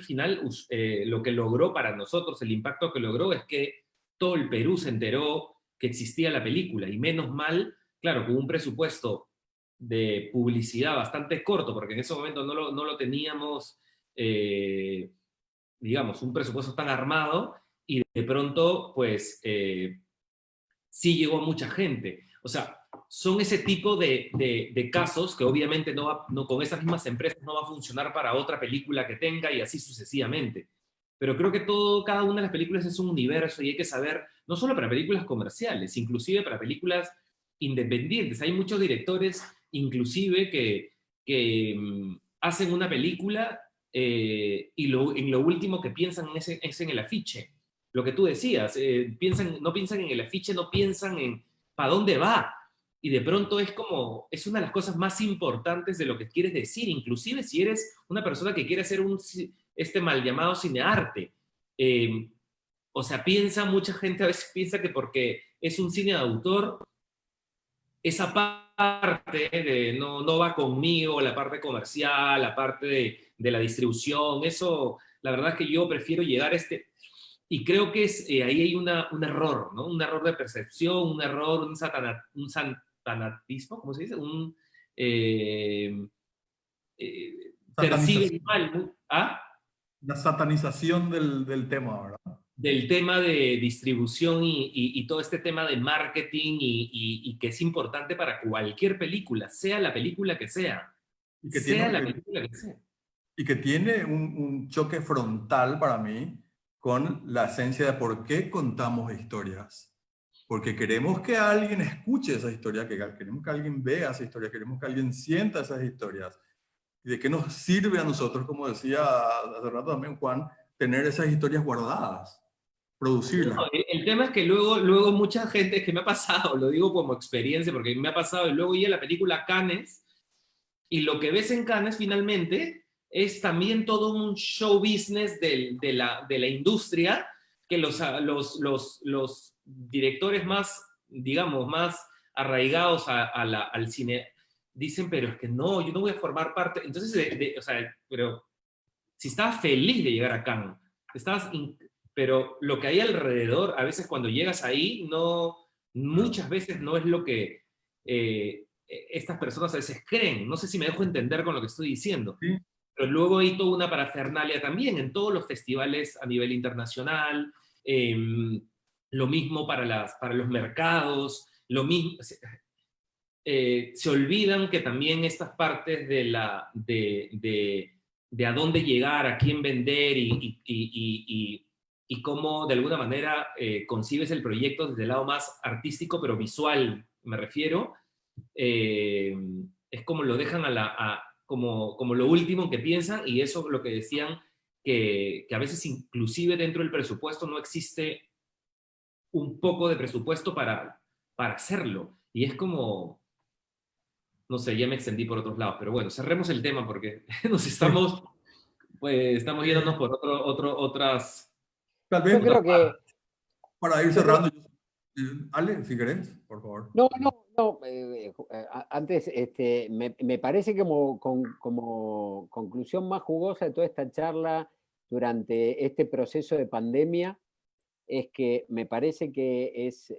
lo que logró para nosotros, el impacto que logró es que todo el Perú se enteró que existía la película, y menos mal, claro, con un presupuesto de publicidad bastante corto, porque en ese momento no lo teníamos, digamos, un presupuesto tan armado, y de pronto, pues, sí llegó a mucha gente. O sea, son ese tipo de casos que obviamente con esas mismas empresas no va a funcionar para otra película que tenga y así sucesivamente. Pero creo que cada una de las películas es un universo y hay que saber, no solo para películas comerciales, inclusive para películas independientes. Hay muchos directores, inclusive, que hacen una película y en lo último que piensan es en el afiche. Lo que tú decías, no piensan en el afiche, no piensan en para dónde va. Y de pronto es una de las cosas más importantes de lo que quieres decir, inclusive si eres una persona que quiere hacer este mal llamado cinearte. O sea, mucha gente a veces piensa que porque es un cine de autor, esa parte no va conmigo, la parte comercial, la parte de la distribución, eso, la verdad es que yo prefiero llegar a y creo que ahí hay un error, ¿no? Un error de percepción, un error, un satanatismo, ¿cómo se dice? Perciben mal, ¿no? ¿Ah? La satanización del tema, ¿verdad? Del tema de distribución y todo este tema de marketing y que es importante para cualquier película, sea la película que sea. Y que Sea tiene, la película que sea. y que tiene un choque frontal para mí con la esencia de por qué contamos historias. Porque queremos que alguien escuche esa historia, queremos que alguien vea esa historia, queremos que alguien sienta esas historias. ¿Y de qué nos sirve a nosotros, como decía hace rato también Juan, tener esas historias guardadas, producirlas? No, el tema es que luego mucha gente, que me ha pasado, lo digo como experiencia, porque me ha pasado, y luego ya la película Cannes, y lo que ves en Cannes finalmente es también todo un show business de la industria, que los directores más, digamos, más arraigados al cine dicen, pero es que no, yo no voy a formar parte. Entonces, o sea, pero si estabas feliz de llegar a Cannes, pero lo que hay alrededor, a veces cuando llegas ahí, muchas veces no es lo que estas personas a veces creen. No sé si me dejo entender con lo que estoy diciendo. ¿Sí? Pero luego hay toda una parafernalia también en todos los festivales a nivel internacional, lo mismo para los mercados, lo mismo. Se olvidan que también estas partes de a dónde llegar, a quién vender y cómo de alguna manera concibes el proyecto desde el lado más artístico, pero visual, me refiero, es como lo dejan como lo último que piensan, y eso es lo que decían, que a veces inclusive dentro del presupuesto no existe un poco de presupuesto para hacerlo. Y es como, no sé, ya me extendí por otros lados, pero bueno, cerremos el tema porque estamos yéndonos por otras... Tal vez Yo creo que... para ir cerrando, Ale, si querés, por favor. No. Antes, me parece como conclusión más jugosa de toda esta charla durante este proceso de pandemia, es que me parece que es,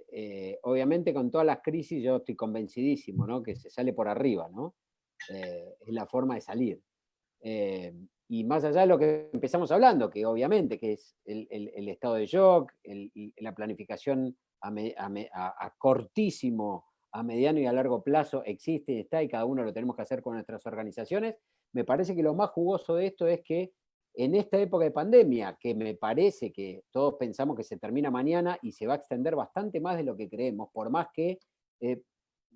obviamente con todas las crisis yo estoy convencidísimo, ¿no? Que se sale por arriba, ¿no? Es la forma de salir. Y más allá de lo que empezamos hablando, que obviamente que es el estado de shock, la planificación a cortísimo, a mediano y a largo plazo existe y está, y cada uno lo tenemos que hacer con nuestras organizaciones. Me parece que lo más jugoso de esto es que en esta época de pandemia, que me parece que todos pensamos que se termina mañana y se va a extender bastante más de lo que creemos, por más que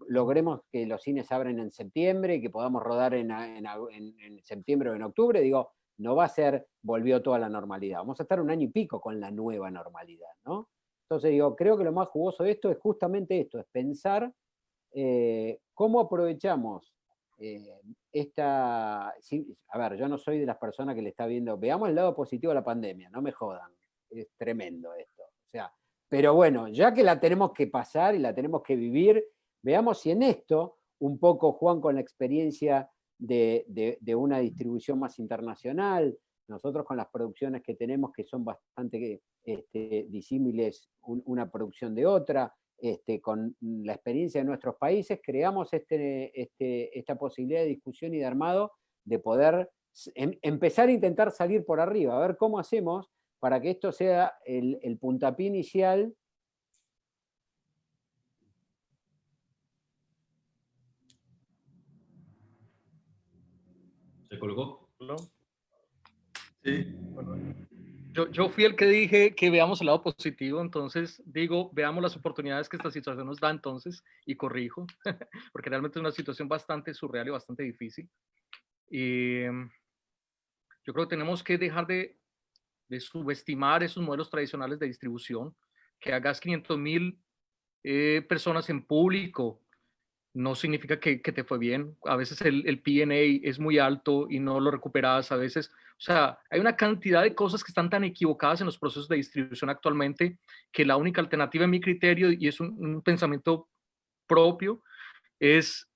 logremos que los cines abren en septiembre y que podamos rodar en septiembre o en octubre, digo, no va a ser volvió toda la normalidad. Vamos a estar un año y pico con la nueva normalidad, ¿no? Entonces digo, creo que lo más jugoso de esto es justamente esto, es pensar ¿cómo aprovechamos a ver, yo no soy de las personas que le está viendo, veamos el lado positivo de la pandemia, no me jodan, es tremendo esto. O sea, pero bueno, ya que la tenemos que pasar y la tenemos que vivir, veamos si en esto, un poco Juan con la experiencia de una distribución más internacional, nosotros con las producciones que tenemos que son bastante disímiles una producción de otra, con la experiencia de nuestros países, creamos esta posibilidad de discusión y de armado de poder empezar a intentar salir por arriba, a ver cómo hacemos para que esto sea el puntapié inicial. ¿Se colgó? Sí. Bueno, yo fui el que dije que veamos el lado positivo, entonces digo, veamos las oportunidades que esta situación nos da entonces, y corrijo, porque realmente es una situación bastante surreal y bastante difícil. Y yo creo que tenemos que dejar de subestimar esos modelos tradicionales de distribución, que hagas 500.000 personas en público, no significa que te fue bien. A veces el P&A es muy alto y no lo recuperas a veces. O sea, hay una cantidad de cosas que están tan equivocadas en los procesos de distribución actualmente que la única alternativa en mi criterio, y es un pensamiento propio, es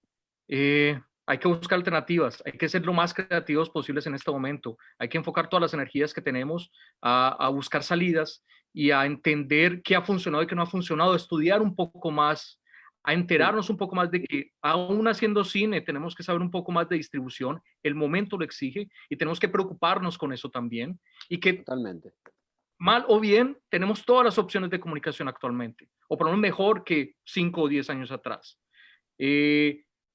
hay que buscar alternativas, hay que ser lo más creativos posibles en este momento, hay que enfocar todas las energías que tenemos a buscar salidas y a entender qué ha funcionado y qué no ha funcionado, estudiar un poco más, a enterarnos un poco más de que aún haciendo cine tenemos que saber un poco más de distribución, el momento lo exige y tenemos que preocuparnos con eso también, y que Totalmente. mal o bien tenemos todas las opciones de comunicación actualmente, o por lo menos mejor que 5 o 10 años atrás.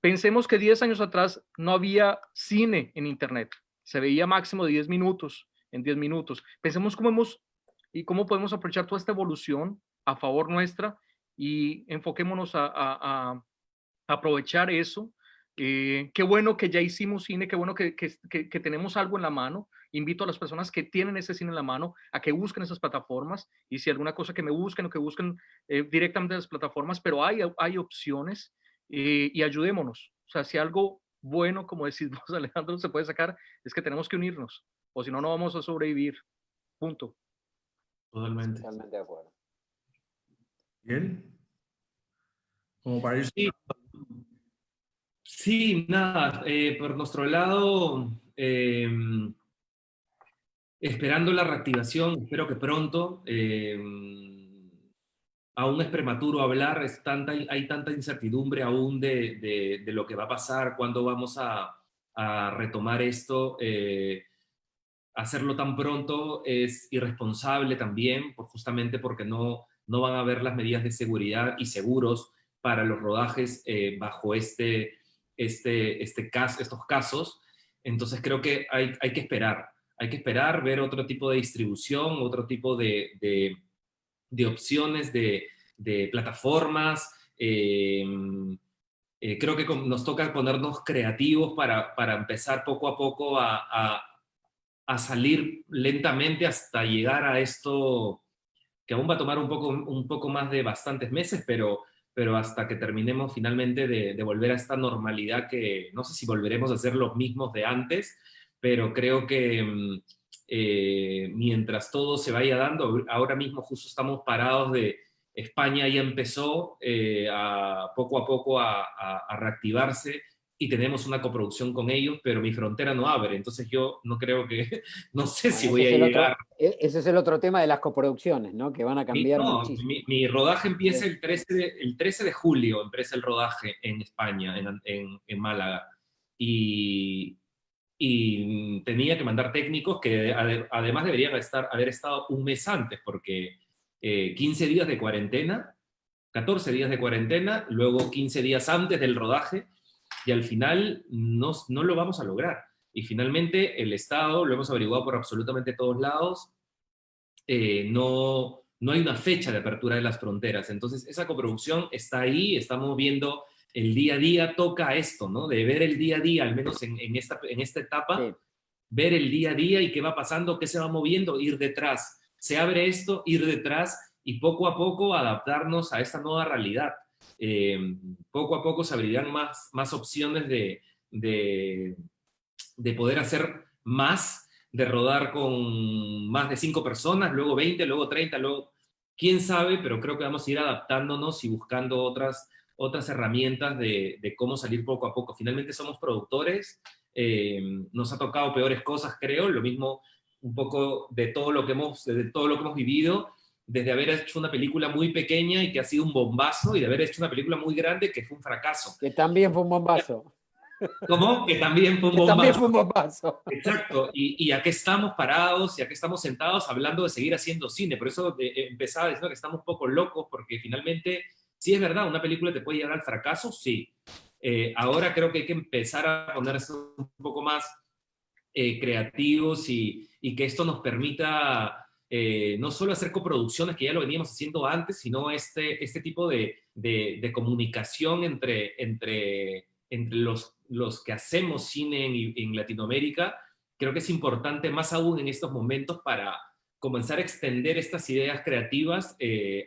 Pensemos que 10 años atrás no había cine en internet, se veía máximo 10 minutos, en 10 minutos. Pensemos cómo podemos aprovechar toda esta evolución a favor nuestra y enfoquémonos a aprovechar eso. Qué bueno que ya hicimos cine, qué bueno que tenemos algo en la mano. Invito a las personas que tienen ese cine en la mano a que busquen esas plataformas, y si alguna cosa que me busquen o que busquen directamente las plataformas, pero hay opciones, y ayudémonos. O sea, si algo bueno, como decimos Alejandro, se puede sacar, es que tenemos que unirnos, o si no, no vamos a sobrevivir. Punto. Totalmente. Totalmente de acuerdo. Bien. Como para ir... Sí, sí, nada, por nuestro lado, esperando la reactivación, espero que pronto. Aún es prematuro hablar, hay tanta incertidumbre aún de lo que va a pasar, cuándo vamos a retomar esto. Hacerlo tan pronto es irresponsable también, justamente porque no van a haber las medidas de seguridad y seguros para los rodajes bajo estos casos. Entonces creo que hay que esperar, ver otro tipo de distribución, otro tipo de opciones, de plataformas. Creo que nos toca ponernos creativos para empezar poco a poco a salir lentamente hasta llegar a esto, que aún va a tomar un poco más de bastantes meses, pero hasta que terminemos finalmente de volver a esta normalidad, que no sé si volveremos a ser los mismos de antes, pero creo que mientras todo se vaya dando, ahora mismo justo estamos parados España ya empezó poco a poco a reactivarse, y tenemos una coproducción con ellos, pero mi frontera no abre, entonces yo no creo que, no sé si voy a llegar. Ese es el otro tema de las coproducciones, ¿no? Que van a cambiar muchísimo. Mi rodaje empieza el 13 de julio, empieza el rodaje en España, en Málaga, y tenía que mandar técnicos que además deberían haber estado un mes antes, porque 15 días de cuarentena, 14 días de cuarentena, luego 15 días antes del rodaje, y al final no lo vamos a lograr. Y finalmente el Estado, lo hemos averiguado por absolutamente todos lados, no hay una fecha de apertura de las fronteras. Entonces esa coproducción está ahí, estamos viendo el día a día, toca esto, ¿no? De ver el día a día, al menos en esta etapa, sí. Ver el día a día y qué va pasando, qué se va moviendo, ir detrás. Se abre esto, ir detrás y poco a poco adaptarnos a esta nueva realidad. poco a poco se abrirán más opciones de poder hacer más, de rodar con más de 5 personas, luego 20, luego 30, luego quién sabe, pero creo que vamos a ir adaptándonos y buscando otras herramientas de cómo salir poco a poco. Finalmente somos productores, nos ha tocado peores cosas, creo, lo mismo un poco de todo lo que hemos vivido, desde haber hecho una película muy pequeña y que ha sido un bombazo, y de haber hecho una película muy grande que fue un fracaso. Que también fue un bombazo. ¿Cómo? Que también fue un Que también bombazo. fue un bombazo. Exacto, y aquí estamos parados, y aquí estamos sentados hablando de seguir haciendo cine. Por eso empezaba diciendo que estamos un poco locos, porque finalmente, sí es verdad, una película te puede llevar al fracaso, sí. Ahora creo que hay que empezar a ponerse un poco más creativos, y que esto nos permita no solo hacer coproducciones, que ya lo veníamos haciendo antes, sino este tipo de comunicación entre los que hacemos cine en Latinoamérica. Creo que es importante, más aún en estos momentos, para comenzar a extender estas ideas creativas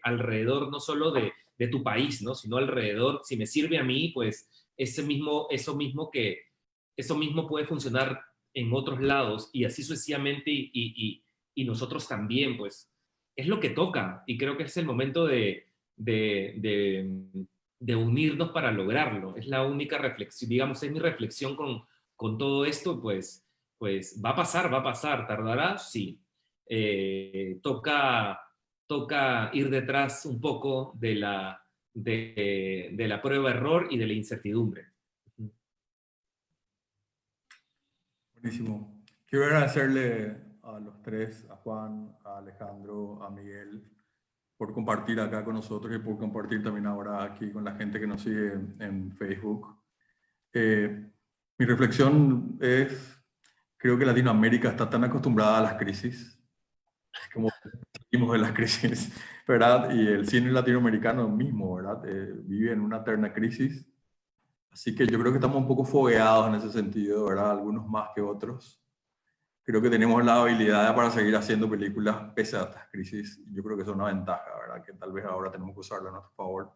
alrededor no solo de tu país, ¿no? Sino alrededor, si me sirve a mí, pues eso mismo puede funcionar en otros lados, y así sucesivamente, y nosotros también, pues es lo que toca, y creo que es el momento de unirnos para lograrlo. Es la única reflexión, digamos, es mi reflexión con todo esto. Pues va a pasar, tardará, sí. Toca ir detrás un poco de la prueba-error y de la incertidumbre. Buenísimo. Quiero agradecerle a los tres, a Juan, a Alejandro, a Miguel, por compartir acá con nosotros, y por compartir también ahora aquí con la gente que nos sigue en Facebook. Mi reflexión es, creo que Latinoamérica está tan acostumbrada a las crisis, como salimos de las crisis, ¿verdad? Y el cine latinoamericano mismo, ¿verdad? Vive en una eterna crisis. Así que yo creo que estamos un poco fogueados en ese sentido, ¿verdad? Algunos más que otros. Creo que tenemos la habilidad para seguir haciendo películas pese a estas crisis. Yo creo que eso es una ventaja, ¿verdad? Que tal vez ahora tenemos que usarla a nuestro favor.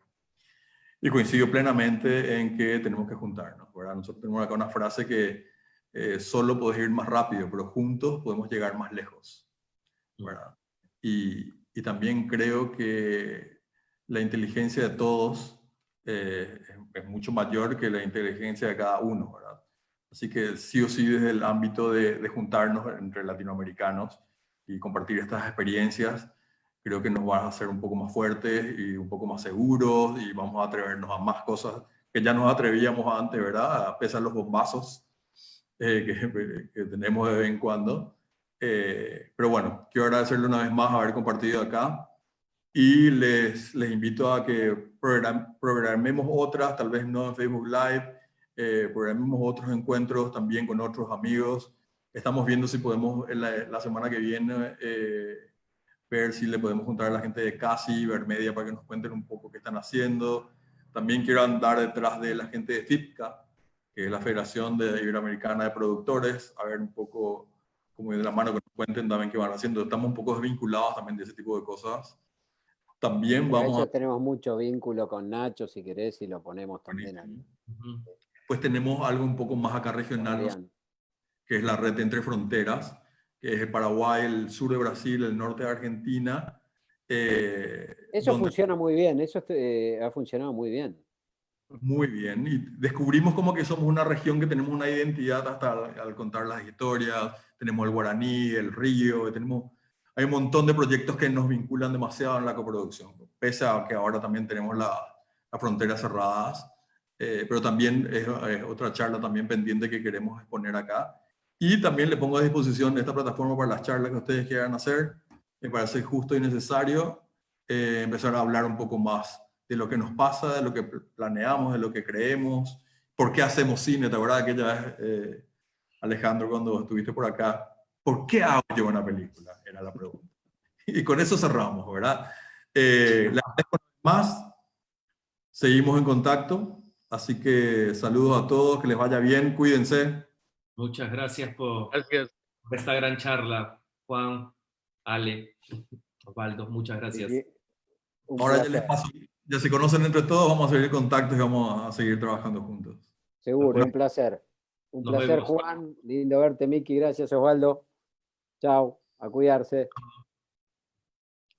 Y coincido plenamente en que tenemos que juntarnos, ¿verdad? Nosotros tenemos acá una frase que solo podés ir más rápido, pero juntos podemos llegar más lejos, ¿verdad? Y también creo que la inteligencia de todos es mucho mayor que la inteligencia de cada uno, ¿verdad? Así que sí o sí, desde el ámbito de juntarnos entre latinoamericanos y compartir estas experiencias, creo que nos va a hacer un poco más fuertes y un poco más seguros, y vamos a atrevernos a más cosas que ya nos atrevíamos antes, ¿verdad? A pesar de los bombazos que tenemos de vez en cuando. Pero bueno, quiero agradecerle una vez más haber compartido acá, y les invito a que programemos otras, tal vez no en Facebook Live, programemos otros encuentros también con otros amigos. Estamos viendo si podemos la semana que viene ver si le podemos juntar a la gente de CASI, Vermedia, para que nos cuenten un poco qué están haciendo. También quiero andar detrás de la gente de FIPCA, que es la Federación Iberoamericana de Productores, a ver un poco como de la mano, que nos cuenten también qué van haciendo. Estamos un poco desvinculados también de ese tipo de cosas. También Pero vamos eso tenemos mucho vínculo con Nacho, si querés, y lo ponemos también ahí. Pues tenemos algo un poco más acá regional, que es la red Entre Fronteras, que es el Paraguay, el sur de Brasil, el norte de Argentina. Eso funciona muy bien, eso ha funcionado muy bien. Muy bien, y descubrimos como que somos una región que tenemos una identidad hasta al contar las historias. Tenemos el guaraní, el río, hay un montón de proyectos que nos vinculan demasiado en la coproducción, pese a que ahora también tenemos las fronteras cerradas, pero también es otra charla también pendiente que queremos exponer acá. Y también le pongo a disposición esta plataforma para las charlas que ustedes quieran hacer. Me parece justo y necesario empezar a hablar un poco más de lo que nos pasa, de lo que planeamos, de lo que creemos, por qué hacemos cine. ¿Te acuerdas aquella vez, Alejandro, cuando estuviste por acá? ¿Por qué hago yo una película? Era la pregunta. Y con eso cerramos, ¿verdad? La más, seguimos en contacto, así que saludos a todos, que les vaya bien, cuídense. Muchas gracias por Gracias. esta gran charla, Juan, Ale, Osvaldo, muchas gracias. Un Ahora ya les placer. paso ya se conocen entre todos, vamos a seguir en contacto y vamos a seguir trabajando juntos. Seguro, un placer. Un Nos placer, vemos. Juan. Lindo verte, Miki. Gracias, Osvaldo. Chao. A cuidarse.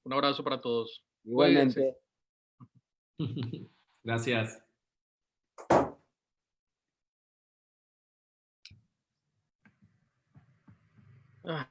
Un abrazo para todos. Igualmente. Cuídense. Gracias. Ah.